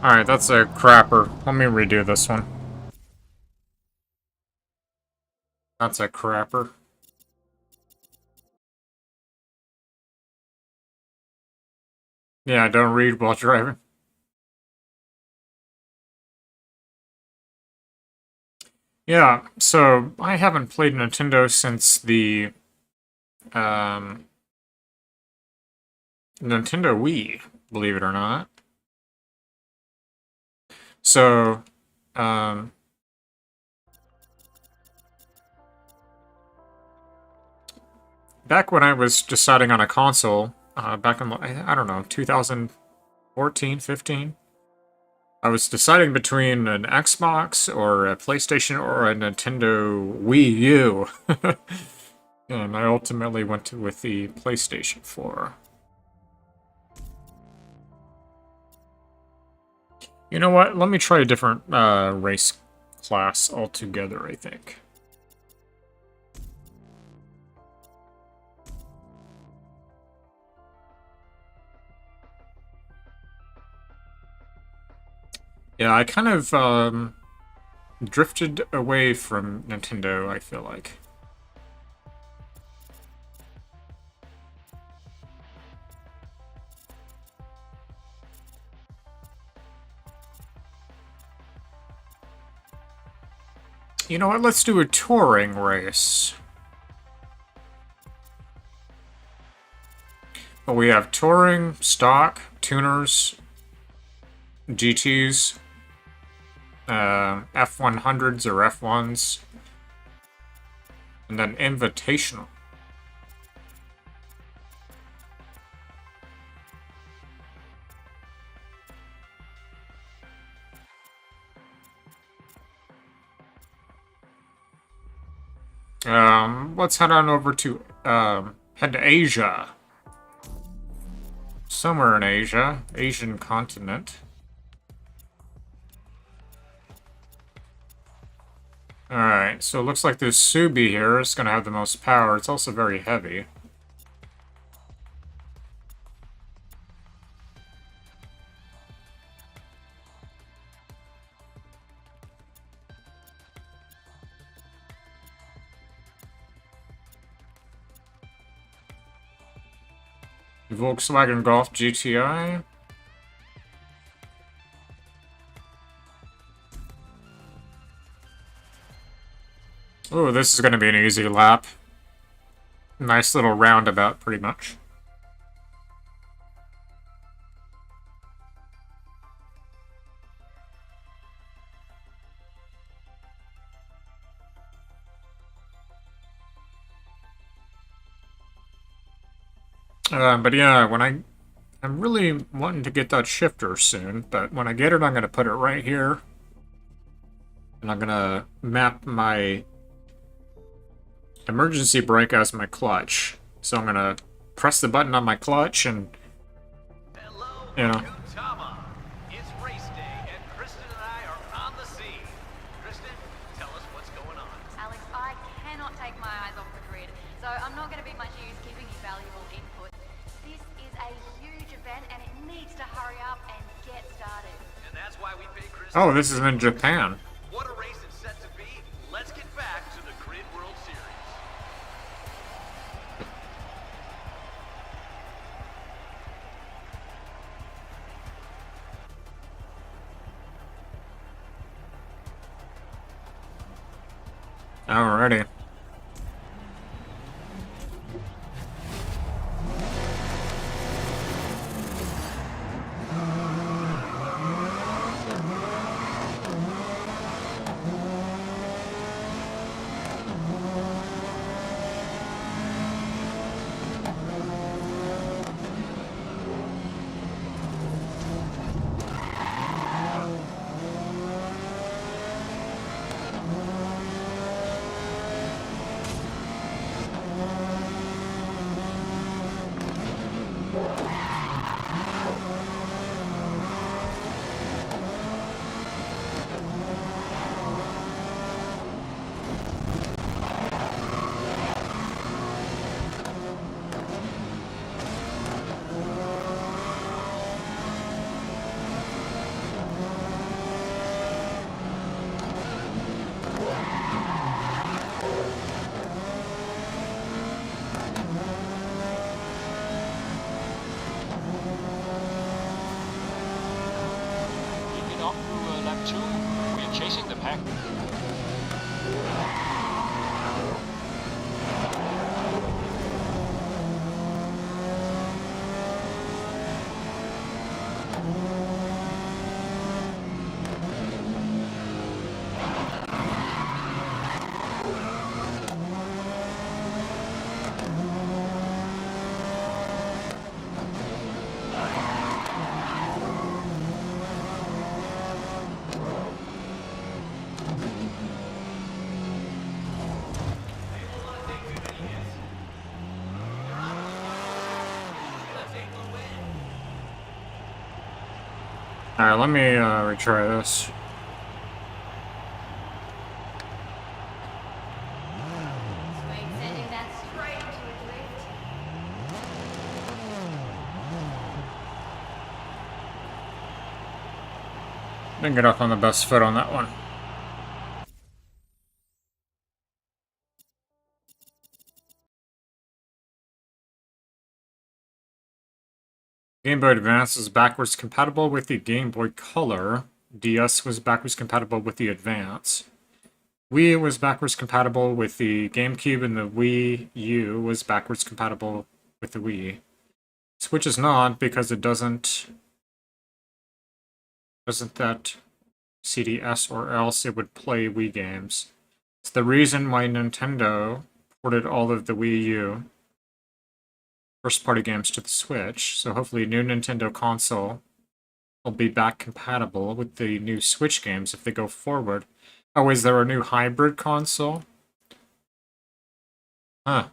Alright, that's a crapper. Let me redo this one. That's a crapper. Yeah, don't read while driving. Yeah, so I haven't played Nintendo since the Nintendo Wii, believe it or not. So, back when I was deciding on a console, back in, I don't know, 2014, 15, I was deciding between an Xbox or a PlayStation or a Nintendo Wii U. And I ultimately went with the PlayStation 4. You know what? Let me try a different race class altogether, I think. Yeah, I kind of drifted away from Nintendo, I feel like. You know what? Let's do a touring race. But we have touring, stock, tuners, GTs, F100s or F1s, and then invitational. Let's head on over to, head to Asia. Somewhere in Asia. Asian continent. Alright, so it looks like this Subi here is going to have the most power. It's also very heavy. Volkswagen Golf GTI. Oh, this is going to be an easy lap. Nice little roundabout, pretty much. But yeah, I'm really wanting to get that shifter soon, but when I get it, I'm going to put it right here. And I'm going to map my emergency brake as my clutch. So I'm going to press the button on my clutch and, you know. It's race day, and Kristen and I are on the scene. Kristen, tell us what's going on. Alex, I cannot take my eyes off the grid, so I'm not going to be much use giving you valuable input. This is a huge event, and it needs to hurry up and get started. And that's why we pay Kristen. Oh, this is in Japan. What a race it's set to be. Let's get back to the Grid World Series. Alrighty. Chasing the pack. Alright, let me retry this. Didn't get off on the best foot on that one. Game Boy Advance is backwards compatible with the Game Boy Color. DS was backwards compatible with the Advance. Wii was backwards compatible with the GameCube, and the Wii U was backwards compatible with the Wii. Switch is not because it doesn't that CDS, or else it would play Wii games. It's the reason why Nintendo ported all of the Wii U first-party games to the Switch, so hopefully a new Nintendo console will be back compatible with the new Switch games if they go forward. Oh, is there a new hybrid console? Huh.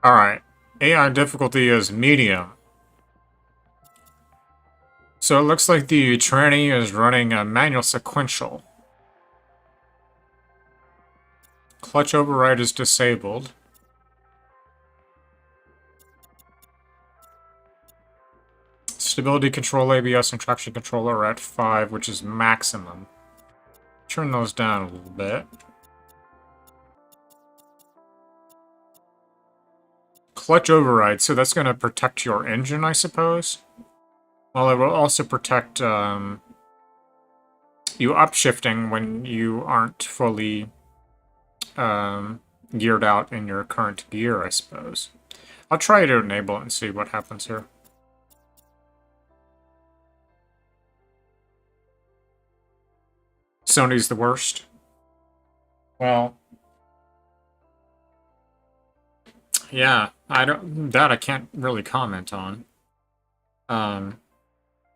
Alright. AI difficulty is medium. So it looks like the tranny is running a manual sequential. Clutch override is disabled. Stability control, ABS, and traction control are at 5, which is maximum. Turn those down a little bit. Clutch override, so that's going to protect your engine, I suppose? Well, it will also protect you upshifting when you aren't fully geared out in your current gear, I suppose. I'll try to enable it and see what happens here. Sony's the worst. Well, yeah, I can't really comment on.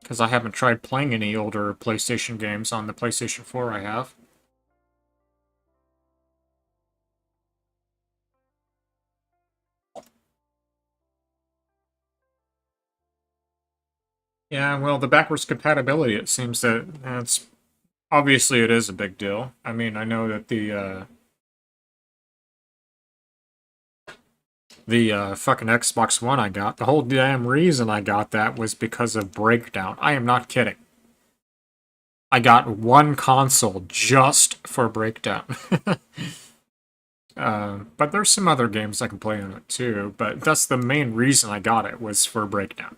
Because I haven't tried playing any older PlayStation games on the PlayStation 4 I have. Yeah, well, the backwards compatibility, it seems that that's... Obviously, it is a big deal. I mean, I know that the fucking Xbox One I got, the whole damn reason I got that was because of Breakdown. I am not kidding. I got one console just for Breakdown. But there's some other games I can play on it too, but that's the main reason I got it, was for Breakdown.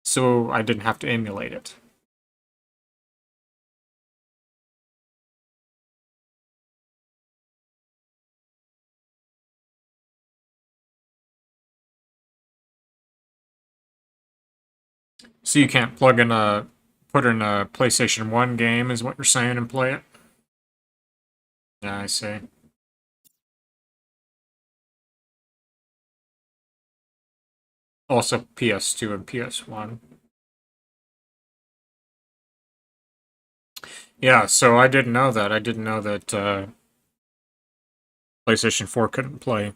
So I didn't have to emulate it. So you can't put in a PlayStation 1 game, is what you're saying, and play it? Yeah, I see. Also PS2 and PS1. Yeah, so I didn't know that. I didn't know that PlayStation 4 couldn't play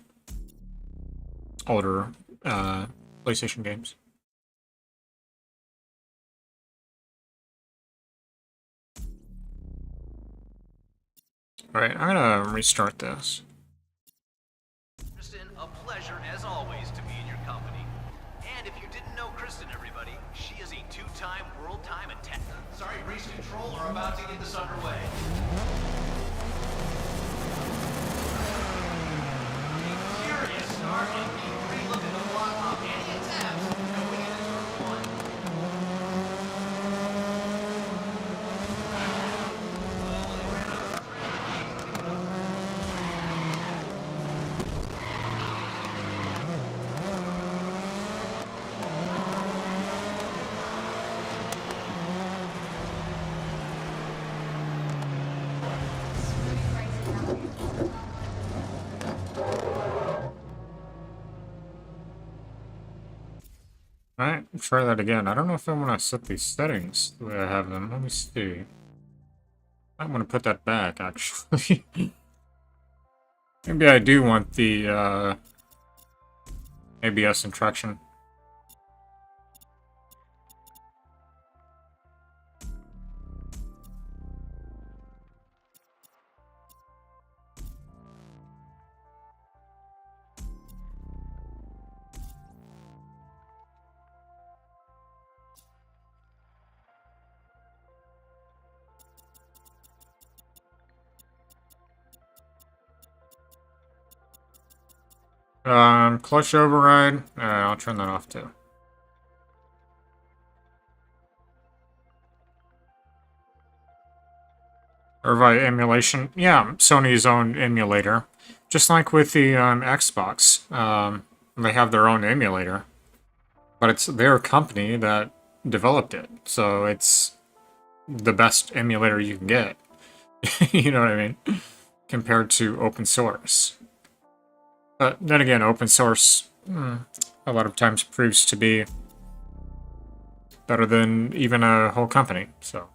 older PlayStation games. Alright, I'm gonna restart this. Kristen, a pleasure as always to be in your company. And if you didn't know Kristen, everybody, she is a two-time world time attack. Sorry, Breeze Control are about to get this underway. A curious start and be looking to block off any attempts going into turn 1. Alright, try that again. I don't know if I want to set these settings the way I have them. Let me see. I want to put that back, actually. Maybe I do want the ABS and traction. Clutch override. I'll turn that off too. Or via emulation. Yeah, Sony's own emulator. Just like with the Xbox. They have their own emulator. But it's their company that developed it. So it's the best emulator you can get. You know what I mean? Compared to open source. But then again, open source a lot of times proves to be better than even a whole company, so.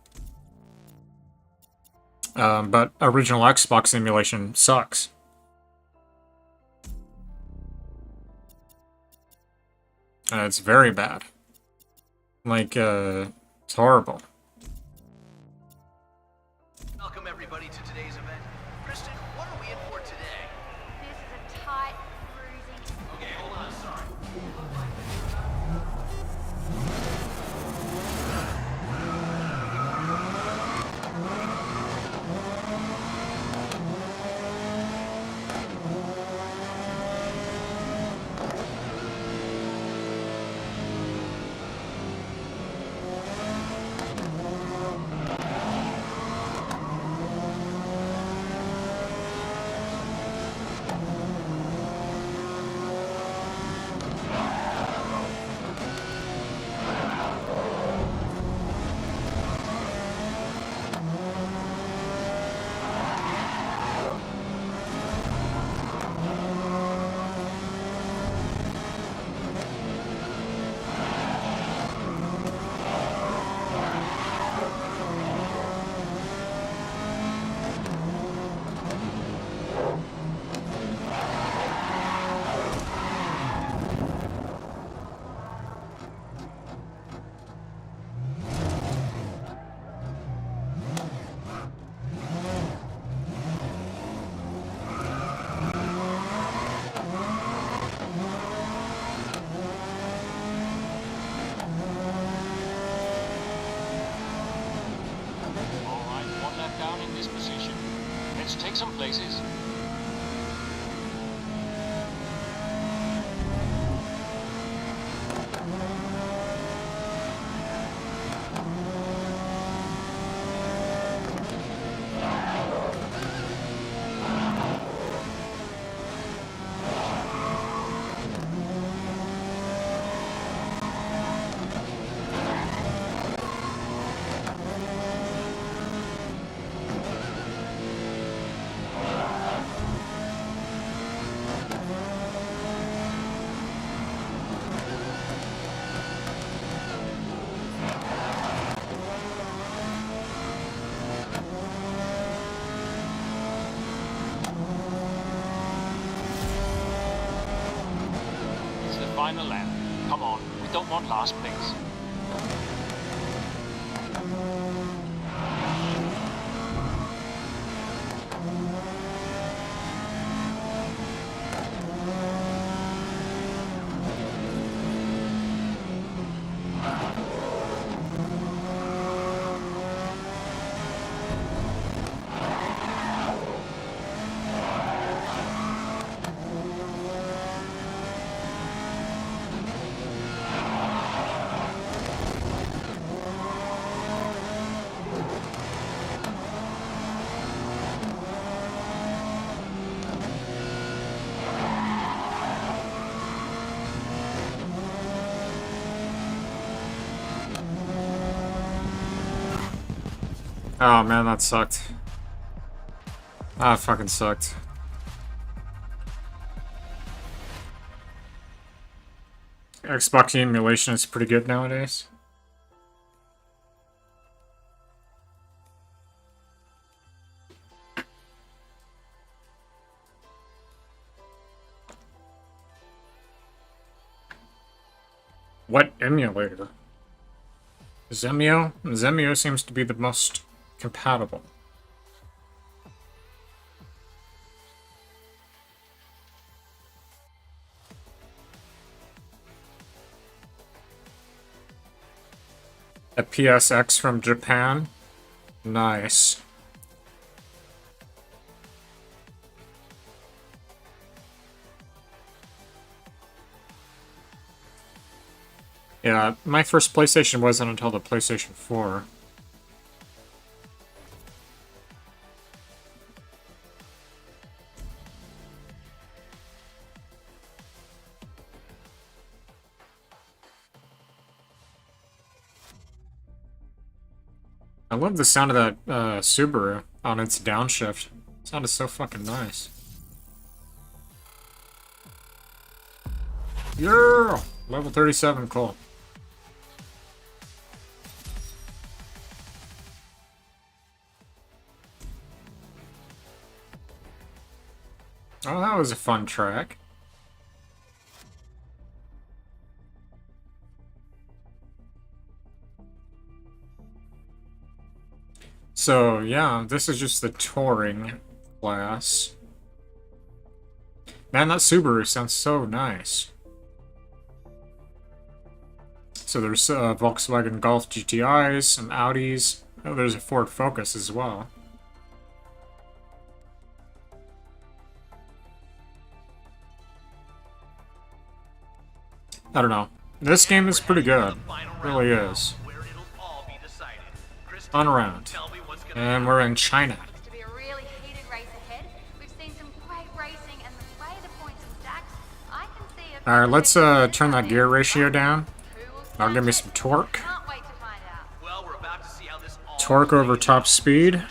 But original Xbox emulation sucks. It's very bad. Like, it's horrible. Welcome everybody to today's event. Kristen, what are we in for today? This is a tight, bruising... Okay, hold on, sorry. Let's take some places. Final lap. Come on, we don't want last place. Oh man, that sucked. That fucking sucked. Xbox emulation is pretty good nowadays. What emulator? Zemio? Zemio seems to be the most compatible. A PSX from Japan? Nice. Yeah, my first PlayStation wasn't until the PlayStation 4. I love the sound of that Subaru on its downshift. It sounded so fucking nice. Yeah! Level 37, cool. Oh, that was a fun track. So, yeah, this is just the touring class. Man, that Subaru sounds so nice. So there's Volkswagen Golf GTIs, some Audis. Oh, there's a Ford Focus as well. I don't know. This game is pretty good. It really is. On around. And we're in China. To be a really heated race ahead. We've seen some great racing, and the way the points are stacked, I can see a Alright, let's turn that gear ratio down. That'll give me some torque. Torque over top speed.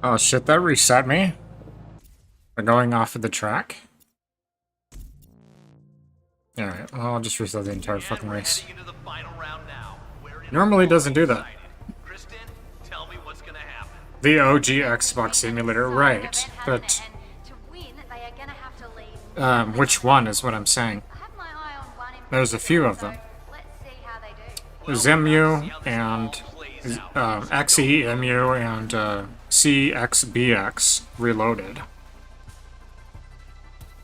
Oh shit, that reset me. We're going off of the track. Alright, well, I'll just reset the entire fucking race. Normally doesn't do that. The OG Xbox simulator, right, but... which one is what I'm saying. There's a few of them. There's EMU and XEMU and CXBX Reloaded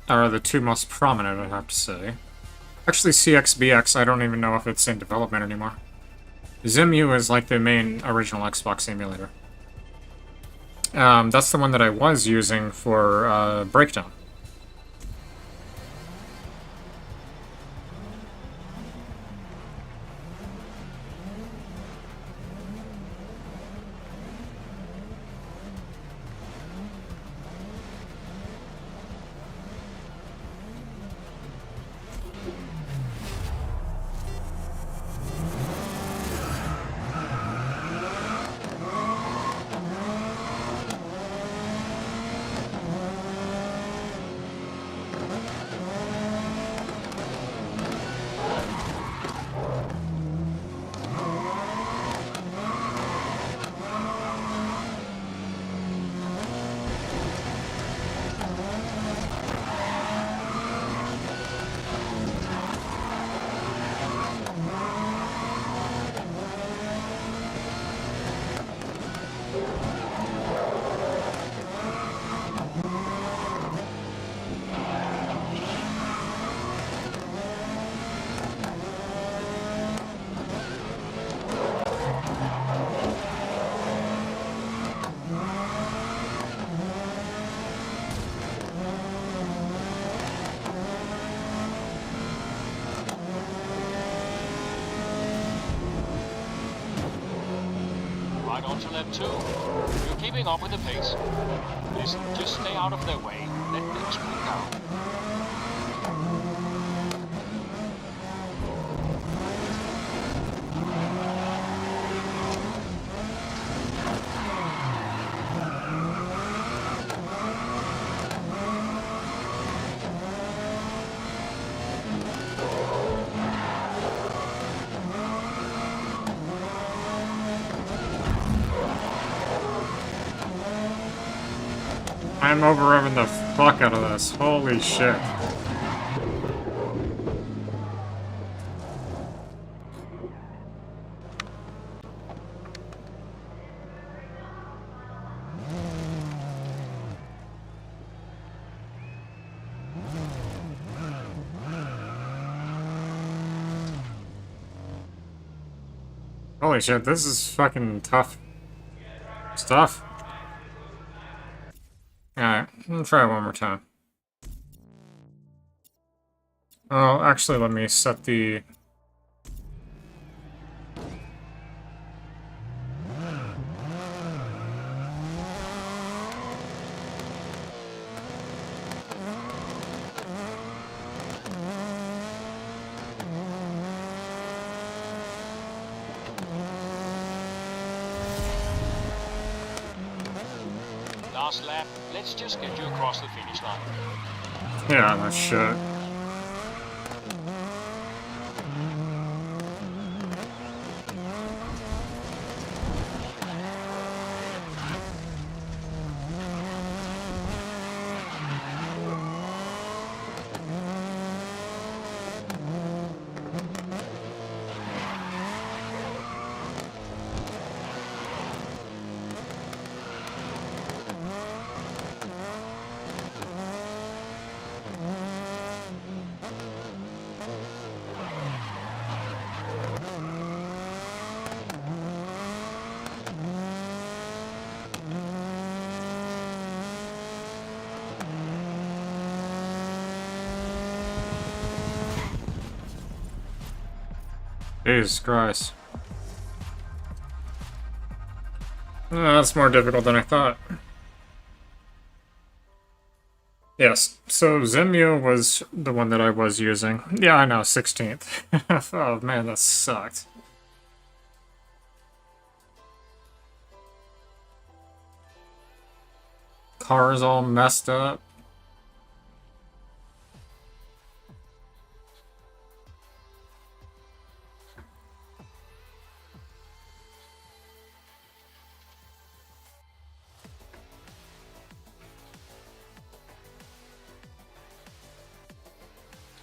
are the two most prominent, I'd have to say. Actually, CXBX, I don't even know if it's in development anymore. ZEMU is like the main original Xbox emulator. That's the one that I was using for Breakdown. right onto lap 2. You're keeping up with the pace. Listen, just stay out of their way. Let them sprint down. I'm over-revving the fuck out of this. Holy shit. Holy shit, this is fucking tough stuff. Alright, I'll try it one more time. Oh, actually, let me set the... Last lap, let's just get you across the finish line. Yeah, that shit. Jesus Christ. That's more difficult than I thought. Yes, so Zemio was the one that I was using. Yeah, I know, 16th. Oh man, that sucked. Car's all messed up.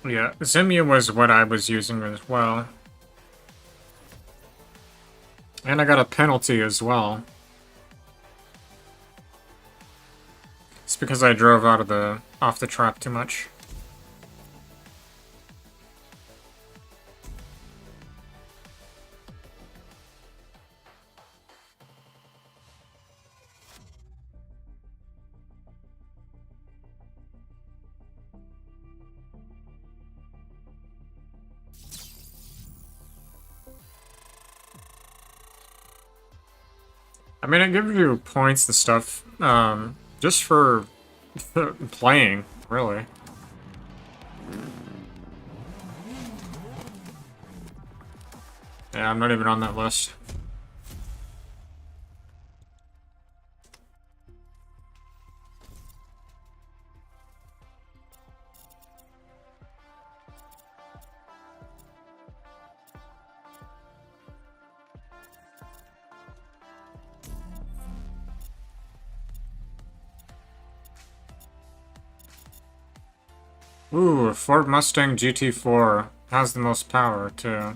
Yeah, Zimia was what I was using as well. And I got a penalty as well. It's because I drove off the track too much. I mean, it gives you points and stuff, just for playing, really. Yeah, I'm not even on that list. Ooh, Ford Mustang GT4 has the most power, too.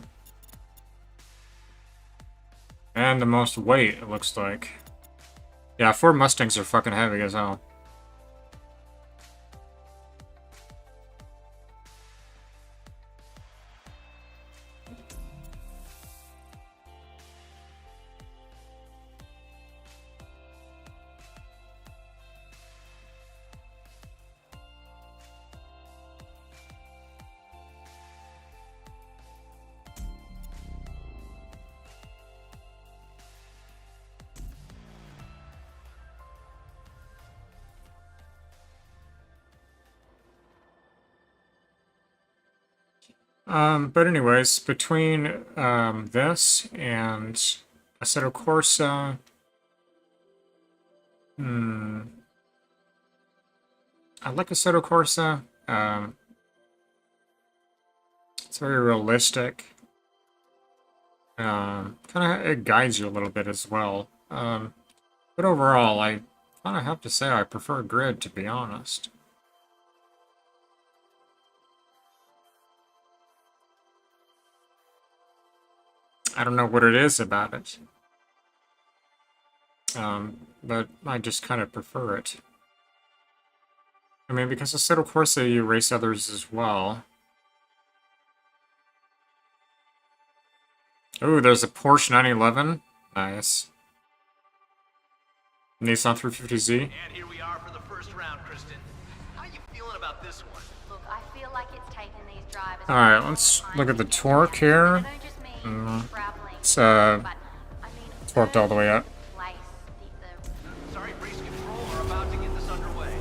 And the most weight, it looks like. Yeah, Ford Mustangs are fucking heavy as hell. But anyways, between this and Assetto Corsa, I like Assetto Corsa. It's very realistic. Kind of it guides you a little bit as well. But overall, I kind of have to say I prefer Grid, to be honest. I don't know what it is about it. But I just kind of prefer it. I mean, because Assetto Corsa, you race others as well. Oh, there's a Porsche 911. Nice. Nissan 350Z. And here we are for the first round, Kristen. How you feeling about this one? Look, I feel like it's taken these drivers. Alright, let's look at the torque here. It's torqued all the way up. Sorry, Breeze Control are about to get this underway.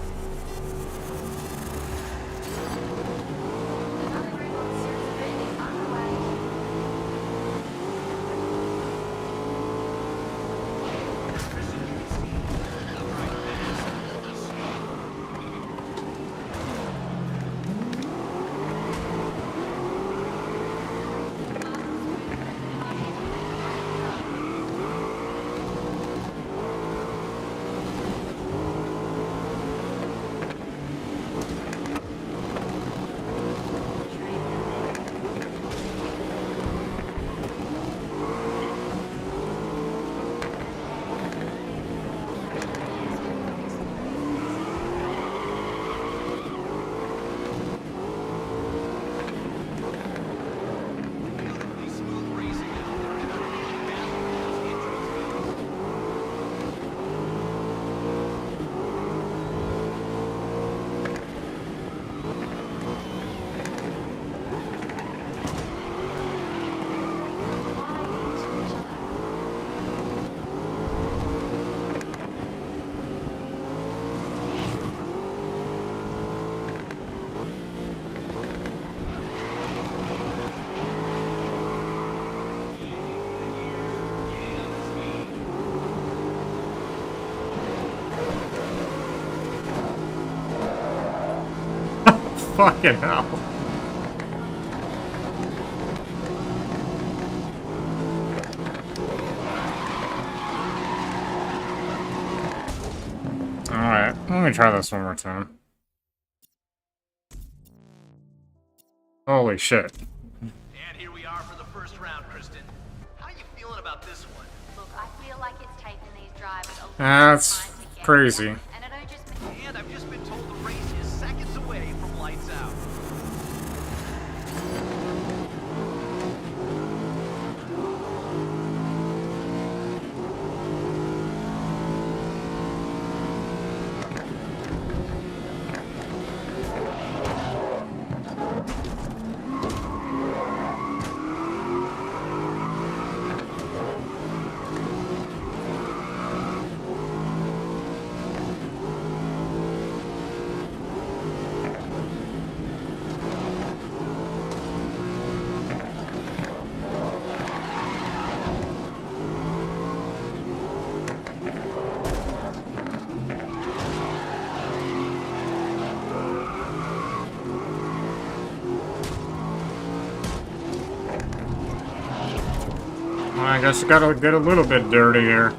Fucking hell. Alright, let me try this one more time. Holy shit. And here we are for the first round, Kristen. How you feeling about this one? Look, I feel like it's taken these drivers a long That's time to get crazy. here. And I don't just mean... And I've just been told the race is seconds away from lights out. I guess you gotta get a little bit dirty here.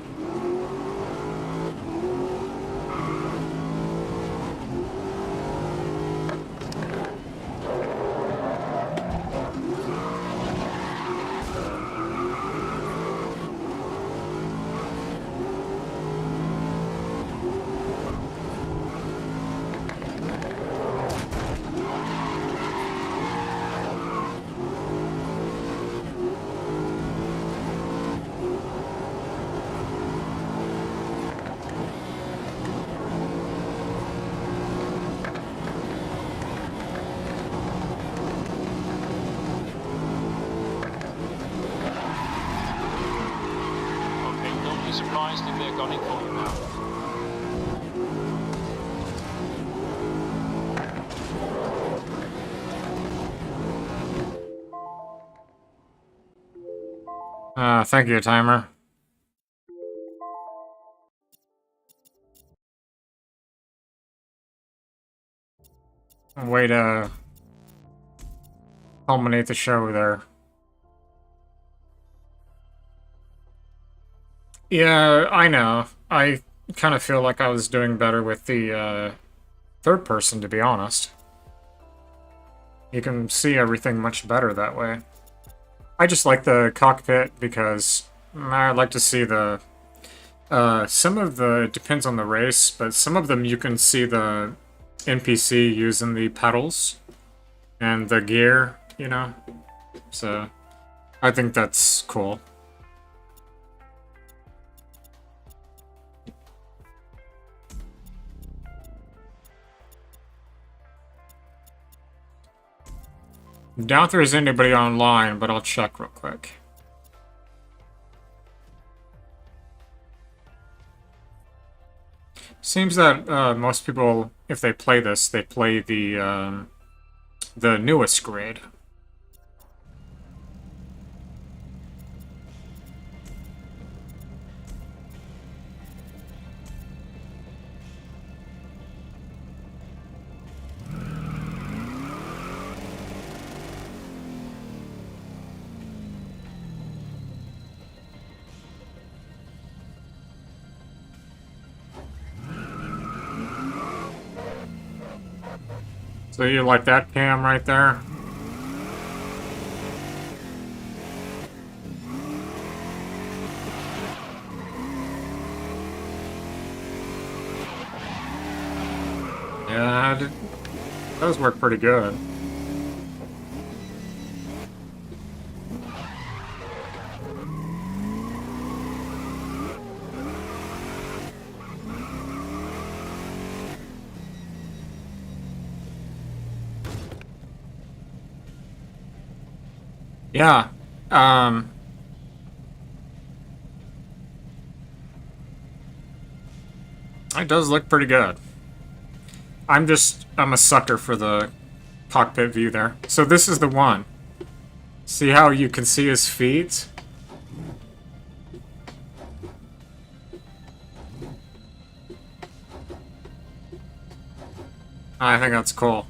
Surprised if they're gunning for you now. Thank you, timer. Way to culminate the show there. Yeah, I know. I kind of feel like I was doing better with the third person, to be honest. You can see everything much better that way. I just like the cockpit because I'd like to see the... some of the... It depends on the race, but some of them you can see the NPC using the pedals and the gear, you know? So, I think that's cool. Doubt there's anybody online, but I'll check real quick. Seems that most people, if they play this, they play the newest grade. So you like that cam right there? Yeah, it does work pretty good. Yeah, it does look pretty good. I'm a sucker for the cockpit view there. So this is the one. See how you can see his feet? I think that's cool.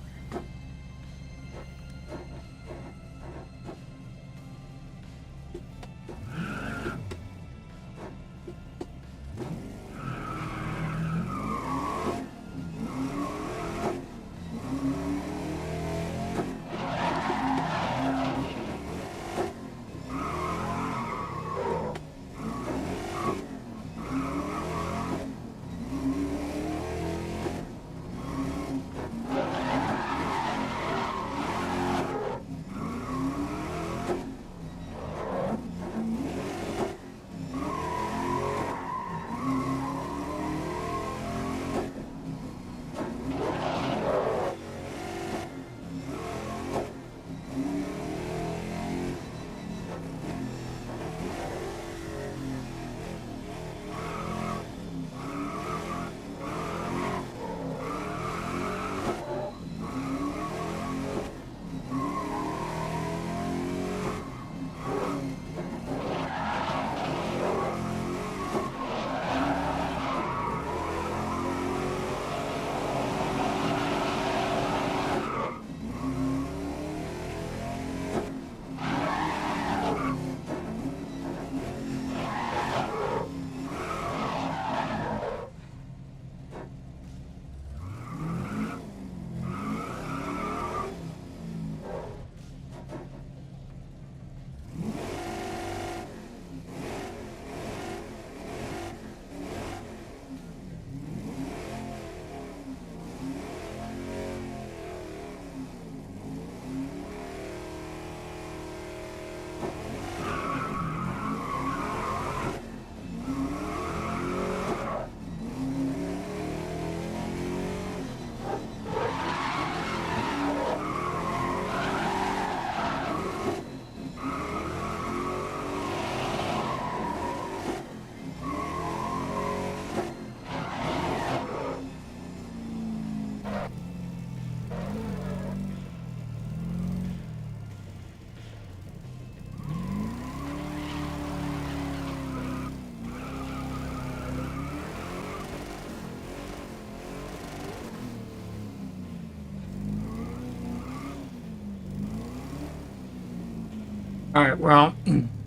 Alright, well,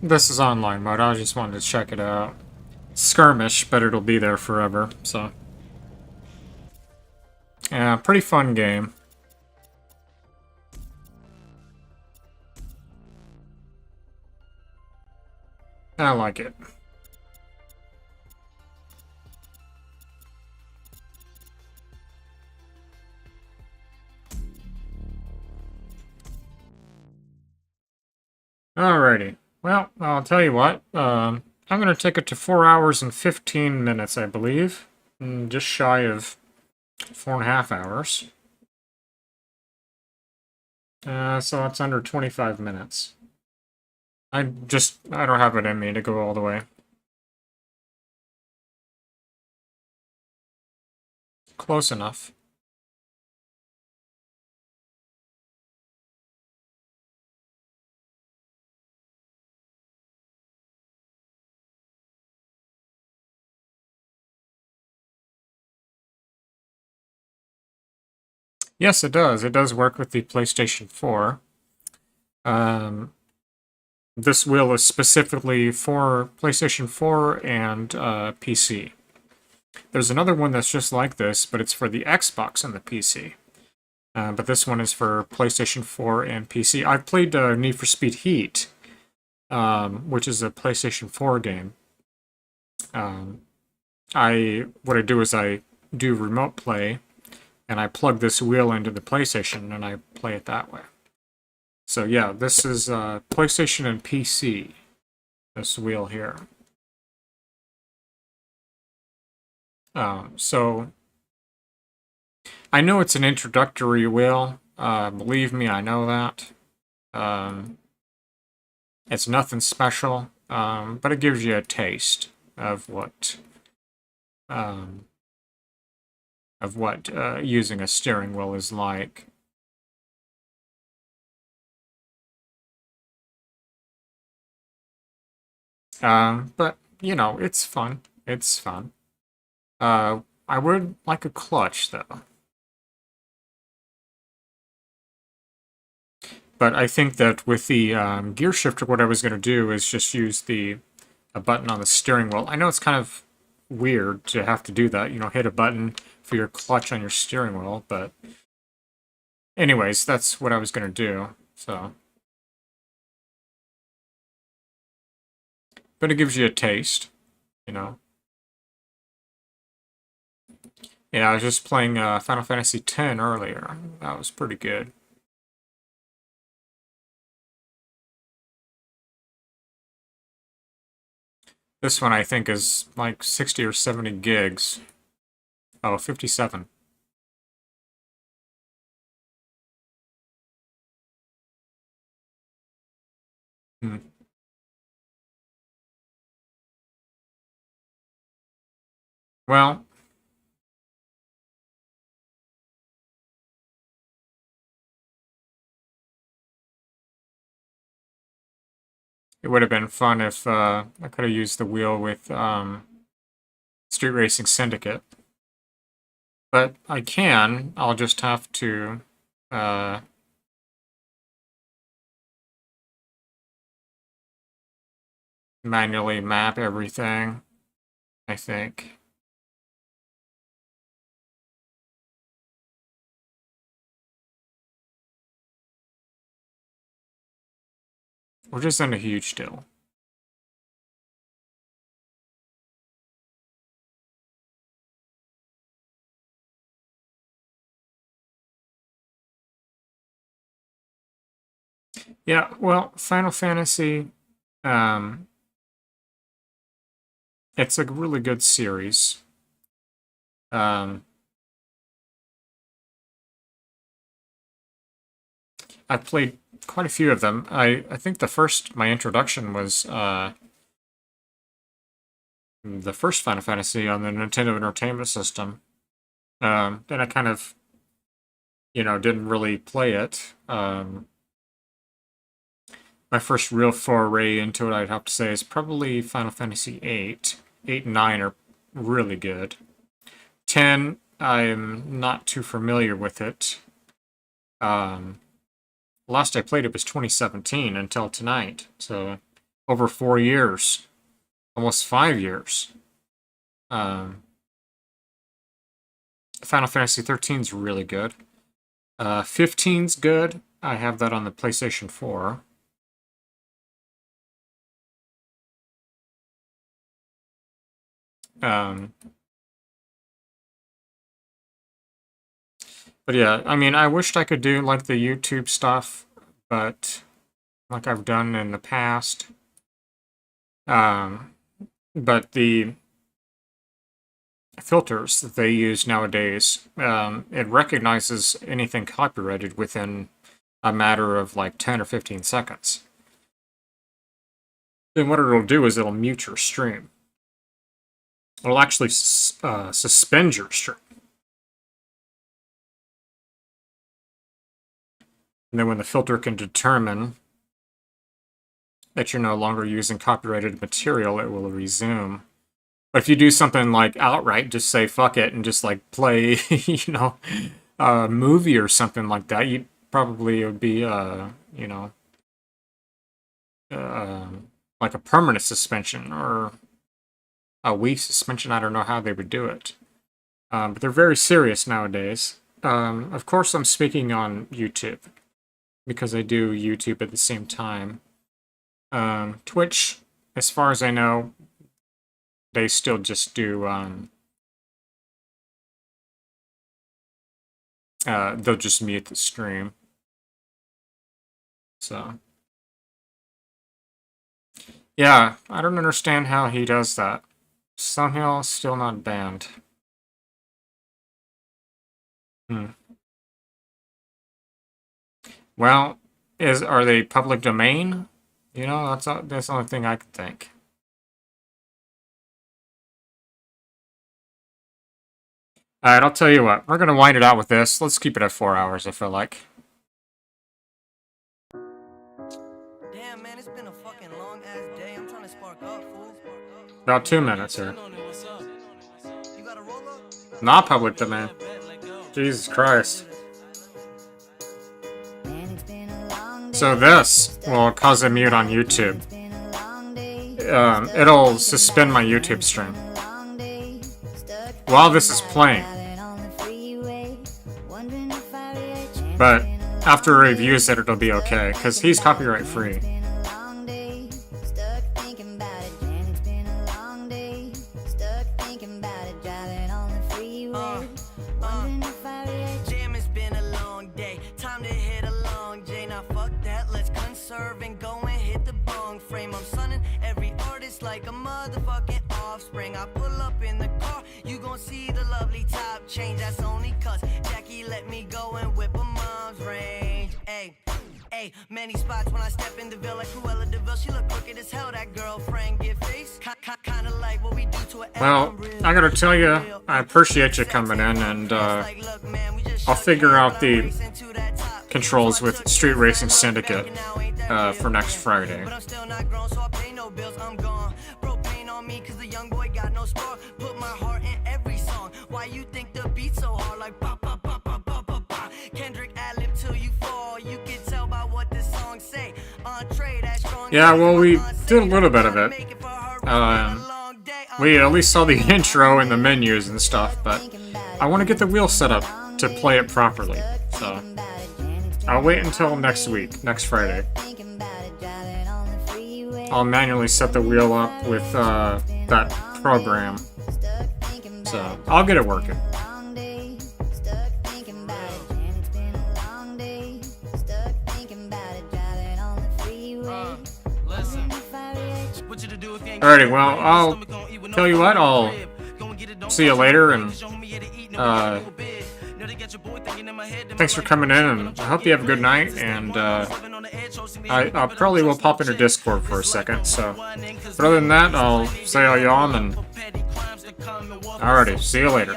this is online mode. I just wanted to check it out. Skirmish, but it'll be there forever, so. Yeah, pretty fun game. I like it. Alrighty. Well, I'll tell you what. I'm going to take it to 4 hours and 15 minutes, I believe. Just shy of 4.5 hours. So that's under 25 minutes. I don't have it in me to go all the way. Close enough. Yes, it does. It does work with the PlayStation 4. This wheel is specifically for PlayStation 4 and PC. There's another one that's just like this, but it's for the Xbox and the PC. But this one is for PlayStation 4 and PC. I've played Need for Speed Heat, which is a PlayStation 4 game. What I do is I do remote play, and I plug this wheel into the PlayStation, and I play it that way. So yeah, this is PlayStation and PC, this wheel here. So I know it's an introductory wheel. Believe me, I know that. It's nothing special, but it gives you a taste of what using a steering wheel is like. But, you know, it's fun. It's fun. I would like a clutch, though. But I think that with the gear shifter, what I was going to do is just use a button on the steering wheel. I know it's kind of weird to have to do that, you know, hit a button for your clutch on your steering wheel, but anyways, that's what I was going to do, so. But it gives you a taste, you know. Yeah, I was just playing Final Fantasy X earlier. That was pretty good. This one, I think, is like 60 or 70 gigs. Oh, 57. Hmm. Well, it would have been fun if I could have used the wheel with Street Racing Syndicate. But I can. I'll just have to manually map everything, I think. Which isn't a huge deal. Yeah, well, Final Fantasy, it's a really good series. I've played quite a few of them. I think my introduction was the first Final Fantasy on the Nintendo Entertainment System. Then I kind of, you know, didn't really play it. My first real foray into it, I'd have to say, is probably Final Fantasy VIII. 8 and 9 are really good. 10, I'm not too familiar with it. Last I played it was 2017 until tonight. So over 4 years. Almost 5 years. Final Fantasy 13's really good. 15's good. I have that on the PlayStation 4. But yeah, I mean, I wished I could do like the YouTube stuff, but like I've done in the past. But the filters that they use nowadays, it recognizes anything copyrighted within a matter of like 10 or 15 seconds. Then what it'll do is it'll mute your stream. It'll actually suspend your stream. And then when the filter can determine that you're no longer using copyrighted material, it will resume. But if you do something like outright, just say fuck it and just like play, you know, a movie or something like that, you probably would be, you know, like a permanent suspension or a week suspension. I don't know how they would do it. But they're very serious nowadays. Of course, I'm speaking on YouTube because I do YouTube at the same time. Twitch, as far as I know, they still just do, they'll just mute the stream. So, yeah, I don't understand how he does that. Somehow, still not banned. Well, are they public domain? You know, that's the only thing I could think. Alright, I'll tell you what. We're going to wind it out with this. Let's keep it at 4 hours, I feel like. Damn, man, it's been a fucking long ass day. I'm trying to spark up, fool. About 2 minutes here. Not public domain. Jesus Christ. So this will cause a mute on YouTube. It'll suspend my YouTube stream while this is playing. But after he reviews it, it'll be okay, because he's copyright free. Like a motherfucking offspring. I pull up in the car, you gon' see the lovely top change. That's only cause Jackie let me go and whip a mom's range. Hey, many spots when I step in the Ville like Cruella de Vil. She look crooked as hell, that girlfriend get face. Kinda like what we do to her. Well, I gotta tell you, I appreciate you coming in, and I'll figure out the controls with Street Racing Syndicate for next Friday. Put my heart in every song. Why you think the beat so hard? Like ba ba ba ba ba ba ba. Kendrick ad-lib till you fall. You can tell by what the song say. Entree that strong. Yeah, well, we did a little bit of it. We at least saw the intro and the menus and stuff, but I want to get the wheel set up to play it properly. So I'll wait until next week, next Friday. I'll manually set the wheel up with that program. So I'll get it working. Alrighty, well, I'll tell you what, I'll see you later, and thanks for coming in, and I hope you have a good night, and I probably will pop into Discord for a second, so, but other than that, I'll say I'll yawn, and alrighty, see you later.